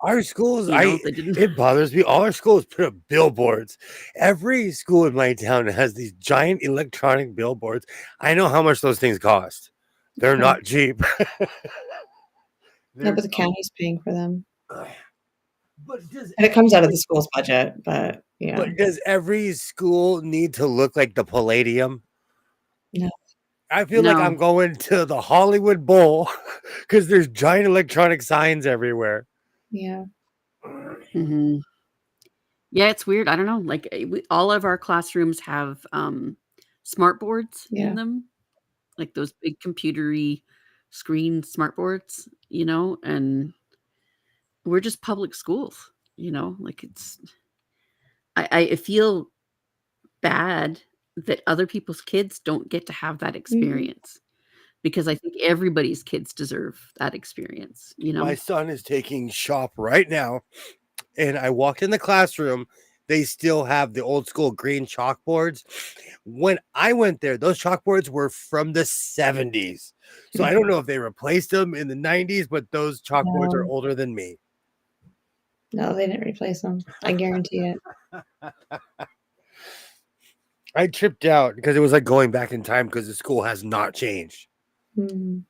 Our schools,
They didn't.
it bothers me. All our schools put up billboards. Every school in my town has these giant electronic billboards. I know how much those things cost. They're
Okay.
not cheap.
No,
They're
but the county's paying for them.
But does
And it comes out of the school's budget, but yeah.
but does every school need to look like the Palladium?
No.
I feel like
No.
I'm going to the Hollywood Bowl because there's giant electronic signs everywhere.
Yeah.
Mhm. Yeah, it's weird. I don't know. Like, all of our classrooms have smart boards
Yeah.
in them, like those big computery screen smart boards, and we're just public schools, like I feel bad that other people's kids don't get to have that
Mhm.
experience because I think everybody's kids deserve that experience,
My son is taking shop right now, and I walked in the classroom. They still have the old school green chalkboards. When I went there, those chalkboards were from the 70s. So I don't know if they replaced them in the 90s, but those chalkboards are
No.
older than me.
No, they didn't replace them. I guarantee it.
I tripped out because it was like going back in time because the school has not changed.
Mhm.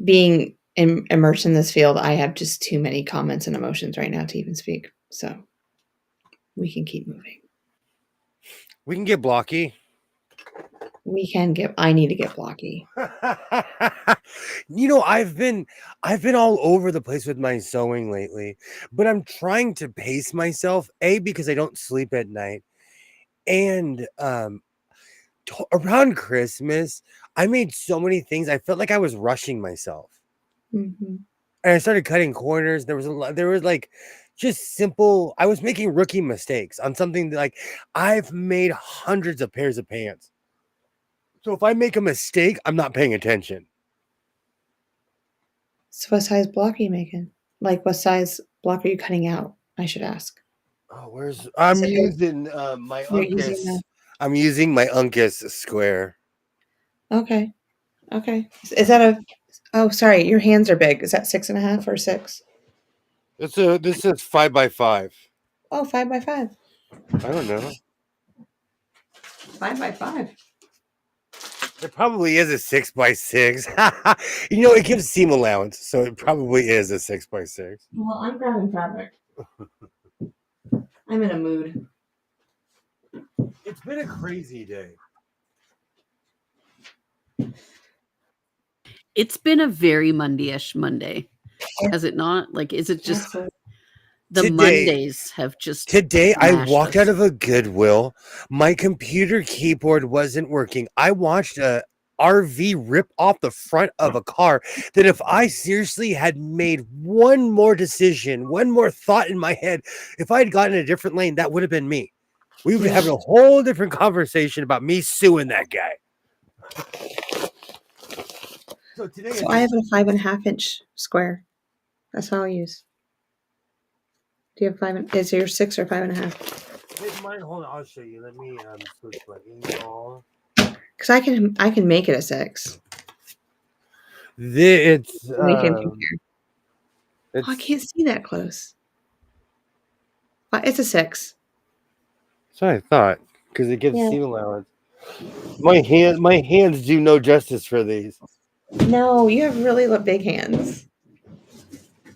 Being immersed in this field, I have just too many comments and emotions right now to even speak. So we can keep moving.
We can get blocky.
I need to get blocky.
I've been all over the place with my sewing lately, but I'm trying to pace myself, because I don't sleep at night. And around Christmas, I made so many things. I felt like I was rushing myself.
Mhm.
And I started cutting corners. There was like just simple. I was making rookie mistakes on something that, like, I've made hundreds of pairs of pants. So if I make a mistake, I'm not paying attention.
So what size block are you making? Like, what size block are you cutting out? I should ask.
Oh, I'm
So
using my
you're using
Uncas. I'm using my Uncas square.
Okay. Okay. Is that oh, sorry, your hands are big. Is that 6.5 or 6?
This is 5x5.
Oh, 5x5.
I don't know.
5x5.
It probably is a 6x6. It gives seam allowance, so it probably is a 6x6.
Well, I'm grabbing fabric. I'm in a mood.
It's been a crazy day.
It's been a very Monday-ish Monday, has it not? Like, is it just?
Absolutely.
The
Today-
Mondays have just
Today, I
smashed
walked
us.
out of a Goodwill. My computer keyboard wasn't working. I watched a RV rip off the front of a car. That if I seriously had made one more decision, one more thought in my head, if I had gotten a different lane, that would have been me. We would be
Yeah.
having a whole different conversation about me suing that guy. So today,
So I have a 5.5-inch square. That's all I use. Do you have 5? Is yours 6 or 5.5?
mine. Hold on, I'll show you. Let me switch my angle.
Because I can make it a 6.
It's
We can compare. Oh, I
it's
can't see that close. It's a 6.
that's what I thought because it gives
Yeah.
seat allowance. My hands do no justice for these.
No, you have really big hands.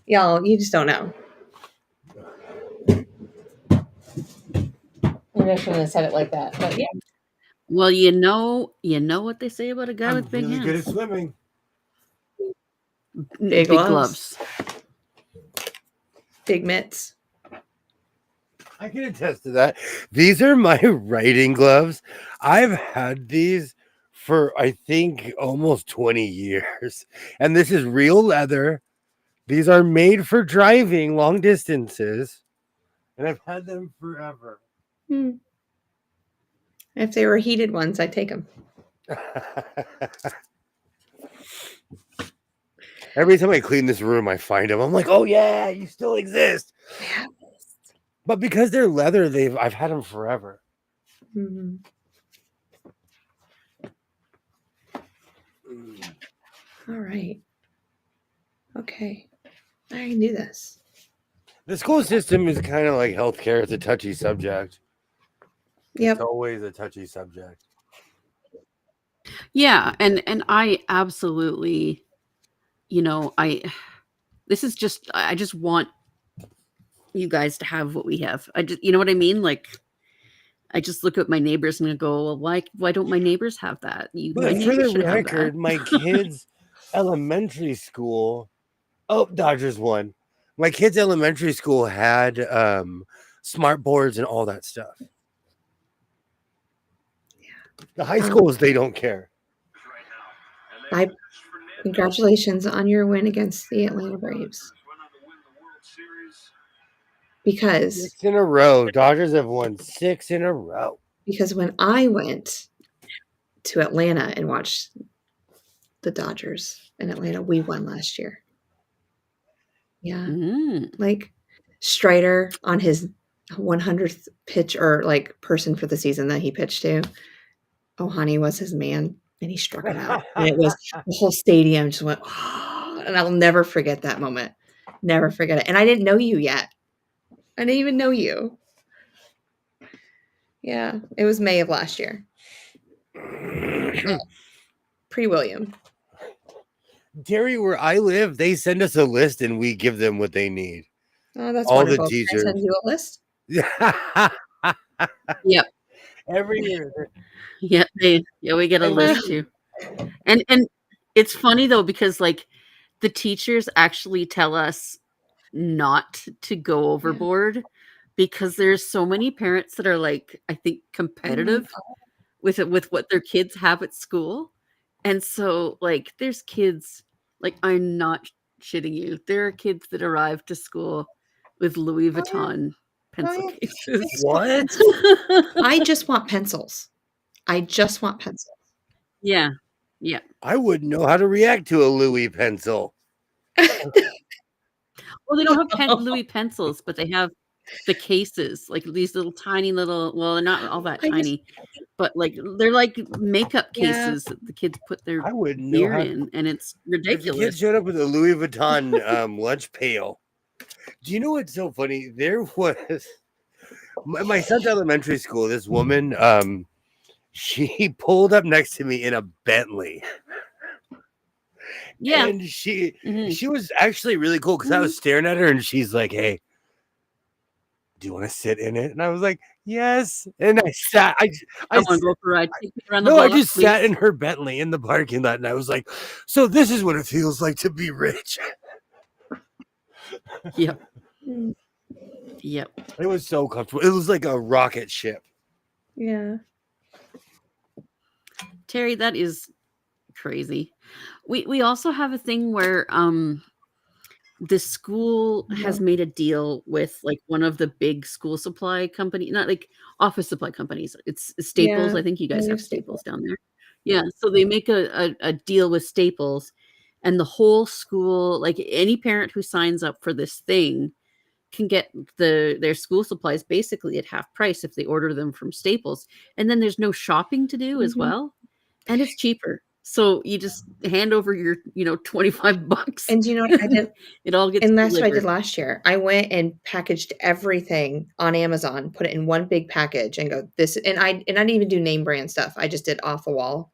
Y'all, you just don't know. Maybe I shouldn't have said it like that. But yeah.
Well, you know what they say about a guy
I'm
with big
really
hands.
good at swimming.
Big gloves.
Big mitts.
I can attest to that. These are my riding gloves. I've had these for I think almost 20 years. And this is real leather. These are made for driving long distances. And I've had them forever.
If they were heated ones, I'd take them.
Every time I clean this room, I find them. I'm like, oh yeah, you still exist.
Yeah.
But because they're leather, I've had them forever.
Mm-hmm. All right. Okay. I can do this.
The school system is kind of like healthcare. It's a touchy subject.
Yep.
It's always a touchy subject.
Yeah, and I absolutely, I just want you guys to have what we have. I just, you know what I mean? Like, I just look at my neighbors and I go, well, why don't my neighbors have that? My
But for
neighbors
the
should have
record,
that.
my kids' elementary school. Oh, Dodgers won. My kids' elementary school had smart boards and all that stuff. The high schools, they don't care.
Congratulations on your win against the Atlanta Braves. Because
6 in a row. Dodgers have won 6 in a row.
Because when I went to Atlanta and watched the Dodgers in Atlanta, we won last year. Yeah. Like Strider on his 100th pitch or like person for the season that he pitched to, Ohani was his man and he struck it out. And it was the whole stadium just went, oh, and I'll never forget that moment. Never forget it. And I didn't know you yet. I didn't even know you. Yeah. It was May of last year. Pre-William.
Terry, where I live, they send us a list and we give them what they need.
Oh, that's
all
wonderful.
the teachers.
Can I send you a list?
Yep.
Every year.
Yeah, we get a list too. And it's funny though, because like the teachers actually tell us not to go overboard because there's so many parents that are like, I think, competitive with what their kids have at school. And so like there's kids, like I'm not shitting you. There are kids that arrive to school with Louis Vuitton pencil cases.
What?
I just want pencils.
Yeah.
I wouldn't know how to react to a Louis pencil.
Well, they don't have Louis pencils, but they have the cases, like these little tiny little. Well, they're not all that tiny, but like they're like makeup cases that the kids put their
I wouldn't know
beer
how
in, and it's
If the
ridiculous.
kid showed up with a Louis Vuitton lunch pail. Do you know what's so funny? There was my son's elementary school. This woman, she pulled up next to me in a Bentley.
Yeah,
and she was actually really cool because I was staring at her and she's like, "Hey, do you want to sit in it?" And I was like, "Yes." And I sat. I
want to go for a ride. Take me around the
no,
block,
I just
please.
sat in her Bentley in the parking lot, and I was like, "So this is what it feels like to be rich."
Yeah. Yep.
It was so comfortable. It was like a rocket ship.
Yeah.
Terry, that is crazy. We also have a thing where the school has made a deal with like one of the big school supply company, not like office supply companies. It's Staples.
Yeah.
I think you
Yeah,
guys
we
have
have
Staples down there. Yeah. So they make a deal with Staples, and the whole school, like any parent who signs up for this thing can get their school supplies basically at half price if they order them from Staples. And then there's no shopping to do as
Mhm.
well. And it's cheaper. So you just hand over your, $25.
And do you know what I did?
It all gets
And that's what I did
delivered.
last year. I went and packaged everything on Amazon, put it in one big package, and go this. And I didn't even do name brand stuff. I just did off the wall,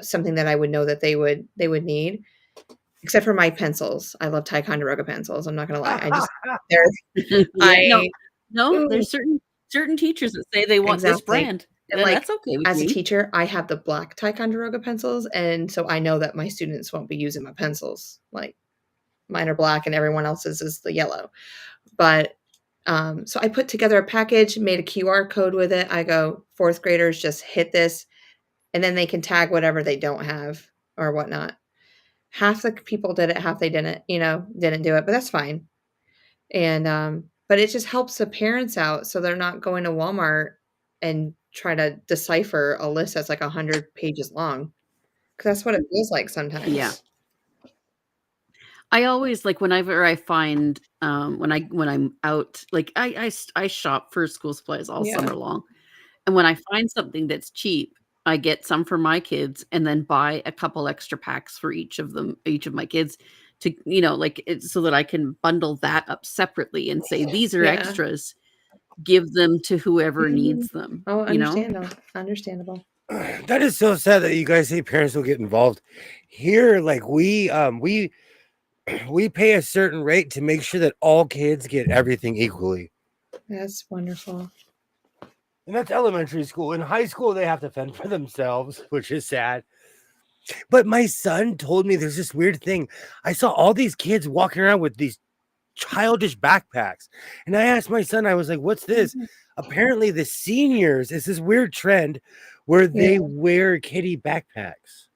something that I would know that they would need. Except for my pencils, I love Ticonderoga pencils. I'm not gonna lie.
Yeah,
I
no,
ooh,
there's certain teachers that say they want this
exactly.
brand.
And
Yeah,
like
that's okay with
as a
me.
teacher, I have the black Ticonderoga pencils, and so I know that my students won't be using my pencils. Like mine are black, and everyone else's is the yellow. But so I put together a package, made a QR code with it. I go, fourth graders, just hit this, and then they can tag whatever they don't have or whatnot. Half the people did it, half they didn't, didn't do it, but that's fine. And but it just helps the parents out so they're not going to Walmart and try to decipher a list that's like 100 pages long. Because that's what it feels like sometimes.
Yeah. I always like whenever I find when I'm out, like I shop for school supplies all
Yeah.
summer long. And when I find something that's cheap, I get some for my kids and then buy a couple extra packs for each of my kids to, so that I can bundle that up separately and say, these are
Yeah.
extras, give them to whoever
Mhm.
needs them.
Oh, understandable.
That is so sad that you guys say parents will get involved. Here, like we pay a certain rate to make sure that all kids get everything equally.
That's wonderful.
And that's elementary school. In high school, they have to fend for themselves, which is sad. But my son told me there's this weird thing. I saw all these kids walking around with these childish backpacks. And I asked my son, I was like, what's this? Apparently, the seniors, it's this weird trend where they wear kitty backpacks.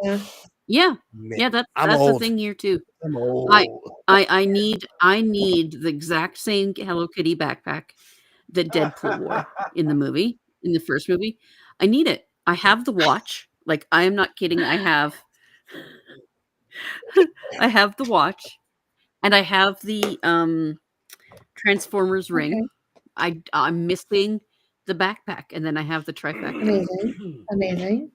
Yeah.
Yeah.
Man,
Yeah, that's
I'm
the
old.
thing here too.
I'm old.
I need the exact same Hello Kitty backpack that Deadpool wore in the first movie. I need it. I have the watch. Like, I am not kidding. I have the watch, and I have the Transformers ring. I'm missing the backpack, and then I have the trifecta.
Amazing.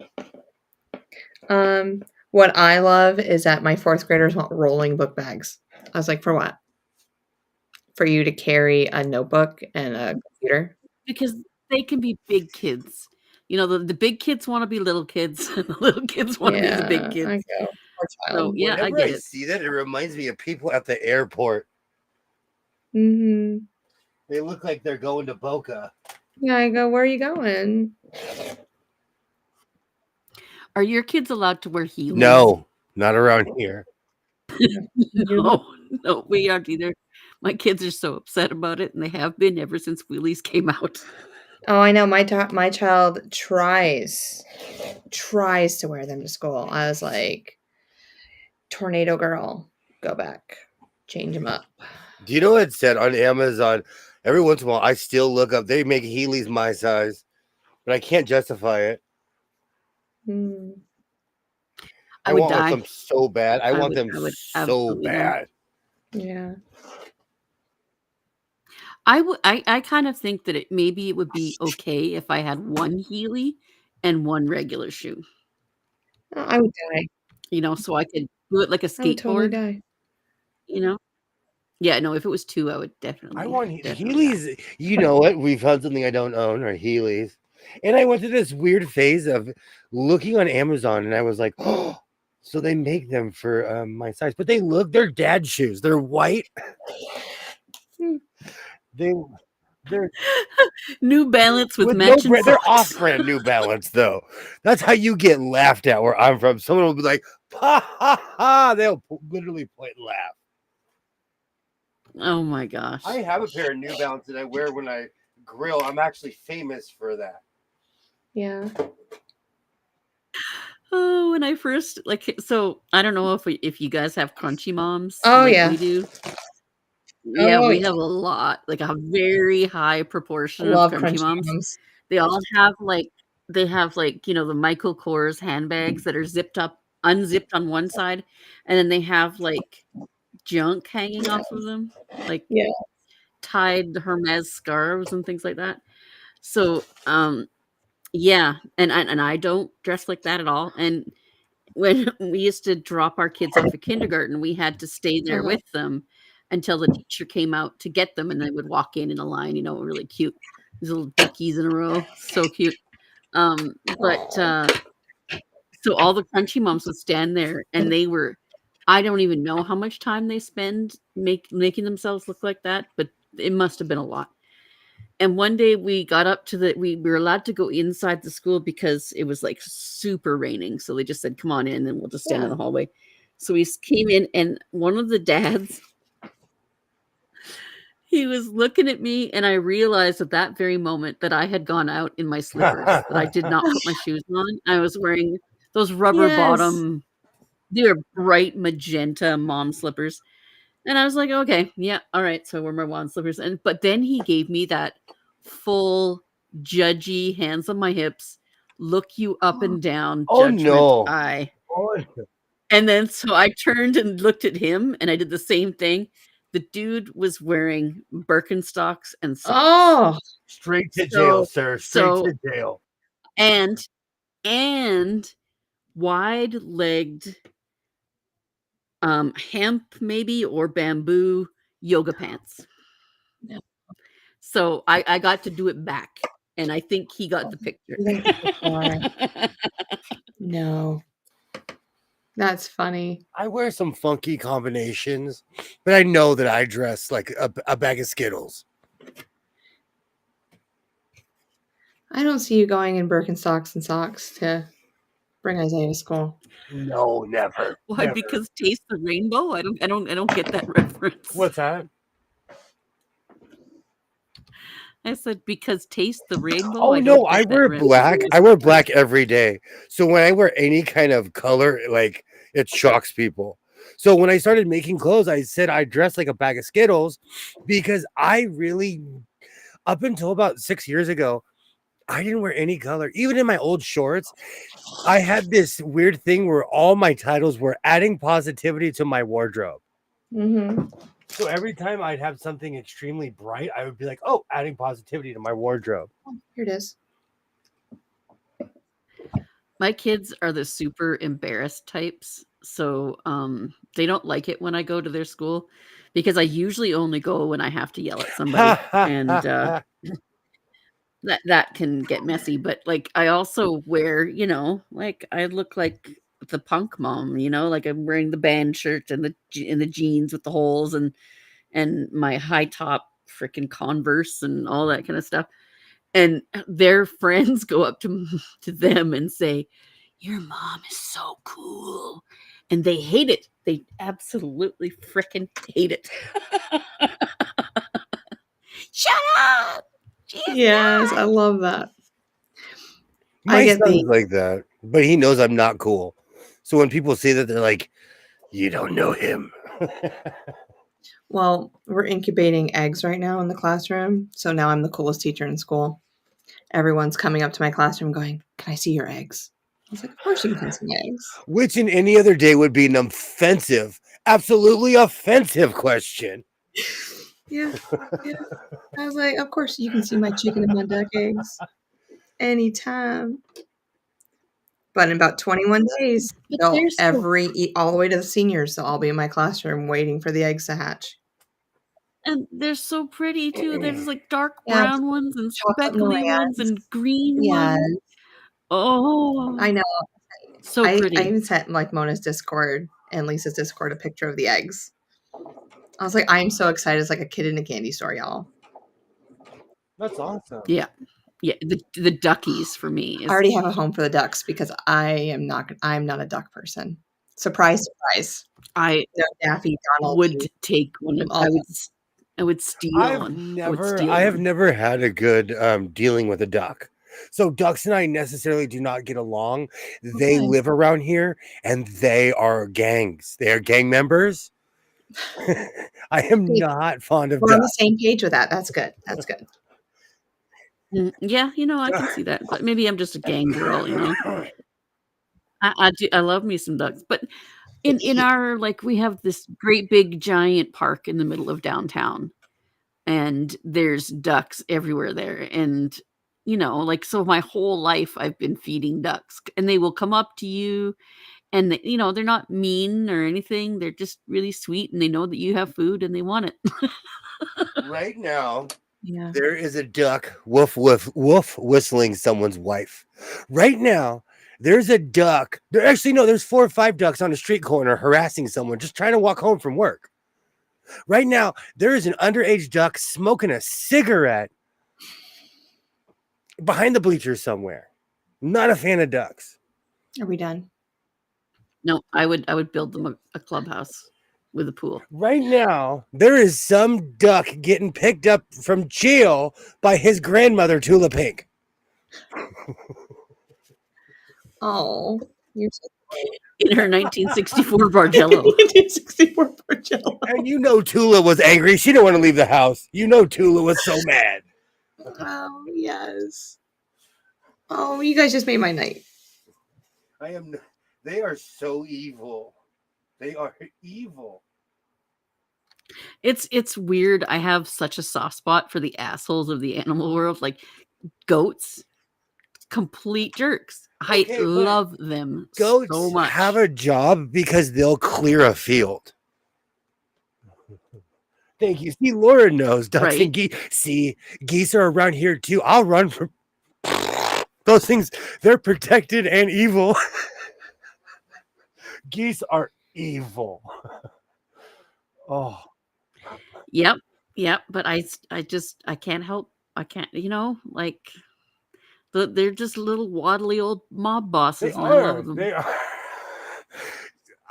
What I love is that my fourth graders want rolling book bags. I was like, for what? For you to carry a notebook and a computer?
Because they can be big kids. The big kids wanna be little kids, and the little kids wanna be the big
I
kids.
go, poor
So,
child.
yeah, I
Whenever
get
I
it.
see that, it reminds me of people at the airport.
Mhm.
They look like they're going to Boca.
Yeah, I go, where are you going?
Are your kids allowed to wear Heelys?
No, not around here.
No, we aren't either. My kids are so upset about it, and they have been ever since wheelies came out.
Oh, I know. My child tries to wear them to school. I was like, tornado girl, go back, change them up.
Do you know what it said on Amazon? Every once in a while, I still look up. They make Heelys my size, but I can't justify it.
I
I
would
want
die.
them so bad. I want them
would
so
absolutely die.
bad.
Yeah.
I kind of think that maybe it would be okay if I had one Heeley and one regular shoe.
Oh, I would die.
So I could do it like a
I would totally
skateboard.
die.
Yeah, no, if it was two, I would definitely.
I want
definitely die.
Heelys. You know what? We found something I don't own, or Heelys. And I went through this weird phase of looking on Amazon, and I was like, oh, so they make them for my size. But they're dad shoes. They're white. They're
New Balance with
no
matching
brand. They're
socks.
off-brand New Balance, though. That's how you get laughed at where I'm from. Someone will be like, ha ha ha. They'll literally point and laugh.
Oh my gosh.
I have a pair of New Balance that I wear when I grill. I'm actually famous for that.
Yeah.
Oh, when I first so I don't know if you guys have crunchy moms
Oh,
like
yeah.
we do. Yeah,
Oh,
we
yeah.
have a lot, like a very high proportion of
Love
crunchy
crunchy
moms.
moms.
They all have the Michael Kors handbags that are unzipped on one side, and then they have like junk hanging off of them, like
Yeah.
tied Hermes scarves and things like that. So, yeah, and I don't dress like that at all. And when we used to drop our kids off at kindergarten, we had to stay there
Uh-huh.
with them until the teacher came out to get them, and they would walk in a line, really cute. These little duckies in a row, so cute. But so all the crunchy moms would stand there, and I don't even know how much time they spend making themselves look like that, but it must have been a lot. And one day we got up to we were allowed to go inside the school because it was like super raining. So they just said, come on in and we'll just stand in
Yeah.
the hallway. So we came in, and one of the dads, he was looking at me, and I realized at that very moment that I had gone out in my slippers, that I did not put my shoes on. I was wearing those rubber
Yes.
they were bright magenta mom slippers. And I was like, okay, yeah, all right. So I wore my wand slippers. But then he gave me that full judgy, hands on my hips, look you up and down
Oh
judgment
no.
eye.
Oh,
And then so I turned and looked at him, and I did the same thing. The dude was wearing Birkenstocks and socks.
Oh,
straight to jail, sir. Straight
So
to jail.
and wide-legged hemp maybe or bamboo yoga pants.
no.
So I got to do it back, and I think he got the picture.
You got the picture. No. That's funny.
I wear some funky combinations, but I know that I dress like a bag of Skittles.
I don't see you going in Birkenstocks and socks to bring Isaiah to school.
No, never.
Why?
Never.
Because Taste the Rainbow? I don't get that reference.
What's that?
I said because Taste the Rainbow.
Oh
I
no,
don't
I
get that
wear
reference.
black. I wear black every day. So when I wear any kind of color, like it shocks people. So when I started making clothes, I said I dress like a bag of Skittles because I really, up until about 6 years ago, I didn't wear any color. Even in my old shorts, I had this weird thing where all my titles were adding positivity to my wardrobe.
Mm-hmm.
So every time I'd have something extremely bright, I would be like, oh, adding positivity to my wardrobe.
Here it is.
My kids are the super embarrassed types, so they don't like it when I go to their school because I usually only go when I have to yell at somebody, and that can get messy. But like I also wear, like I look like the punk mom, like I'm wearing the band shirt and the jeans with the holes and my high top freaking Converse and all that kind of stuff. And their friends go up to them and say, "Your mom is so cool." And they hate it. They absolutely freaking hate it. Shut up. She's
Yes,
not.
I love that.
My
I get
son's
the
like that, but he knows I'm not cool. So when people say that, they're like, you don't know him.
well, we're incubating eggs right now in the classroom. So now I'm the coolest teacher in school. Everyone's coming up to my classroom going, "Can I see your eggs?" I was like, "Of course you can see my eggs."
Which in any other day would be an offensive, absolutely offensive question.
Yeah. Yeah. I was like, "Of course you can see my chicken and my duck eggs anytime." But in about 21 days,
But
they'll
they're so
all the way to the seniors, they'll all be in my classroom waiting for the eggs to hatch.
and they're so pretty too. There's like dark
Yeah,
brown ones and
chocolate
speckly ones
Marantz.
and green
Yeah,
ones. Oh,
I know.
so
I
pretty.
even sent like Mona's Discord and Lisa's Discord a picture of the eggs. I was like, I'm so excited. It's like a kid in a candy store, y'all.
That's awesome.
Yeah. Yeah, the duckies for me
I
is
already have a home for the ducks because I'm not a duck person. Surprise, surprise.
I
No Daffy, Donald,
would take one of
all
I would
ducks.
I would steal
I
one.
have never had a good dealing with a duck. So ducks and I necessarily do not get along. They
Okay.
live around here and they are gangs. They are gang members. I am
Good.
not fond of
We're on the
ducks.
same page with that. That's good. That's good.
Yeah, I can see that, but maybe I'm just a gang girl. I love me some ducks, but in our we have this great big giant park in the middle of downtown, and there's ducks everywhere there, and so my whole life I've been feeding ducks, and they will come up to you, and they're not mean or anything. They're just really sweet, and they know that you have food and they want it.
Right now,
Yeah.
there is a duck woof woof woof whistling someone's wife. Right now, there's a duck. There's 4 or 5 ducks on a street corner harassing someone just trying to walk home from work. Right now, there is an underage duck smoking a cigarette behind the bleachers somewhere. Not a fan of ducks.
Are we done?
No, I would build them a clubhouse with a pool.
Right now, there is some duck getting picked up from jail by his grandmother, Tula Pink.
Oh, you're so
In her 1964 Bargello.
1964 Bargello.
And Tula was angry. She didn't want to leave the house. Tula was so mad.
Oh, yes. Oh, you guys just made my night.
They are so evil. They are evil.
It's weird. I have such a soft spot for the assholes of the animal world, like goats. Complete jerks.
Okay,
I
but
love them
Goats
so much.
have a job because they'll clear a field. Thank you. See, Laura knows ducks
Right.
and geese. See, geese are around here too. I'll run from those things. They're protected and evil. Geese are evil. Oh,
Yep. But I can't help. I can't. They're just little waddly old mob
they
bosses, and I
are.
love them.
They are.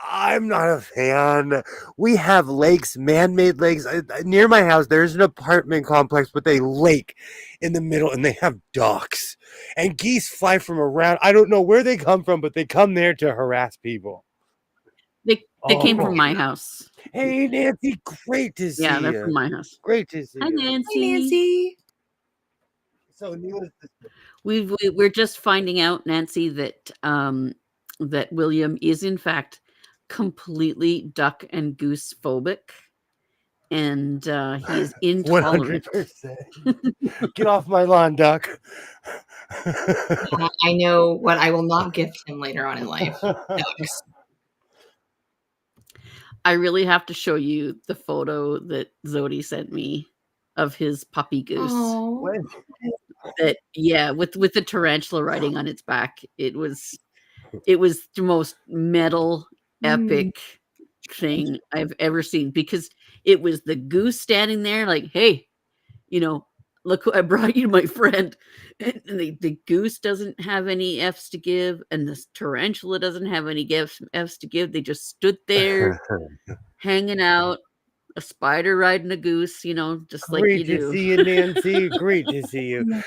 I'm not a fan. We have lakes, man-made lakes. Near my house, there's an apartment complex with a lake in the middle, and they have ducks. And geese fly from around. I don't know where they come from, but they come there to harass people.
They came
Oh.
from my house.
Hey, Nancy, great to see
Yeah, they're
you.
from my house.
Great to see
Hi,
you.
Nancy.
Hi, Nancy.
So, needless to say,
We're just finding out, Nancy, that that William is in fact completely duck and goose phobic, and he is intolerant.
100%. Get off my lawn, duck.
I know what I will not gift him later on in life. Ducks.
I really have to show you the photo that Zodi sent me of his puppy goose.
Oh,
When?
With the tarantula riding on its back. It was the most metal epic thing I've ever seen, because it was the goose standing there like, hey, look who I brought you, my friend. And the goose doesn't have any F's to give, and this tarantula doesn't have any F's to give. They just stood there hanging out, a spider riding a goose, just like you
Great to
do.
see you, Nancy. Great to see you.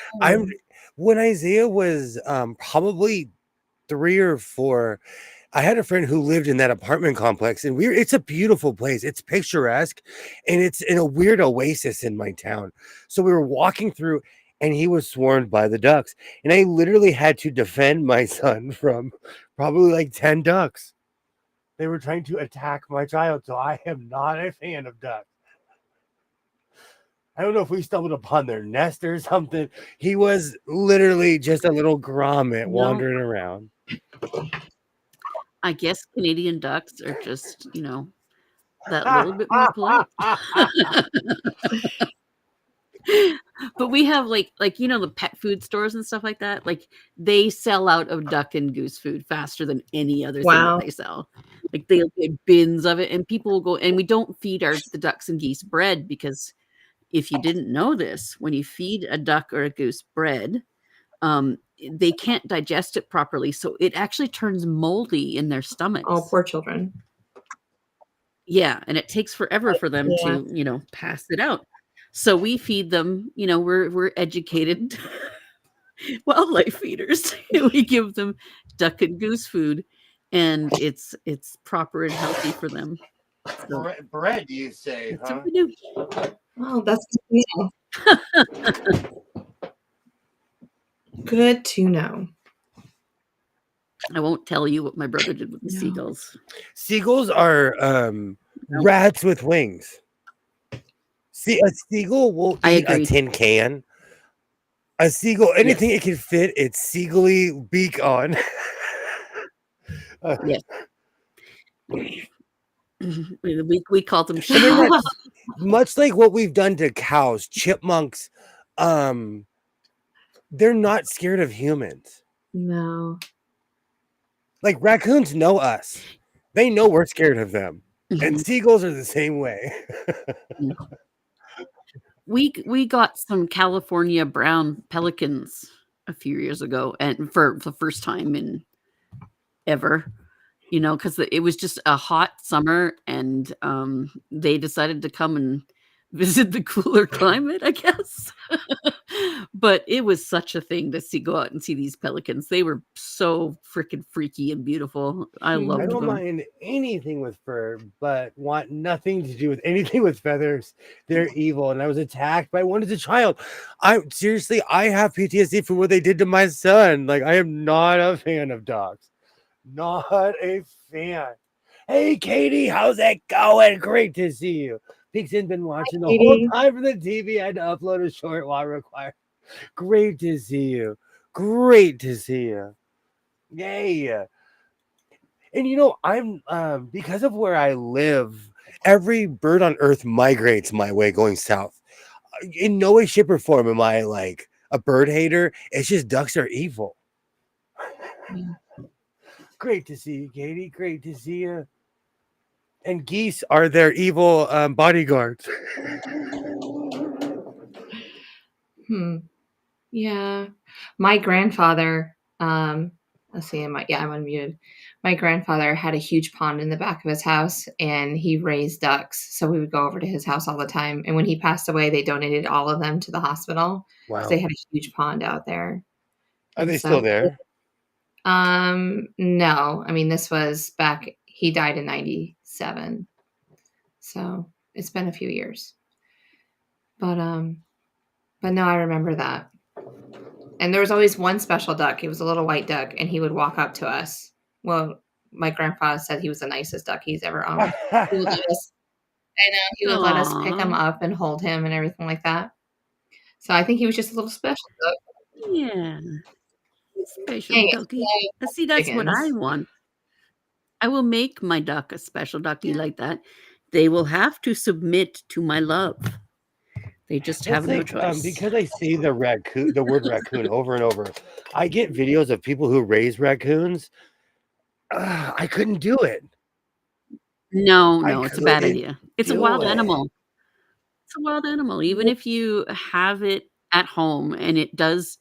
When Isaiah was probably 3 or 4, I had a friend who lived in that apartment complex, and it's a beautiful place. It's picturesque, and it's in a weird oasis in my town. So we were walking through, and he was swarmed by the ducks, and I literally had to defend my son from probably like 10 ducks. They were trying to attack my child, so I am not a fan of ducks. I don't know if we stumbled upon their nest or something. He was literally just a little grommet wandering around.
I guess Canadian ducks are just, that little bit more polite. But we have like the pet food stores and stuff like that. Like, they sell out of duck and goose food faster than any other thing
Wow.
that they sell. Like, they'll get bins of it, and people will go. And we don't feed the ducks and geese bread, because if you didn't know this, when you feed a duck or a goose bread, they can't digest it properly, so it actually turns moldy in their stomachs.
Oh, poor children.
Yeah, and it takes forever for them
Yeah.
to pass it out. So we feed them, we're educated wildlife feeders. We give them duck and goose food, and it's proper and healthy for them. So
Bread, you say,
that's what
huh?
we do.
Oh, that's good to know. Good to know.
I won't tell you what my brother did with the
No.
seagulls.
Seagulls are rats with wings. See, a seagull will
I
eat a
agree.
tin can. A seagull, anything
Yes.
it can fit its seagully beak on.
Yes. We call them
And they're not
sheepdogs.
much like what we've done to cows, chipmunks. They're not scared of humans.
No.
Like raccoons know us. They know we're scared of them. And
Mhm.
seagulls are the same way.
We got some California brown pelicans a few years ago, and for the first time in ever, because it was just a hot summer, and they decided to come and visit the cooler climate, I guess. But it was such a thing to go out and see these pelicans. They were so freaking freaky and beautiful. I
I
loved
don't
them.
mind anything with fur, but want nothing to do with anything with feathers. They're evil, and I was attacked by one as a child. I have PTSD from what they did to my son. Like, I am not a fan of dogs. Not a fan. Hey, Katie, how's it going? Great to see you. Pixie's been watching the whole
Katie.
time from the TV. I had to upload a short while required. Great to see you. Great to see you. Yay. And I'm because of where I live, every bird on earth migrates my way going south. In no way, shape, or form am I like a bird hater. It's just ducks are evil. Great to see you, Katie. Great to see you. And geese are their evil bodyguards.
Yeah. My grandfather, let's see, I'm unmuted. My grandfather had a huge pond in the back of his house and he raised ducks. So we would go over to his house all the time. And when he passed away, they donated all of them to the hospital because they
Wow.
had a huge pond out there.
Are
And
they
so,
still there?
no, I mean, this was back, he died in 97. So it's been a few years. But no, I remember that. And there was always one special duck. He was a little white duck, and he would walk up to us. Well, my grandfather said he was the nicest duck he's ever owned. He would let us, I know, he would let us pick him
Aw.
up and hold him and everything like that. So I think he was just a little special duck.
Yeah. Special
Dang
ducky.
it,
See, that's what I
chickens.
want. I will make my duck a special ducky
Yeah.
like that. They will have to submit to my love. They just have
It's
no
like
choice.
because I see the word raccoon over and over. I get videos of people who raise raccoons. I couldn't do it.
No,
I
it's a bad
couldn't
idea. It's a
do
wild
it.
animal. It's a wild animal. Even if you have it at home and it does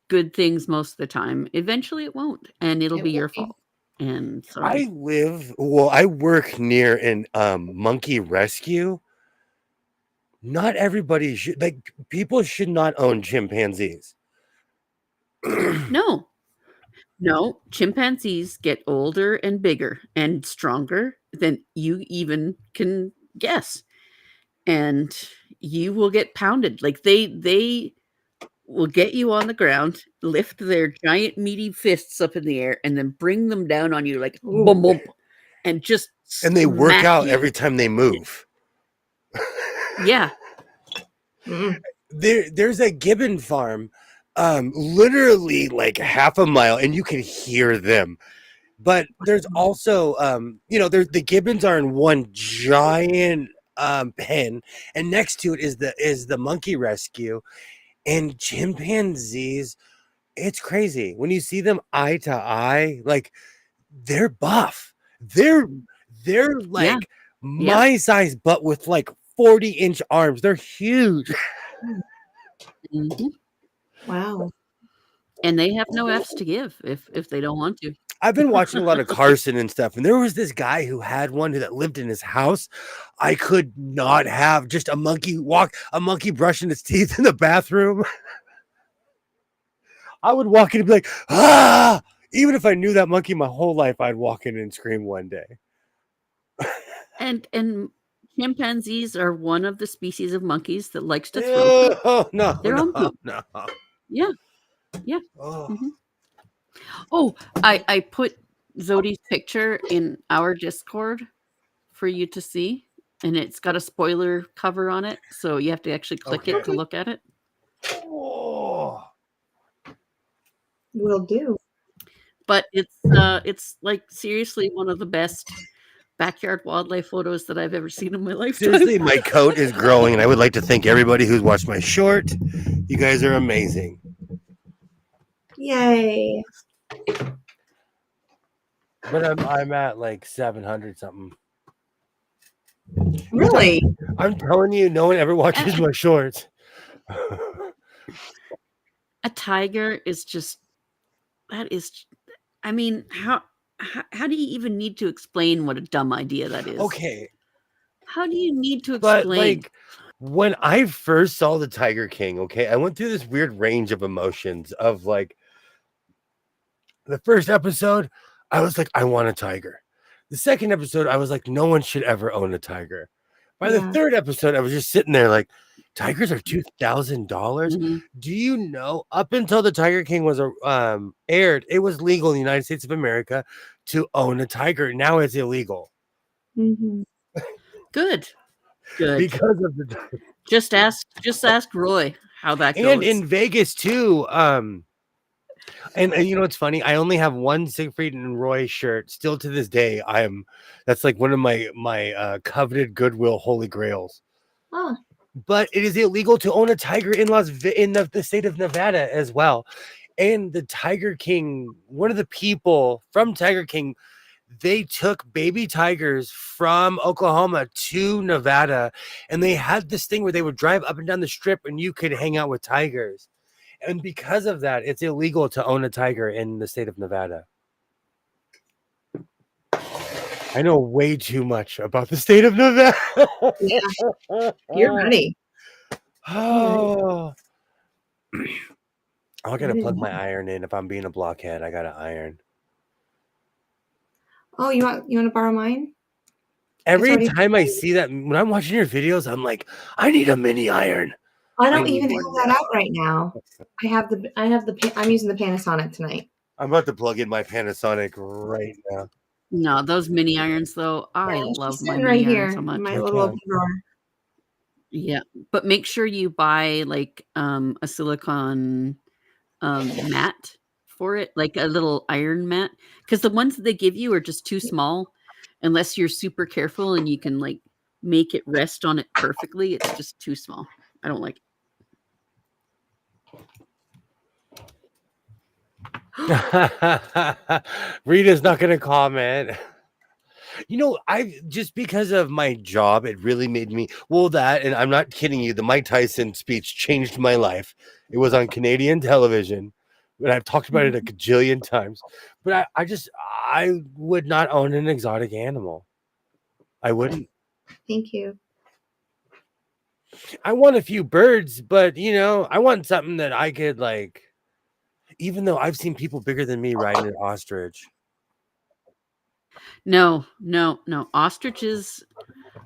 good things most of the time, eventually it won't, and it'll
It
be
will
your
be.
fault. And so
I work near an monkey rescue. Not everybody should people should not own chimpanzees.
no, chimpanzees get older and bigger and stronger than you even can guess. And you will get pounded. Like they will get you on the ground, lift their giant meaty fists up in the air, and then bring them down on you like
Ooh.
boom, boom, and just
And they work
smack
out
you.
every time they move.
Yeah.
There's a gibbon farm literally like half a mile and you can hear them. But there's also the gibbons are in one giant pen, and next to it is the monkey rescue. And chimpanzees, it's crazy when you see them eye to eye. Like they're buff. They're
Yeah.
like
Yeah.
my size, but with like 40-inch arms. They're huge.
Mhm.
Wow.
And they have no Fs to give if they don't want to.
I've been watching a lot of Carson and stuff, and there was this guy who had one that lived in his house. I could not have just a monkey brushing its teeth in the bathroom. I would walk in and be like, ah! Even if I knew that monkey my whole life, I'd walk in and scream one day.
And chimpanzees are one of the species of monkeys that likes to throw poop.
Oh, no,
Their own poop.
no.
Yeah.
Oh.
Mhm. Oh, I put Zodi's picture in our Discord for you to see, and it's got a spoiler cover on it, so you have to actually click it to
Okay.
look at it.
Oh.
Will do.
But it's like seriously one of the best backyard wildlife photos that I've ever seen in my lifetime.
Seriously, my coat is growing, and I would like to thank everybody who's watched my short. You guys are amazing.
Yay.
But I'm at like 700 something.
Really?
I'm telling you, no one ever watches my shorts.
A tiger is just I mean, how do you even need to explain what a dumb idea that is?
Okay,
How do you need to
but
explain?
like when I first saw the Tiger King, okay, I went through this weird range of emotions of like the first episode, I was like, I want a tiger. The second episode, I was like, no one should ever own a tiger. By the
Yeah.
third episode, I was just sitting there like, tigers are $2,000.
Mhm.
Do you know? Up until the Tiger King was aired, it was legal in the United States of America to own a tiger. Now it's illegal
Mm-hmm.
Good.
because of the
Just ask Roy how that goes.
and in Vegas too. And you know what's funny? I only have one Siegfried and Roy shirt. Still to this day, that's like one of my coveted Goodwill holy grails.
Oh.
But it is illegal to own a tiger in the state of Nevada as well. And the Tiger King, one of the people from Tiger King, they took baby tigers from Oklahoma to Nevada, and they had this thing where they would drive up and down the strip, and you could hang out with tigers. And because of that, it's illegal to own a tiger in the state of Nevada. I know way too much about the state of Nevada.
Yeah. You're ready.
Oh. I gotta
I
plug
didn't
my iron in. If I'm being a blockhead, I gotta iron.
Oh, you want to borrow mine?
Every
already
time I
plugged.
see that, when I'm watching your videos, I'm like, I need a mini iron.
I don't
need
even
one
have that
now.
out right now. I'm using the Panasonic tonight.
I'm about to plug in my Panasonic right now.
No, those mini irons though, I
Yeah,
love
she's
my
sitting
mini
right
iron
here
so
in
much.
my
Heck
little
yeah.
open drawer.
Yeah, but make sure you buy like a silicone mat for it, like a little iron mat, because the ones that they give you are just too small unless you're super careful and you can like make it rest on it perfectly. It's just too small. I don't like it.
Rita's not gonna comment. You know, I just because of my job, it really made me that, and I'm not kidding you. The Mike Tyson speech changed my life. It was on Canadian television, and I've talked about it a gajillion times. But I would not own an exotic animal. I wouldn't.
Thank you.
I want a few birds, but I want something that I could like. Even though I've seen people bigger than me riding an ostrich.
No. Ostriches.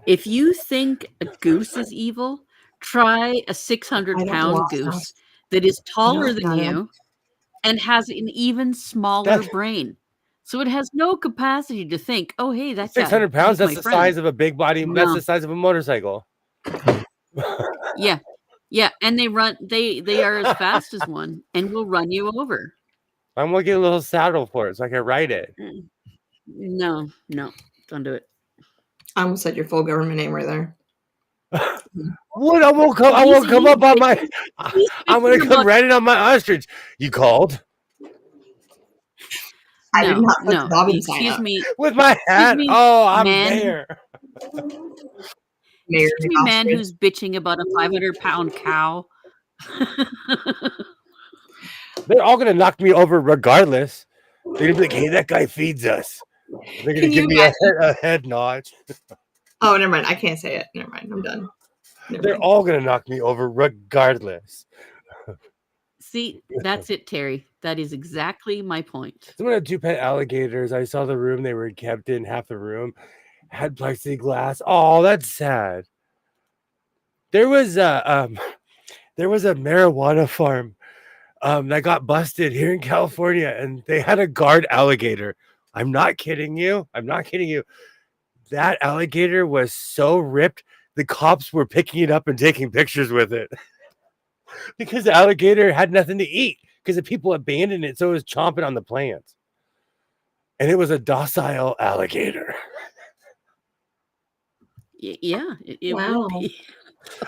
If you think a goose is evil, try a
I
600-pound
don't
goose
know.
that is taller
No,
than
not
you and has an even smaller
That's-
brain. So it has no capacity to think, oh, hey, that's
600 pounds.
he's
That's
my
the
friend.
size of a big body. That's
No.
the size of a motorcycle.
Yeah, and they run. They are as fast as one, and will run you over.
I'm gonna get a little saddle for it so I can ride it.
No, don't do it.
I almost said your full government name right there.
What? I won't come up on my. I'm gonna come riding on my ostrich. You called
I did not put the
No.
Bobbin sign
Excuse
up.
me,
with my hat.
me,
Oh, I'm
man.
there.
Mayor
excuse me, man, who's bitching about a 500-pound cow.
They're all gonna knock me over regardless. They're gonna be like, "Hey, that guy feeds us." They're gonna
Can
give
you
me a head nod.
Oh, never mind. I can't say it. Never mind. I'm done. Never
They're
mind.
all gonna knock me over regardless.
See, that's it, Terry. That is exactly my point.
Someone had 2 pet alligators. I saw the room they were kept in. Half the room had plexiglass. Oh, that's sad. There was a marijuana farm that got busted here in California, and they had a guard alligator. I'm not kidding you. I'm not kidding you. That alligator was so ripped, the cops were picking it up and taking pictures with it because the alligator had nothing to eat because the people abandoned it, so it was chomping on the plants. And it was a docile alligator.
Yeah, it would
Wow.
be.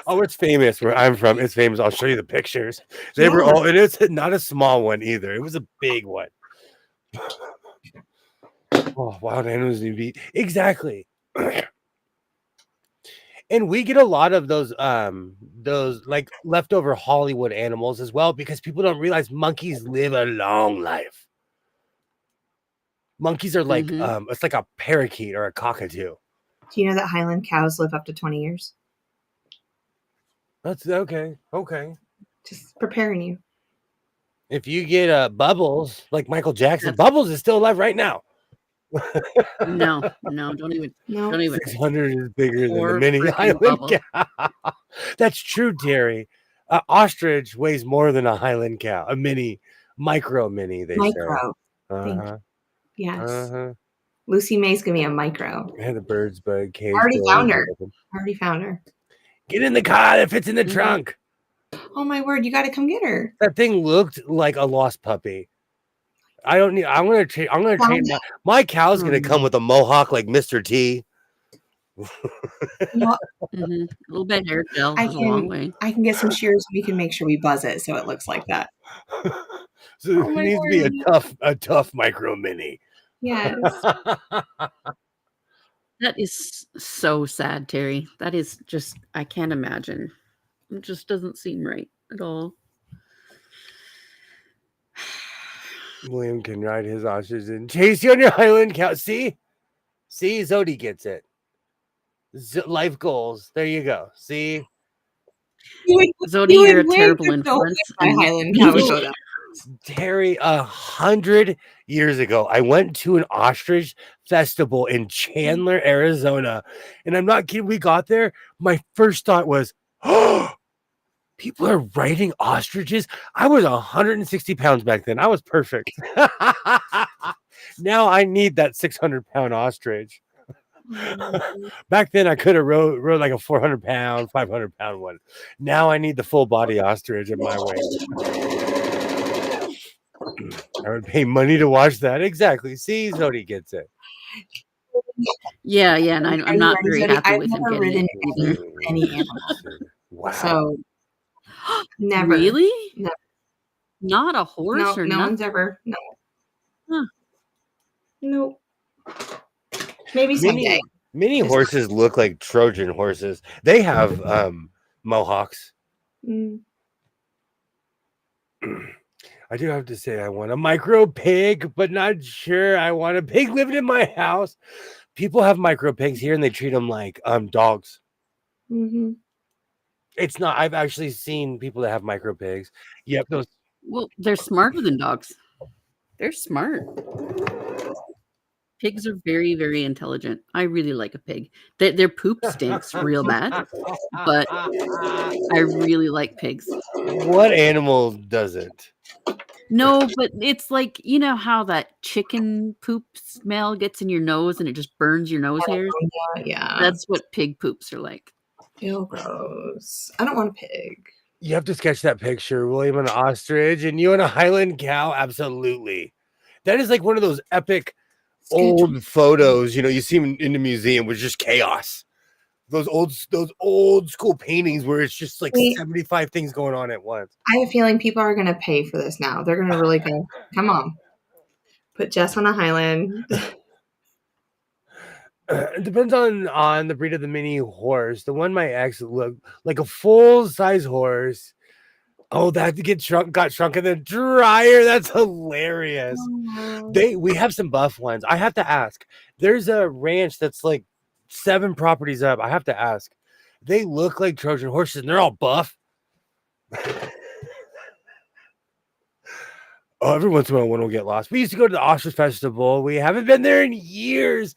Oh, it's famous where I'm from. It's famous. I'll show you the pictures. They were
Yeah.
all, and it's not a small one either. It was a big one. Oh, wild animals need to be exactly. And we get a lot of those like leftover Hollywood animals as well because people don't realize monkeys live a long life. Monkeys are like
Mhm.
it's like a parakeet or a cockatoo.
Do you know that Highland cows live up to 20 years?
That's okay. Okay.
Just preparing you.
If you get Bubbles, like Michael Jackson,
That's
Bubbles is still alive right now.
no, don't even.
No.
600 is bigger than the
Poor
mini
freaking
Highland
Bubbles.
cow. That's true, Terry. Ostrich weighs more than a Highland cow. A micro mini, they
Micro.
say.
Thank
Uh-huh.
you. Yes.
Uh-huh.
Lucy May's gonna be a micro.
And the bird's bug cage.
I already
door
found
is
her.
open. Get in the car that fits in the
Mhm.
trunk.
Oh my word! You got to come get her.
That thing looked like a lost puppy. I don't need. I'm gonna train my cow's gonna come with a mohawk like Mr. T.
No,
Mhm. A little bit of hair gel
I
goes a long
can.
way.
I can get some shears. We can make sure we buzz it so it looks like that.
So
Oh
it
my
needs to be
word!
a tough micro mini.
Yes.
That is so sad, Terry. That is just I can't imagine. It just doesn't seem right at all.
William can ride his ostrich and chase you on your Highland cow. See, Zodi gets it. Life goals. There you go. See,
Zodi,
You
you're
would
a
win.
terrible
You're so
influence.
my
And
Highland cow
People-
showed up.
Terry, 100 years ago, I went to an ostrich festival in Chandler, Arizona, and I'm not kidding. We got there. My first thought was, "Oh, people are riding ostriches." I was 160 pounds back then. I was perfect. Now I need that 600-pound ostrich. Back then, I could have rode like a 400-pound, 500-pound one. Now I need the full body ostrich at my weight. I would pay money to watch that. Exactly. See, Zodi gets it.
yeah, and
Are
I'm
you
not
ready,
very
Zodi?
happy
I've
with him
never
getting
ridden
it either.
any animal.
Wow.
So never.
Really?
No.
Not a horse
No,
or
no
nothing?
one's ever. No.
Huh.
Nope. Maybe someday.
Mini
Just-
horses look like Trojan horses. They have mohawks.
Mm.
I do have to say I want a micro pig, but not sure I want a pig living in my house. People have micro pigs here and they treat them like dogs.
Hmm.
It's not. I've actually seen people that have micro pigs. Yep, those.
Well, they're smarter than dogs. They're smart. Pigs are very, very intelligent. I really like a pig. Their poop stinks real bad, but I really like pigs.
What animal doesn't?
No, but it's like, you know how that chicken poop smell gets in your nose and it just burns your nose hairs?
Yeah.
That's what pig poops are like.
Ew, gross. I don't want a pig.
You have to sketch that picture, William and an ostrich, and you and a Highland cow. Absolutely, that is like one of those epic old photos. You know, you see in the museum with just chaos. Those old school paintings where it's just like 75 things going on at once.
I have a feeling people are going to pay for this now. They're going to really go, come on, put Jess on a Highland.
It depends on the breed of the mini horse. The one my ex looked like a full size horse. Oh, that got shrunk in the dryer. That's hilarious. We have some buff ones. I have to ask. There's a ranch that's like 7 properties up. I have to ask. They look like Trojan horses and they're all buff. Oh, every once in a while one will get lost. We used to go to the Ostrich Festival. We haven't been there in years.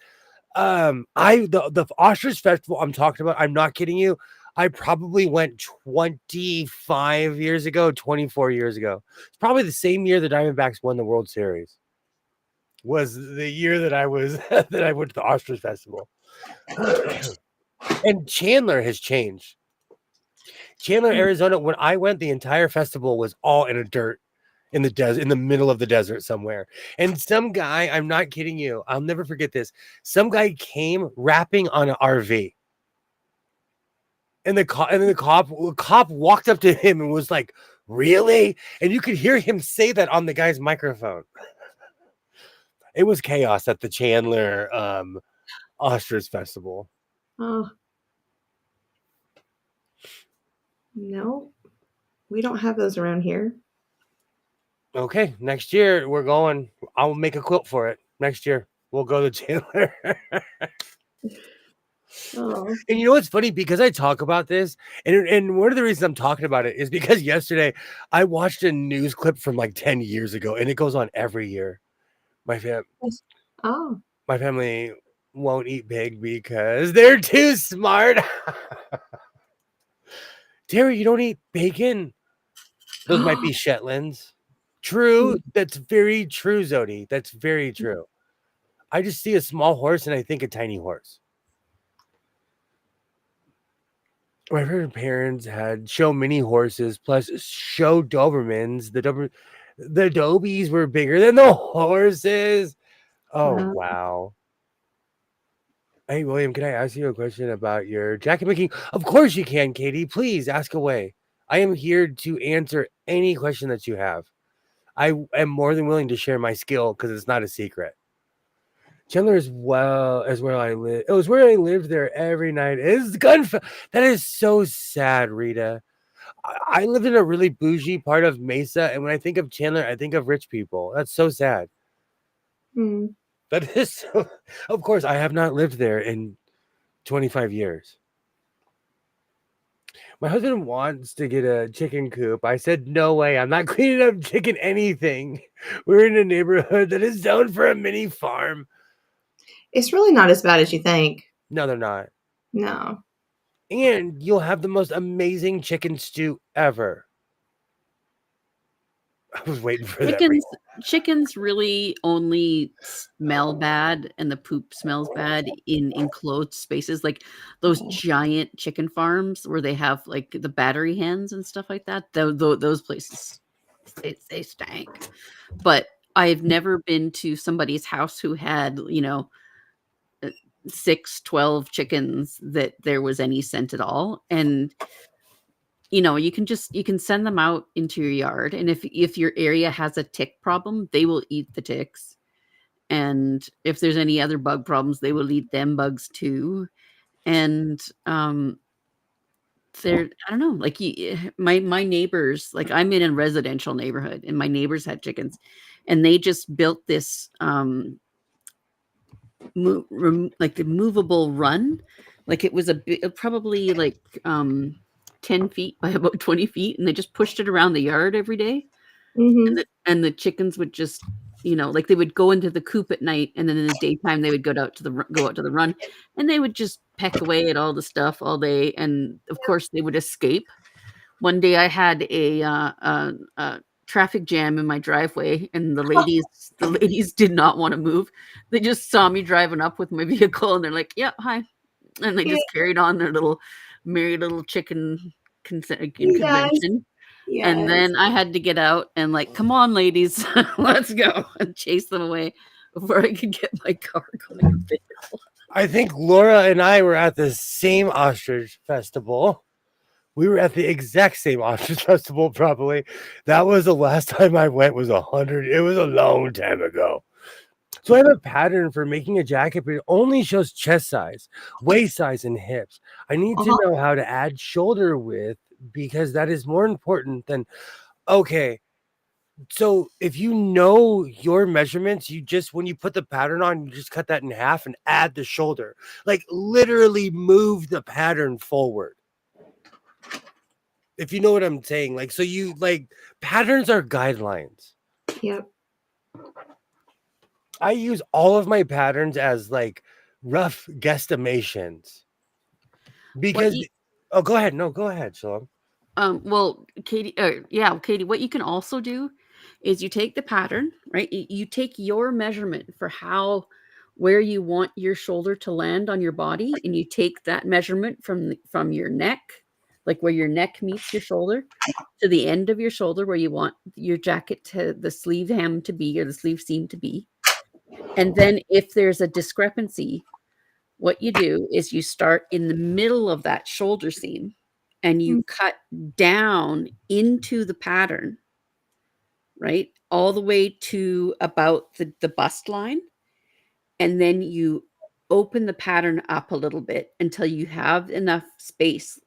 The Ostrich Festival I'm talking about, I'm not kidding you. I probably went 25 years ago, 24 years ago. It's probably the same year the Diamondbacks won the World Series. Was the year that I was that I went to the Ostrich Festival. And Chandler has changed. Chandler, Arizona, when I went, the entire festival was all in a dirt in the desert, in the middle of the desert somewhere. And some guy, I'm not kidding you, I'll never forget this. Some guy came rapping on an RV. And the cop walked up to him and was like, "Really?" And you could hear him say that on the guy's microphone. It was chaos at the Chandler Ostrich Festival.
Oh. No, we don't have those around here.
Okay, next year we're going. I'll make a quilt for it. Next year we'll go to Chandler.
Oh.
And you know what's funny? Because I talk about this, and one of the reasons I'm talking about it is because yesterday I watched a news clip from like 10 years ago, and it goes on every year. My family won't eat pig because they're too smart. Terry, you don't eat bacon. Those might be Shetlands. True. That's very true, Zodi. That's very true. I just see a small horse and I think a tiny horse. My parents had show mini horses plus show Dobermans. The Dobies were bigger than the horses. Oh, wow. Hey, William, can I ask you a question about your jacket making? Of course you can, Katie. Please ask away. I am here to answer any question that you have. I am more than willing to share my skill because it's not a secret. Chandler is where I live. It was where I lived there every night. It's that is so sad, Rita. I lived in a really bougie part of Mesa, and when I think of Chandler, I think of rich people. That's so sad. That is so, of course, I have not lived there in 25 years. My husband wants to get a chicken coop. I said, no way. I'm not cleaning up chicken anything. We're in a neighborhood that is zoned for a mini farm.
It's really not as bad as you think.
No, they're not.
No.
And you'll have the most amazing chicken stew ever. I was waiting for that.
Chickens really only smell bad and the poop smells bad in enclosed spaces, like those giant chicken farms where they have like the battery hens and stuff like that. Those places, they stank. But I've never been to somebody's house who had, 6-12 chickens that there was any scent at all. And you can send them out into your yard, and if your area has a tick problem, they will eat the ticks. And if there's any other bug problems, they will eat them bugs too. And they're, I don't know, like my neighbors, like I'm in a residential neighborhood, and my neighbors had chickens, and they just built this like a movable run, like it was probably like 10 feet by about 20 feet, and they just pushed it around the yard every day. And the chickens would just, like they would go into the coop at night, and then in the daytime they would go out to the run, and they would just peck away at all the stuff all day. And of course they would escape. One day I had a traffic jam in my driveway, and the ladies did not want to move. They just saw me driving up with my vehicle, and they're like, "Yeah, hi," and they just carried on their merry little chicken convention. Yes. And then I had to get out and like, "Come on, ladies, let's go," and chase them away before I could get my car going.
I think Laura and I were at the same ostrich festival. We were at the exact same ostrich festival, probably. That was the last time I went, was 100. It was a long time ago. So I have a pattern for making a jacket, but it only shows chest size, waist size, and hips. I need to know how to add shoulder width because that is more important than okay. So if you know your measurements, you just when you put the pattern on, you just cut that in half and add the shoulder. Like literally move the pattern forward. If you know what I'm saying. Like so you like patterns are guidelines.
Yep.
I use all of my patterns as like rough guesstimations
What
because
you
oh go ahead. No, go ahead, Shalom.
well, Katie, yeah, Katie, what you can also do is you take the pattern, right? You take your measurement for how where you want your shoulder to land on your body, and you take that measurement from your neck, like where your neck meets your shoulder, to the end of your shoulder where you want your jacket to the sleeve hem to be or the sleeve seam to be. And then if there's a discrepancy, what you do is you start in the middle of that shoulder seam and you
Mm.
cut down into the pattern, right? All the way to about the bust line. And then you open the pattern up a little bit until you have enough space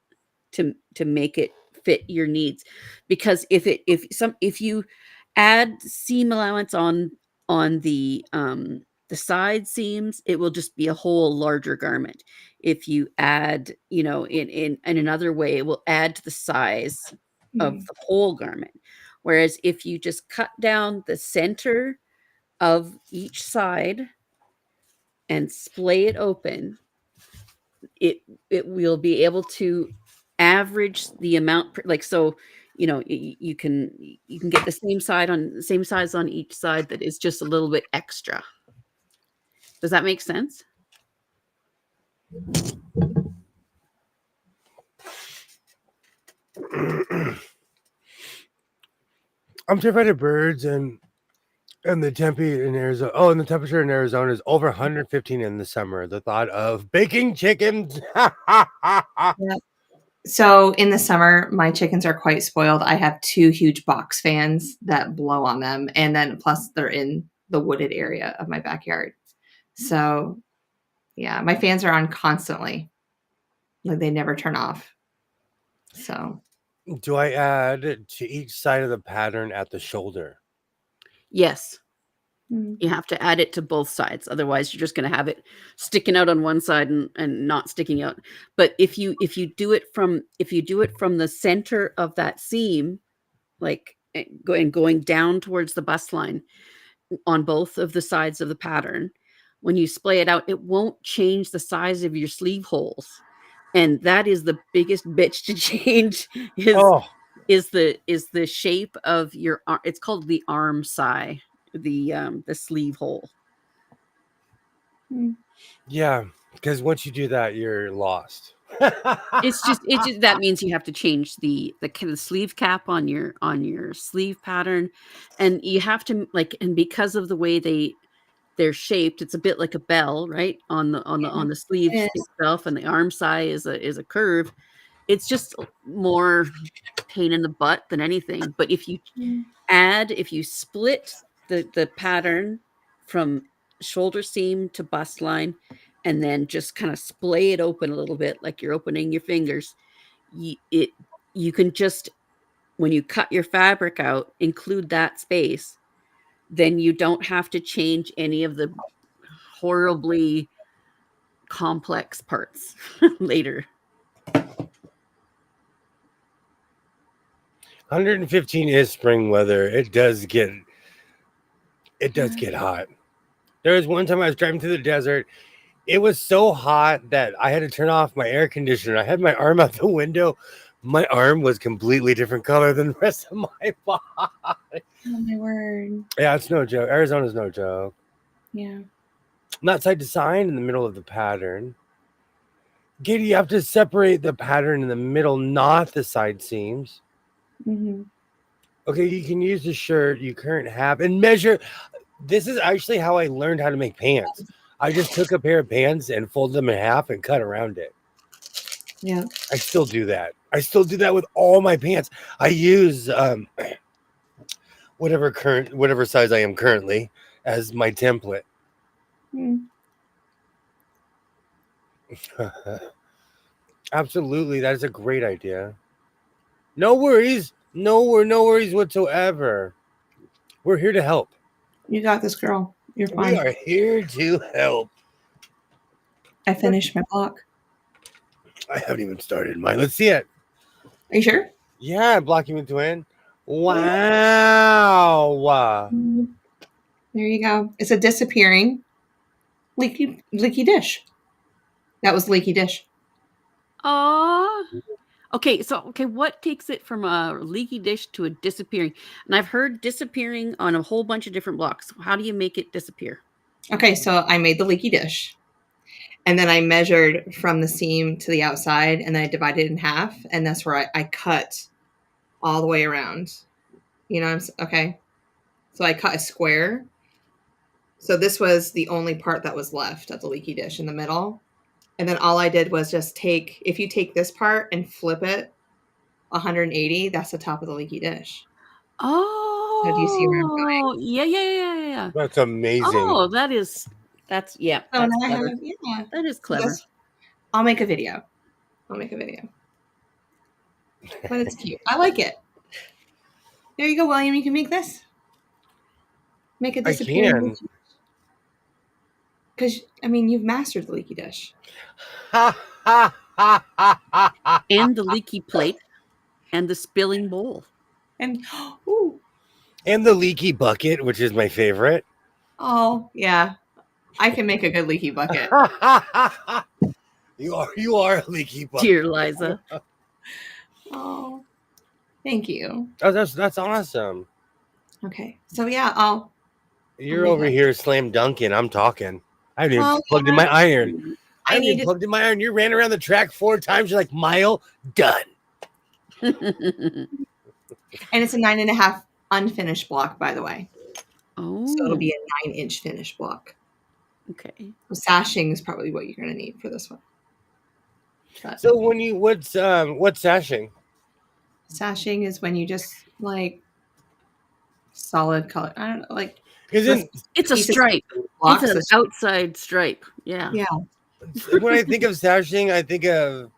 to make it fit your needs. Because if you add seam allowance on the side seams, it will just be a whole larger garment. If you add, in another way, it will add to the size of
Mm.
the whole garment. Whereas if you just cut down the center of each side and splay it open, it it will be able to average the amount like so you can get the same size on each side that is just a little bit extra. Does that make sense?
I'm terrified of birds and the tempe in Arizona. Oh, and the temperature in Arizona is over 115 in the summer. The thought of baking chickens.
Yep. So in the summer, my chickens are quite spoiled. I have 2 huge box fans that blow on them, and then plus they're in the wooded area of my backyard. So yeah, my fans are on constantly. Like they never turn off. So
Do I add to each side of the pattern at the shoulder?
Yes,
mm,
you have to add it to both sides, otherwise you're just going to have it sticking out on one side and not sticking out. But if you do it from the center of that seam, like going down towards the bust line on both of the sides of the pattern, when you splay it out, it won't change the size of your sleeve holes. And that is the biggest bitch to change
Oh,
is the shape of your arm. It's called the arm side, the sleeve hole.
mm,
yeah. Because once you do that, you're lost.
It's just that means you have to change the sleeve cap on your sleeve pattern, and you have to like and because of the way they're shaped, it's a bit like a bell, right? On the sleeves
it is.
itself, and the arm side is a curve. It's just more pain in the butt than anything. But
Mm,
if you split the pattern from shoulder seam to bust line, and then just kind of splay it open a little bit, like you're opening your fingers, you can just when you cut your fabric out, include that space. Then you don't have to change any of the horribly complex parts later.
115 is spring weather. It does get hot. There was one time I was driving through the desert. It was so hot that I had to turn off my air conditioner. I had my arm out the window. My arm was completely different color than the rest of my body.
Oh my word.
Yeah, it's no joke. Arizona's no joke.
Yeah.
Not side to side in the middle of the pattern. Katie, you have to separate the pattern in the middle, not the side seams.
Hmm.
Okay, you can use the shirt you currently have and measure. This is actually how I learned how to make pants. I just took a pair of pants and folded them in half and cut around it.
Yeah.
I still do that. I still do that with all my pants. I use whatever size I am currently as my template.
Mm.
Absolutely, that is a great idea. No worries. No worries whatsoever. We're here to help.
You got this, girl. You're
We
fine.
are here to help.
I finished my block.
I haven't even started mine. Let's see it.
Are you sure?
Yeah, blocking with twin. Wow.
There you go. It's a disappearing leaky dish. That was leaky dish.
Aw. Okay, what takes it from a leaky dish to a disappearing? And I've heard disappearing on a whole bunch of different blocks. How do you make it disappear?
Okay, so I made the leaky dish. And then I measured from the seam to the outside, and then I divided it in half, and that's where I cut all the way around. You know, okay. So I cut a square. So this was the only part that was left of the leaky dish in the middle. And then all I did was just if you take this part and flip it 180, that's the top of the leaky dish. So do you see where I'm going?
Oh, yeah.
That's amazing.
Oh, that's
So
that's
now I
clever.
have, yeah.
That is clever.
I'll make a video. But it's cute. I like it. There you go, William. You can make this. Make it
I
disappear.
can.
Because, I mean, you've mastered the leaky dish.
And the leaky plate and the spilling bowl.
And, ooh.
And the leaky bucket, which is my favorite.
Oh, yeah. I can make a good leaky bucket.
You are a leaky bucket.
Dear Liza.
Oh, thank you.
Oh, that's awesome.
Okay. So, yeah,
You're over here slam dunking. I'm talking. I haven't even plugged in my iron. I haven't even plugged in my iron. You ran around the track 4 times. You're like, mile done.
And it's a 9.5 unfinished block, by the way.
Oh.
So it'll be a 9-inch finished block.
Okay.
So sashing is probably what you're going to need for this one. But
so what's sashing?
Sashing is when you just like solid color. I don't know, like
it's
a stripe. It's an outside stripe. Yeah.
Yeah.
When I think of sashing, I think of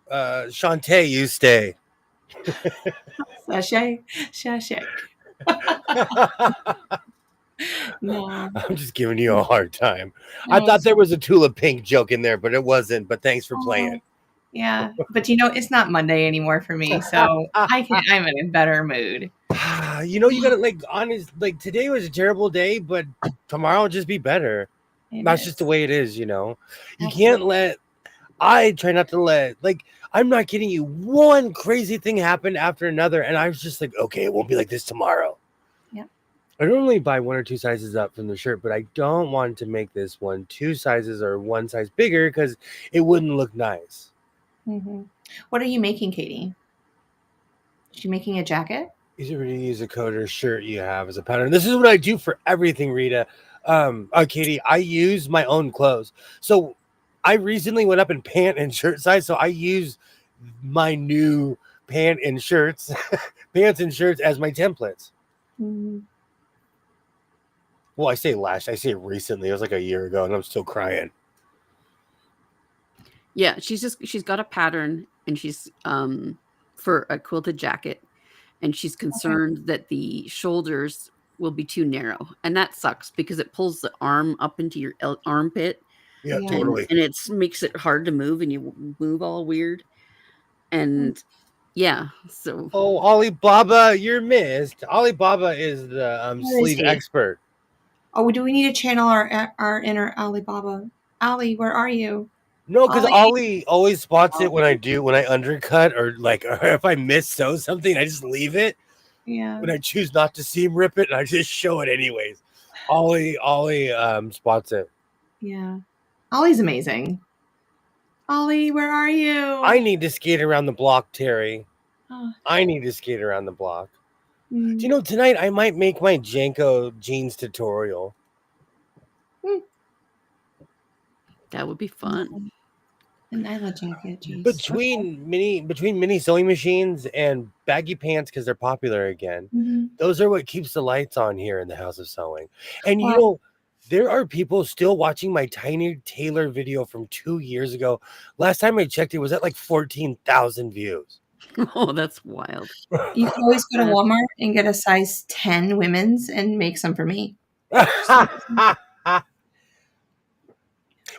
Shantae, you stay.
Sachet. No.
I'm just giving you a hard time. I thought there was a Tula Pink joke in there, but it wasn't. But thanks for playing.
Yeah, but it's not Monday anymore for me, so I'm in a better mood.
You gotta honest. Today was a terrible day, but tomorrow will just be better. That's just the way it is. You can't let. I try not to let. I'm not kidding you. One crazy thing happened after another, and I was just like, okay, it won't be like this tomorrow.
Yeah.
I normally buy 1 or 2 sizes up from the shirt, but I don't want to make this one 2 sizes or 1 size bigger because it wouldn't look nice.
Mm-hmm. What are you making, Katie? Is she making a jacket?
Easy to use a coat or shirt you have as a pattern. This is what I do for everything, Rita. Katie, I use my own clothes. So I recently went up in pant and shirt size, so I use my new pants and shirts as my templates.
Mm-hmm.
Well, I say recently. It was like a year ago, and I'm still crying.
Yeah, she's got a pattern, and she's for a quilted jacket, and she's concerned that the shoulders will be too narrow, and that sucks because it pulls the arm up into your armpit.
Yeah, totally.
And it makes it hard to move, and you move all weird. And yeah, so.
Oh, Alibaba, you're missed. Alibaba is the sleeve expert.
Oh, do we need to channel our inner Alibaba? Ali, where are you?
No, because Ollie always spots it when I undercut or if I sew something, I just leave it.
Yeah.
When I choose not to seam rip it, and I just show it anyways. Ollie spots it.
Yeah. Ollie's amazing. Ollie, where are you?
I need to skate around the block, Terry.
Oh.
I need to skate around the block. Do you know, tonight I might make my Janko jeans tutorial.
That would be fun.
And I love jacket jeans.
Between mini sewing machines and baggy pants, because they're popular again, those are what keeps the lights on here in the House of Sewing. And there are people still watching my Tiny Tailor video from 2 years ago. Last time I checked, it was at 14,000 views.
Oh, that's wild.
You can always go to Walmart and get a size 10 women's and make some for me.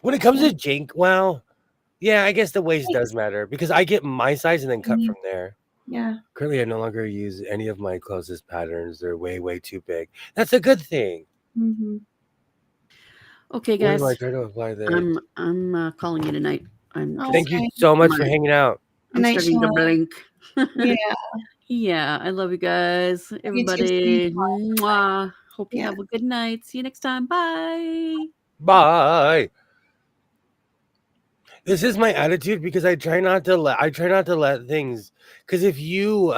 When it comes to Jink, well, yeah, I guess the waist does matter because I get my size and then cut from there.
Yeah.
Currently, I no longer use any of my closest patterns. They're way, way too big. That's a good thing.
Mm-hmm.
Okay,
Where
guys.
do I try to apply this?
I'm calling you tonight.
Thank you so much for hanging out.
I'm
Night,
starting to
Sean.
blink.
Yeah.
Yeah, I love you guys.
You too,
Everybody. Mwah. Hope you
Yeah.
have a good night. See you next time. Bye.
Bye. This is my attitude because I try not to let things, because if you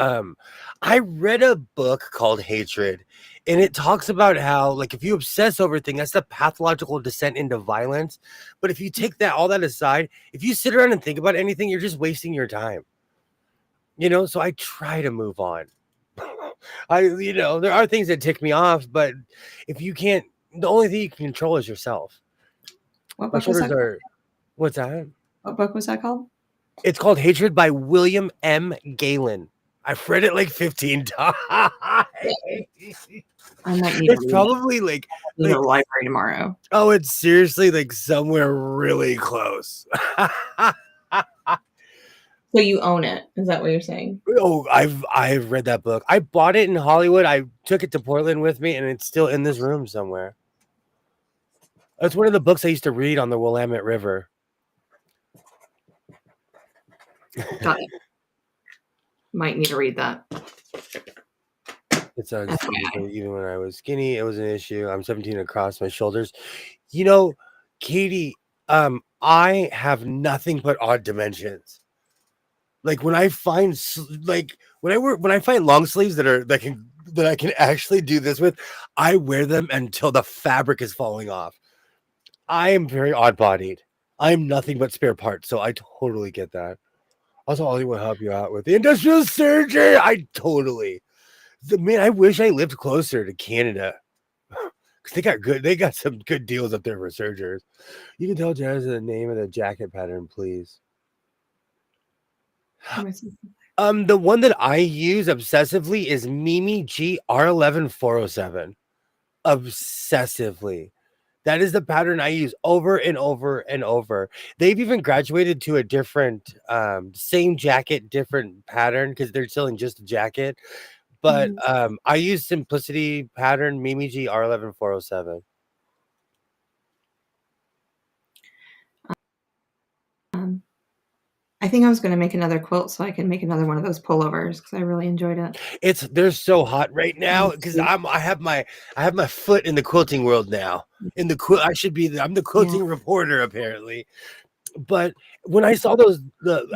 I read a book called Hatred, and it talks about how, like, if you obsess over things, that's the pathological descent into violence. But if you take all that aside, if you sit around and think about anything, you're just wasting your time. So I try to move on. There are things that tick me off, but if you can't, the only thing you can control is yourself.
What
My
book was
shoulders
that?
are. What's that?
What book was that called?
It's called Hatred by William M. Galen. I've read it like 15 times.
I might need
It's probably like
to the library tomorrow.
Oh, it's seriously like somewhere really close.
So you own it? Is that what you're saying?
Oh, I've read that book. I bought it in Hollywood. I took it to Portland with me, and it's still in this room somewhere. It's one of the books I used to read on the Willamette River.
Got it. Might need to read that.
It's on
Okay.
Even when I was skinny, it was an issue. I'm 17 across my shoulders. Katie, I have nothing but odd dimensions. Like when I find when I find long sleeves that I can actually do this with, I wear them until the fabric is falling off. I am very odd-bodied. I'm nothing but spare parts, so I totally get that. Also, Ollie will help you out with the industrial surgery. I wish I lived closer to Canada. Because they got some good deals up there for surgeries. You can tell Jazz the name of the jacket pattern, please. The one that I use obsessively is Mimi G R11407. Obsessively. That is the pattern I use over and over and over. They've even graduated to a different, same jacket, different pattern because they're selling just a jacket. But I use Simplicity pattern Mimi G R11407.
I think I was going to make another quilt so I can make another one of those pullovers because I really enjoyed it.
They're so hot right now because I have my foot in the quilting world now. I'm the quilting reporter apparently. But when I saw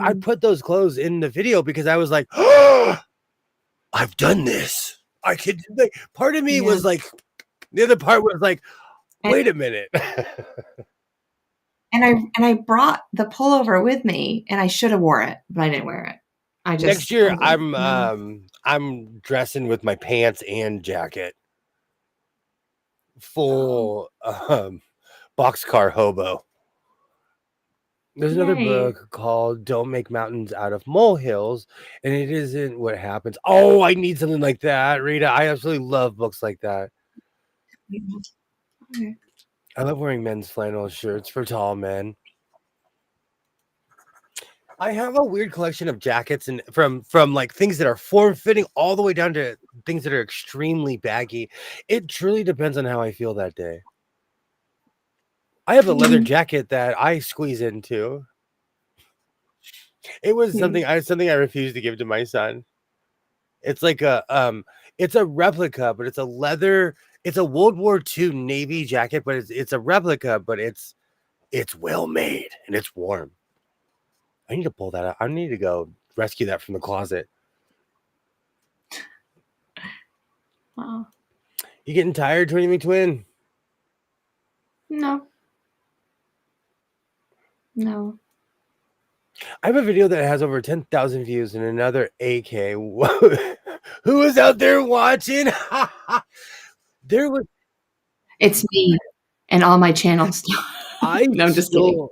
I put those clothes in the video because I was like, oh, I've done this. I could. Part of me was like, the other part was like, wait a minute.
And I brought the pullover with me, and I should have wore it, but I didn't wear it.
Next year, I'm dressing with my pants and jacket, full boxcar hobo. There's another book called "Don't Make Mountains Out of Molehills," and it isn't what happens. Oh, I need something like that, Rita. I absolutely love books like that.
Okay.
I love wearing men's flannel shirts for tall men. I have a weird collection of jackets and from like things that are form-fitting all the way down to things that are extremely baggy. It truly depends on how I feel that day. I have a leather jacket that I squeeze into. It was something I refused to give to my son. It's like it's a replica, but it's a leather. It's a World War II Navy jacket, but it's a replica, but it's well made and it's warm. I need to pull that out. I need to go rescue that from the closet.
Wow.
You getting tired, Twinny McTwin?
No.
I have a video that has over 10,000 views and another AK. Who was out there watching?
It's me and all my channels. No, I'm just kidding.
still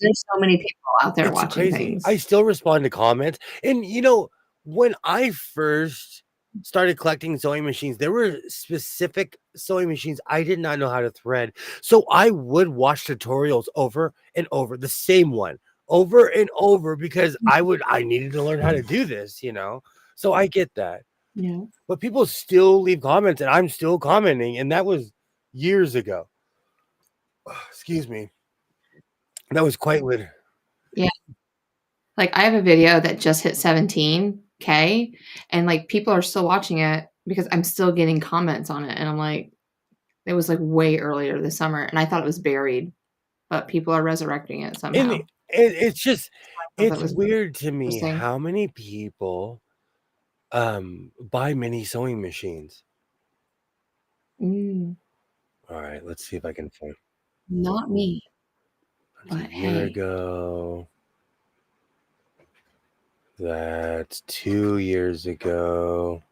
There's so many people out there
it's
watching
crazy.
things.
I still respond to comments. And when I first started collecting sewing machines, there were specific sewing machines I did not know how to thread. So I would watch tutorials over and over, the same one over and over, because I needed to learn how to do this. So I get that.
Yeah.
But people still leave comments, and I'm still commenting, and that was years ago. Excuse me. That was quite literally.
Like I have a video that just hit 17K and like people are still watching it because I'm still getting comments on it. And I'm like, it was like way earlier this summer and I thought it was buried, but people are resurrecting it somehow.
And it's just,
I thought
it's
it was
weird to me
interesting.
how many people buy mini sewing machines.
Mm,
All right, let's see if I can find.
not me.
That's a
But
year
hey.
ago. That's 2 years ago.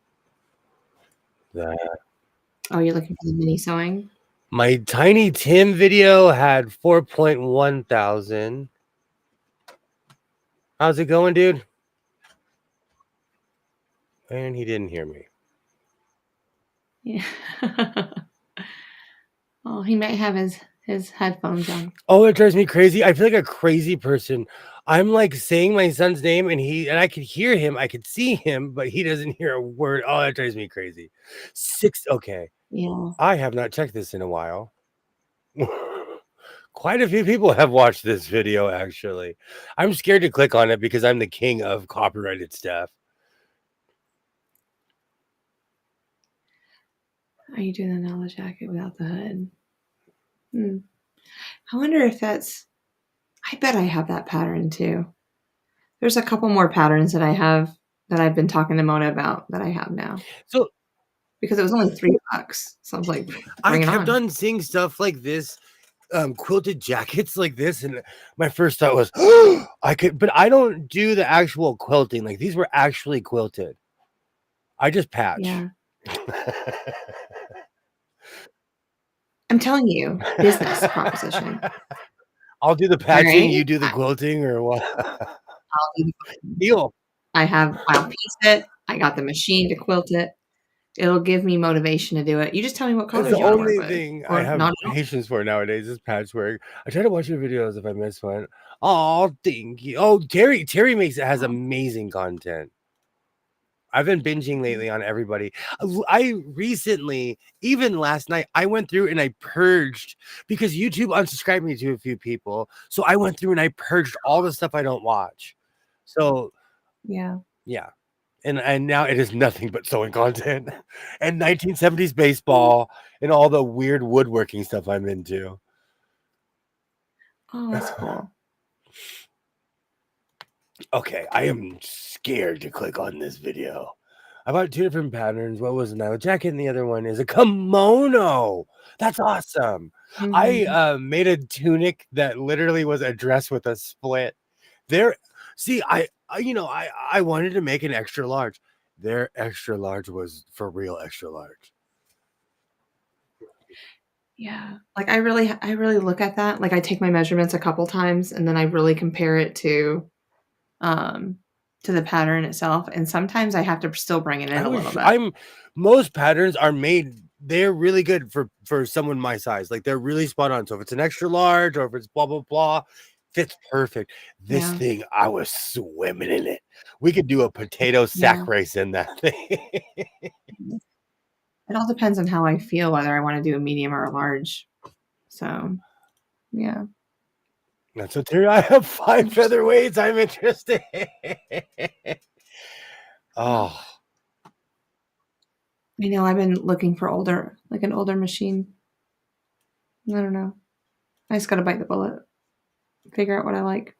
Oh, you're looking for the mini sewing?
My Tiny Tim video had 4.1 thousand. How's it going, dude? And he didn't hear me.
Yeah. Oh, he might have his headphones on.
Oh, it drives me crazy. I feel like a crazy person. I'm like saying my son's name and I could hear him, I could see him, but he doesn't hear a word. Oh, that drives me crazy. Okay.
Yeah.
I have not checked this in a while. Quite a few people have watched this video, actually. I'm scared to click on it because I'm the king of copyrighted stuff.
Are you doing the Nala jacket without the hood? I wonder if that's. I bet I have that pattern too. There's a couple more patterns that I have that I've been talking to Mona about that I have now.
So
because it was only $3, so I was like,
I
bring it
kept
on.
on seeing stuff like this, quilted jackets like this, and my first thought was, I could, but I don't do the actual quilting. Like these were actually quilted. I just patch.
Yeah. I'm telling you, business proposition.
I'll do the patching,
right?
you do the quilting, or what?
I'll do the
Deal.
I'll piece it. I got the machine to quilt it. It'll give me motivation to do it. You just tell me what colors
That's the
you want to
only
work with.
thing
Or
I have
not at all.
patience for nowadays is patchwork. I try to watch your videos if I miss one. Oh, thank you. Oh, Terry has amazing content. I've been binging lately on everybody. I recently, even last night, I went through and I purged because YouTube unsubscribed me to a few people. So I went through and I purged all the stuff I don't watch. So
yeah.
And now it is nothing but sewing content and 1970s baseball and all the weird woodworking stuff I'm into.
Oh, that's cool.
Okay, I am scared to click on this video. I bought 2 different patterns. What was the jacket and the other one is a kimono. That's awesome.
Mm-hmm.
I made a tunic that literally was a dress with a split. I wanted to make an extra large. Their extra large was for real extra large.
Yeah. Like I really look at that. Like I take my measurements a couple times and then I really compare it to the pattern itself. And sometimes I have to still bring it in a little bit.
Most patterns are made, they're really good for someone my size. Like they're really spot on. So if it's an extra large or if it's blah, blah, blah, fits perfect. This thing, I was swimming in it. We could do a potato sack race in that thing.
It all depends on how I feel, whether I want to do a medium or a large. So, yeah.
That's what I have 5 featherweights. I'm interested. Oh.
I know I've been looking for an older machine. I don't know. I just got to bite the bullet. Figure out what I like.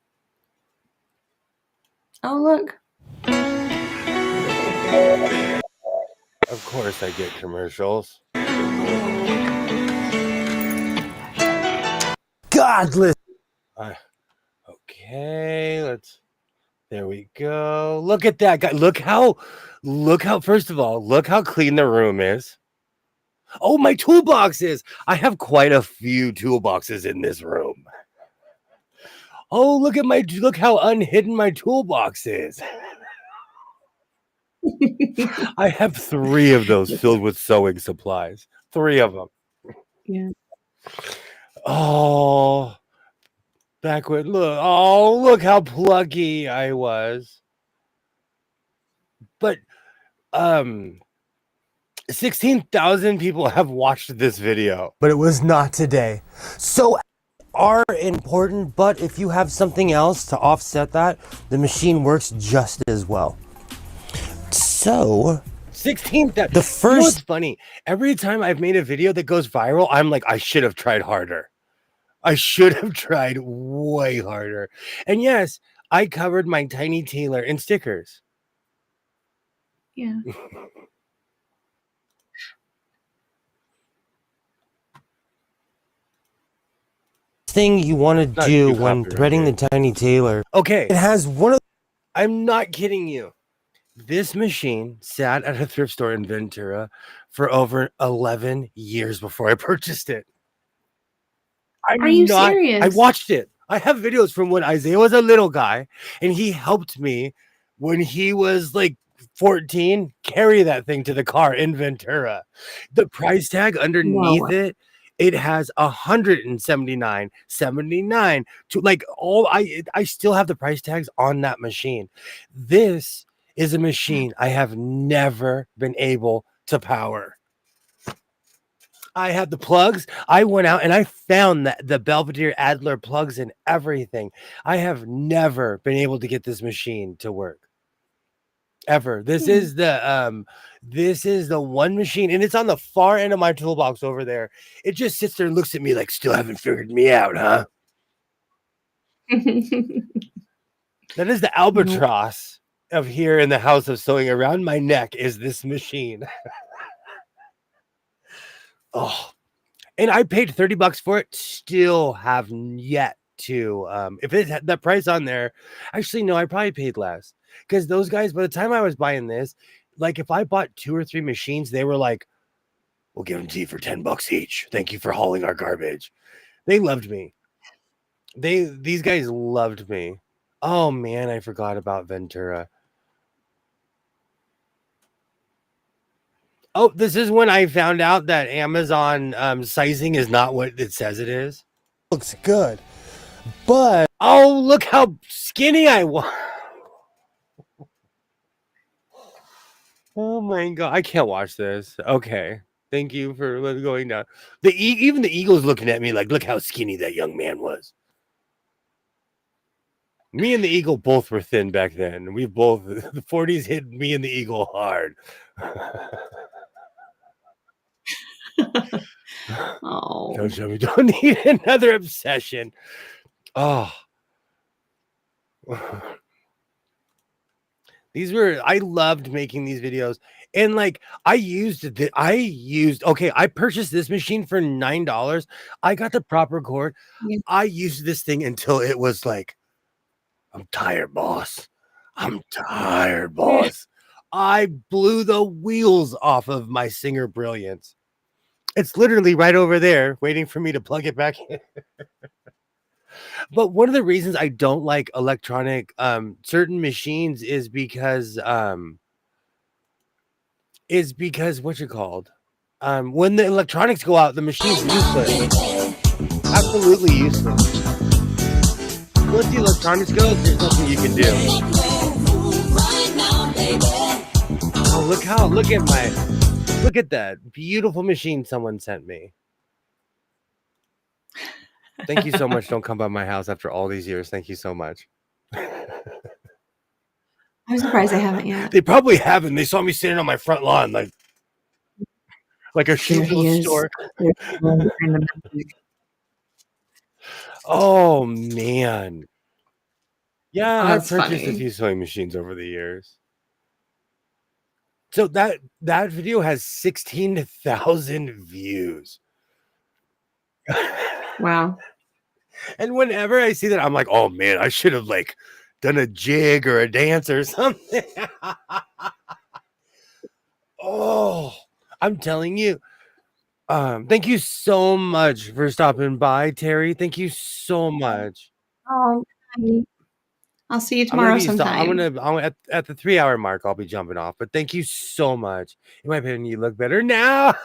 Oh, look.
Of course I get commercials. Godless. Okay, there we go. Look at that guy. Look how, first of all, look how clean the room is. Oh, my toolboxes. I have quite a few toolboxes in this room. Oh, look how unhidden my toolbox is. I have 3 of those filled with sewing supplies. 3 of them.
Yeah.
Oh, backward. Look how plucky I was. But 16,000 people have watched this video. But it was not today. So are important, but if you have something else to offset that, the machine works just as well. So 16,000. The first, you know what's funny? Every time I've made a video that goes viral, I'm like, I should have tried harder. I should have tried way harder. And yes, I covered my tiny tailor in stickers.
Yeah.
Thing you want to do when threading the tiny tailor. Okay. It has one of, I'm not kidding you. This machine sat at a thrift store in Ventura for over 11 years before I purchased it.
Are you serious?
I watched it. I have videos from when Isaiah was a little guy and he helped me when he was like 14 carry that thing to the car in Ventura. The price tag underneath it has 179.79 to like all I still have the price tags on that machine. This is a machine I have never been able to power. I had the plugs. I went out and I found the Belvedere Adler plugs and everything. I have never been able to get this machine to work. Ever. This is the one machine, and it's on the far end of my toolbox over there. It just sits there and looks at me like, still haven't figured me out, huh? That is the albatross of here in the house of sewing. Around my neck is this machine. Oh, and I paid $30 for it. Still have yet to. If it had that price on there, actually, no, I probably paid less because those guys, by the time I was buying this, like if I bought 2 or 3 machines, they were like, we'll give them to you for $10 each. Thank you for hauling our garbage. They loved me. These guys loved me. Oh man, I forgot about Ventura. Oh, this is when I found out that Amazon sizing is not what it says it is. Looks good. But oh, look how skinny I was. Oh my god, I can't watch this. Okay. Thank you for going down. Even the Eagle's looking at me like, look how skinny that young man was. Me and the Eagle both were thin back then. We both, the 40s hit me and the Eagle hard.
Oh,
Don't show me. Don't need another obsession. Oh. I loved making these videos. And like I purchased this machine for $9. I got the proper cord.
Yeah.
I used this thing until it was like, I'm tired, boss. I'm tired, boss. I blew the wheels off of my Singer Brilliance. It's literally right over there waiting for me to plug it back in. But one of the reasons I don't like electronic certain machines is because what you called when the electronics go out, the machine's useless. Absolutely useless. Once the electronics go, there's nothing you can do. Oh, look at that beautiful machine someone sent me. Thank you so much. Don't come by my house after all these years. Thank you so much.
I'm surprised they haven't yet.
They probably haven't. They saw me sitting on my front lawn like a shoeless stork. Oh man. Yeah, I've purchased a few sewing machines over the years. So that video has 16,000 views.
Wow.
And whenever I see that, I'm like, oh man, I should have like done a jig or a dance or something. Oh, I'm telling you. Thank you so much for stopping by, Terry. Thank you so much.
Oh,
Bye. I'll see you
I'm
tomorrow
gonna be
sometime.
at the 3-hour mark. I'll be jumping off. But thank you so much. In my opinion, you look better now.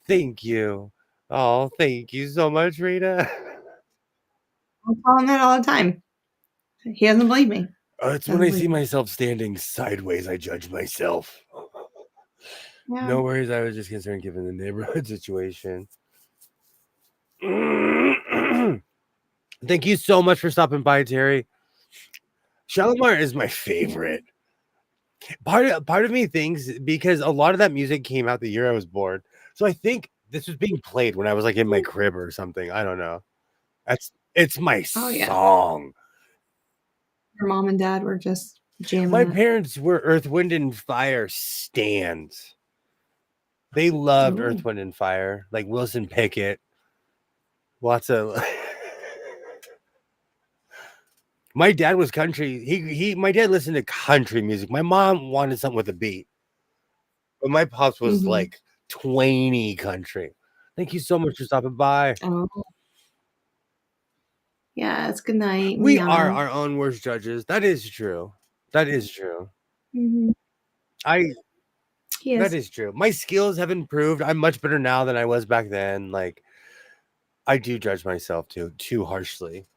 Thank you. Oh, thank you so much, Rita.
I tell him that all the time. He doesn't believe me.
It's when I see myself standing sideways, I judge myself.
Yeah.
No worries. I was just concerned given the neighborhood situation. Thank you so much for stopping by, Terry. Shalimar is my favorite. Part of me thinks because a lot of that music came out the year I was born, so I think this was being played when I was like in my crib or something. I don't know. It's my
Oh, yeah.
song.
Your mom and dad were just jamming
My
it.
parents were Earth, Wind, and Fire stands. They loved Earth, Wind, and Fire, like Wilson Pickett. Lots of. My dad was country. My dad listened to country music. My mom wanted something with a beat, but my pops was like 20 country. Thank you so much for stopping by.
Oh. Yeah, it's good night.
We are our own worst judges. That is true. That is true. That is true. My skills have improved. I'm much better now than I was back then. Like, I do judge myself too harshly.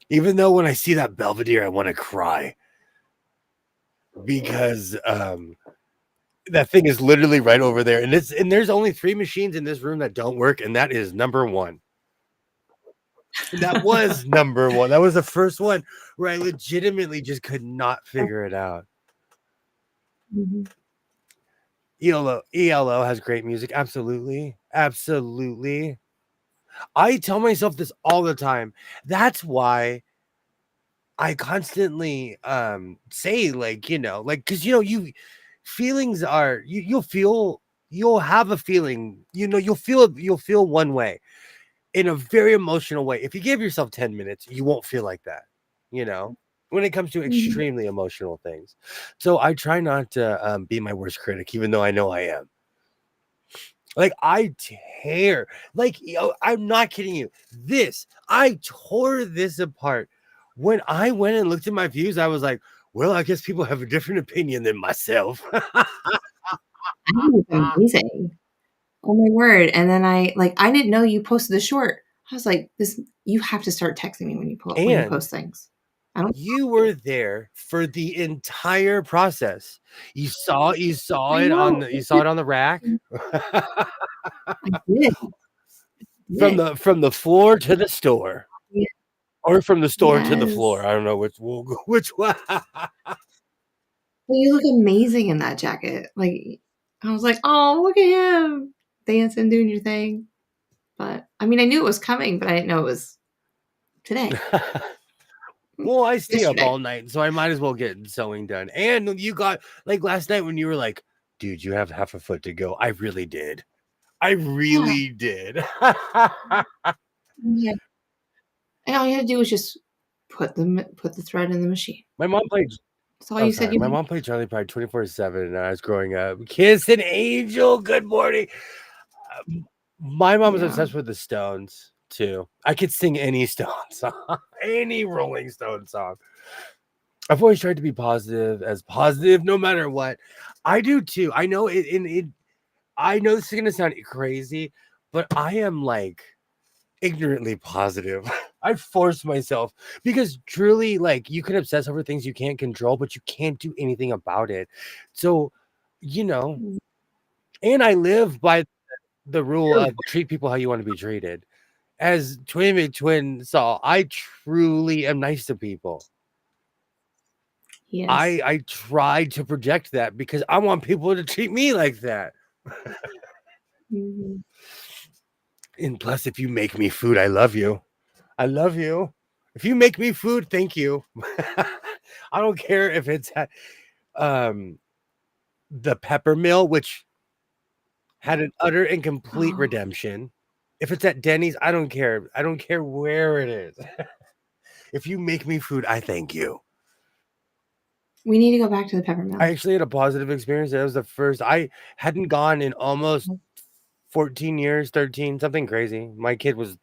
Even though when I see that Belvedere, I want to cry because that thing is literally right over there, and there's only 3 machines in this room that don't work, and that is number 1. That was number 1. That was the first one where I legitimately just could not figure it out. ELO has great music. Absolutely. Absolutely. I tell myself this all the time. That's why I constantly say like, cuz you feelings are you'll have a feeling, you'll feel one way in a very emotional way. If you give yourself 10 minutes, you won't feel like that, when it comes to extremely emotional things. So I try not to be my worst critic, even though I know I am. Like I tear, like I'm not kidding you. I tore this apart. When I went and looked at my views, I was like, well, I guess people have a different opinion than myself.
I think it's amazing. Oh my word. And then I didn't know you posted the short. I was like, you have to start texting me when you post things.
You were there for the entire process. You saw it on the rack.
I did.
From the floor to the store.
Yeah.
Or from the store to the floor. I don't know which one.
Well, you look amazing in that jacket. Like, I was like, oh, look at him dancing, doing your thing. But I mean, I knew it was coming, but I didn't know it was today.
Well, I stay up all night, so I might as well get sewing done. And you got like last night when you were like, dude, you have half a foot to go. I really did. I really did.
Yeah. And all you had to do was just put the thread in the machine.
My mom played.
That's all you said.
My mom played Charlie Pride 24/7, and I was growing up. Kiss an Angel. Good morning. My mom was obsessed with the Stones too. I could sing any Stone song, any Rolling Stone song. I've always tried to be positive no matter what. I do too. I know it. I know this is gonna sound crazy, but I am like ignorantly positive. I force myself because truly, like, you can obsess over things you can't control, but you can't do anything about it. So, and I live by the rule of treat people how you want to be treated. As Twin McTwin saw, I truly am nice to people.
Yes.
I try to project that because I want people to treat me like that. And plus, if you make me food, I love you. I love you. If you make me food, thank you. I don't care if it's at the Pepper Mill, which had an utter and complete redemption. If it's at Denny's, I don't care. I don't care where it is. If you make me food, I thank you.
We need to go back to the Pepper Mill.
I actually had a positive experience. That was the first. I hadn't gone in almost 14 years, 13, something crazy. My kid was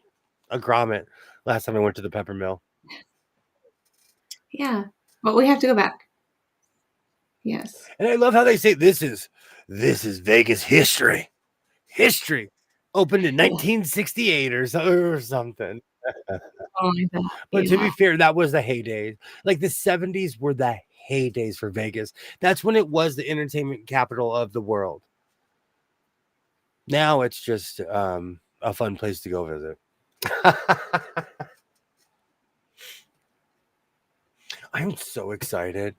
a grommet. last time I went to the pepper mill.
Yeah. But we have to go back. Yes.
And I love how they say this is Vegas history. History. Opened in 1968 or something.
Oh, like that.
But to
Yeah.
be fair, that was the heydays. Like the 70s were the heydays for Vegas. That's when it was the entertainment capital of the world. Now it's just a fun place to go visit. I'm so excited.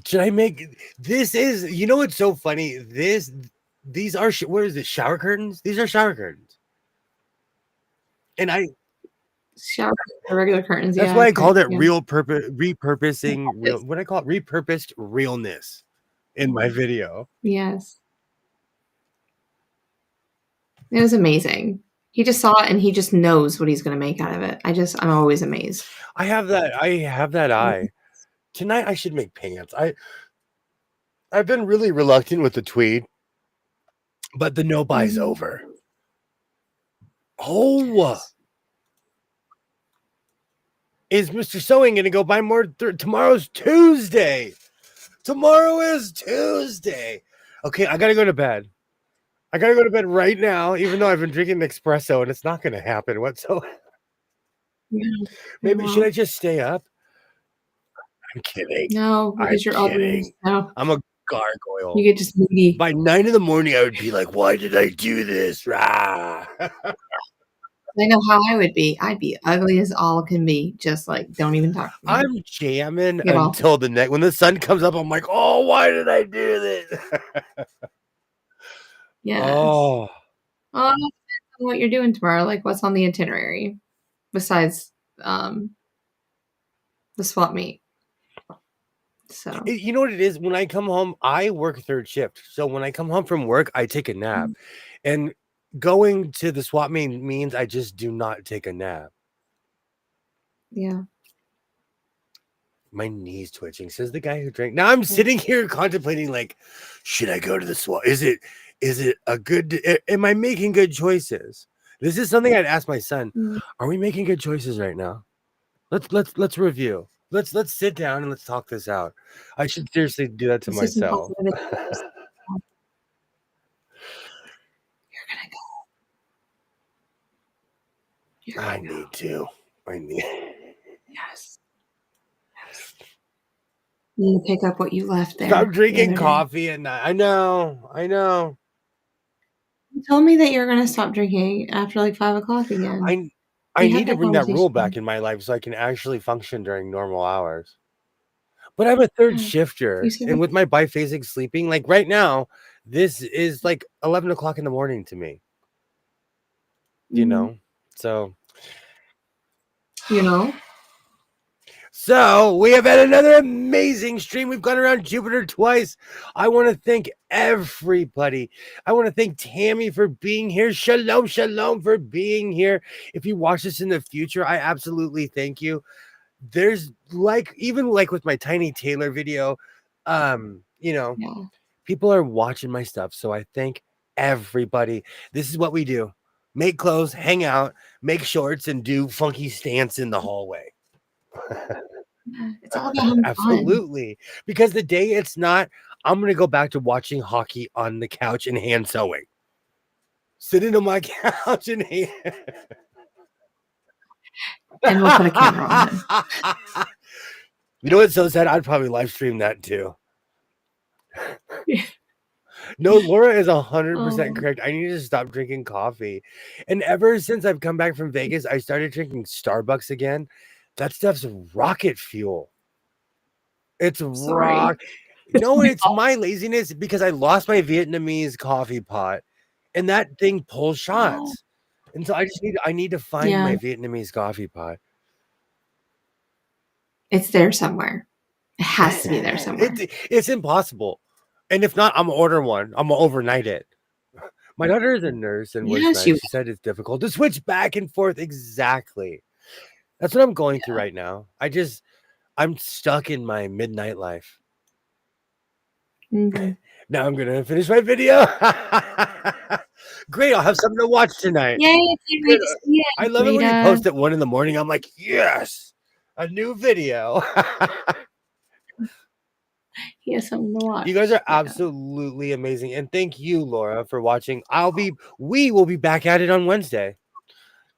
Should I make this? Is you know what's so funny? These are what is it? Shower curtains? These are shower curtains, and
Shower regular curtains.
that's
Yeah.
why I called it
yeah.
repurposing real. What I call it? Repurposed realness in my video.
Yes. It was amazing. He just saw it and he just knows what he's going to make out of it. I'm always amazed.
I have that eye. Tonight I should make pants. I've been really reluctant with the tweed, but the no buy's over. Oh, is Mr. Sewing going to go buy more? Tomorrow's Tuesday. Tomorrow is Tuesday. Okay, I got to go to bed. I got to go to bed right now, even though I've been drinking espresso and it's not going to happen whatsoever.
Yeah.
Maybe should I just stay up? I'm kidding.
No, because you're
kidding.
No.
I'm a gargoyle.
You get just moody.
By 9 a.m, I would be like, why did I do this? Rah.
I know how I would be. I'd be ugly as all can be. Just like, don't even talk to me.
I'm jamming
Get off.
until the next. When the sun comes up, I'm like, oh, why did I do this?
Yes.
Oh,
Well, it depends on what you're doing tomorrow. Like, what's on the itinerary besides the swap meet? So
you know what it is? When I come home, I work third shift. So when I come home from work, I take a nap. And going to the swap meet means I just do not take a nap.
yeah.
My knees twitching, says the guy who drank. Now I'm sitting here contemplating, like, should I go to the swap? Is it a good? Am I making good choices? This is something I'd ask my son. Are we making good choices right now? Let's review. Let's sit down and let's talk this out. I should seriously do that to
This is
myself.
impossible. You're gonna go. You're
I
gonna go.
need to.
Yes. You need to pick up what you left there.
Stop
the
drinking
other day.
coffee at night. I know.
You told me that you're gonna stop drinking after like 5 o'clock again.
I
We had
need to
that
bring that rule
conversation.
back in my life so I can actually function during normal hours. But I'm a third
Yeah.
shifter,
You said
and
that-
with my biphasic sleeping, like right now, this is like 11 o'clock in the morning to me. You
Mhm.
know, so
You know.
So we have had another amazing stream. We've gone around Jupiter twice. I want to thank everybody. I want to thank Tammy for being here. Shalom for being here. If you watch this in the future, I absolutely thank you. There's even with my Tiny Taylor video,
Yeah.
people are watching my stuff. So I thank everybody. This is what we do. Make clothes, hang out, make shorts, and do funky stance in the hallway.
It's all about having fun.
Absolutely. Because the day it's not, I'm going to go back to watching hockey on the couch and hand sewing. Sitting on my couch and hand.
And we'll put a camera on it.
You know what's so sad? I'd probably live stream that too.
Yeah.
No, Laura is 100%
Oh.
correct. I need to stop drinking coffee. And ever since I've come back from Vegas, I started drinking Starbucks again. That stuff's rocket fuel. It's
Sorry.
No, it's my laziness because I lost my Vietnamese coffee pot and that thing pulls shots. And so I need to find
Yeah.
my Vietnamese coffee pot.
It's there somewhere. It has to be there somewhere.
It's impossible. And if not, I'm gonna order one. I'm gonna overnight it. My daughter is a nurse and was
Yes,
nice.
you-
She said it's difficult to switch back and forth. Exactly. That's what I'm going through right now. I'm stuck in my midnight life.
Mhm.
Now I'm gonna finish my video. Great, I'll have something to watch tonight.
Yay, I can't wait to see it.
I love it when you
Rita.
post at 1 in the morning. I'm like, yes, a new video.
He has something to watch.
You guys are
Yeah.
absolutely amazing. And thank you, Laura, for watching. We will be back at it on Wednesday.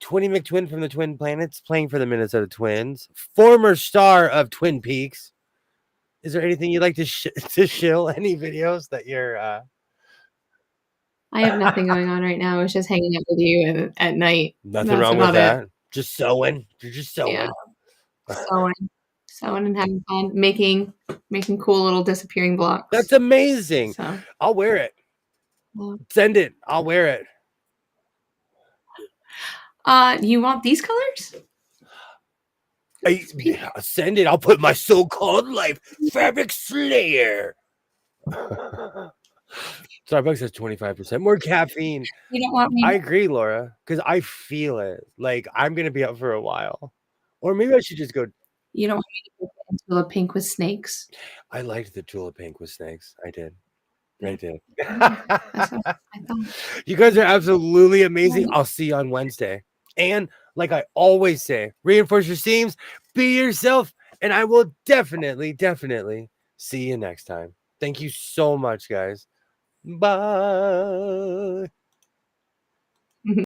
Twinny McTwin from the Twin Planets playing for the Minnesota Twins, former star of Twin Peaks. Is there anything you'd like to shill? Any videos that you're
I have nothing going on right now. I was just hanging out with you at night.
nothing
That's
wrong with
about
that?
it.
Just sewing. You're just sewing.
Yeah. Sewing and having fun, making cool little disappearing blocks.
That's amazing.
So
I'll wear it.
yeah.
Send it. I'll wear it.
You want these colors?
Send it. I'll put my so-called life fabric slayer. Starbucks has 25% more caffeine.
You don't want me?
I agree, Laura, because I feel it. Like I'm gonna be up for a while, or maybe I should just go.
You don't want me to go into the pink with snakes?
I liked the tulip pink with snakes. I did. I did.
That's what I thought.
You guys are absolutely amazing. I'll see you on Wednesday. And like I always say, reinforce your seams, be yourself, and I will definitely see you next time. Thank you so much, guys. Bye.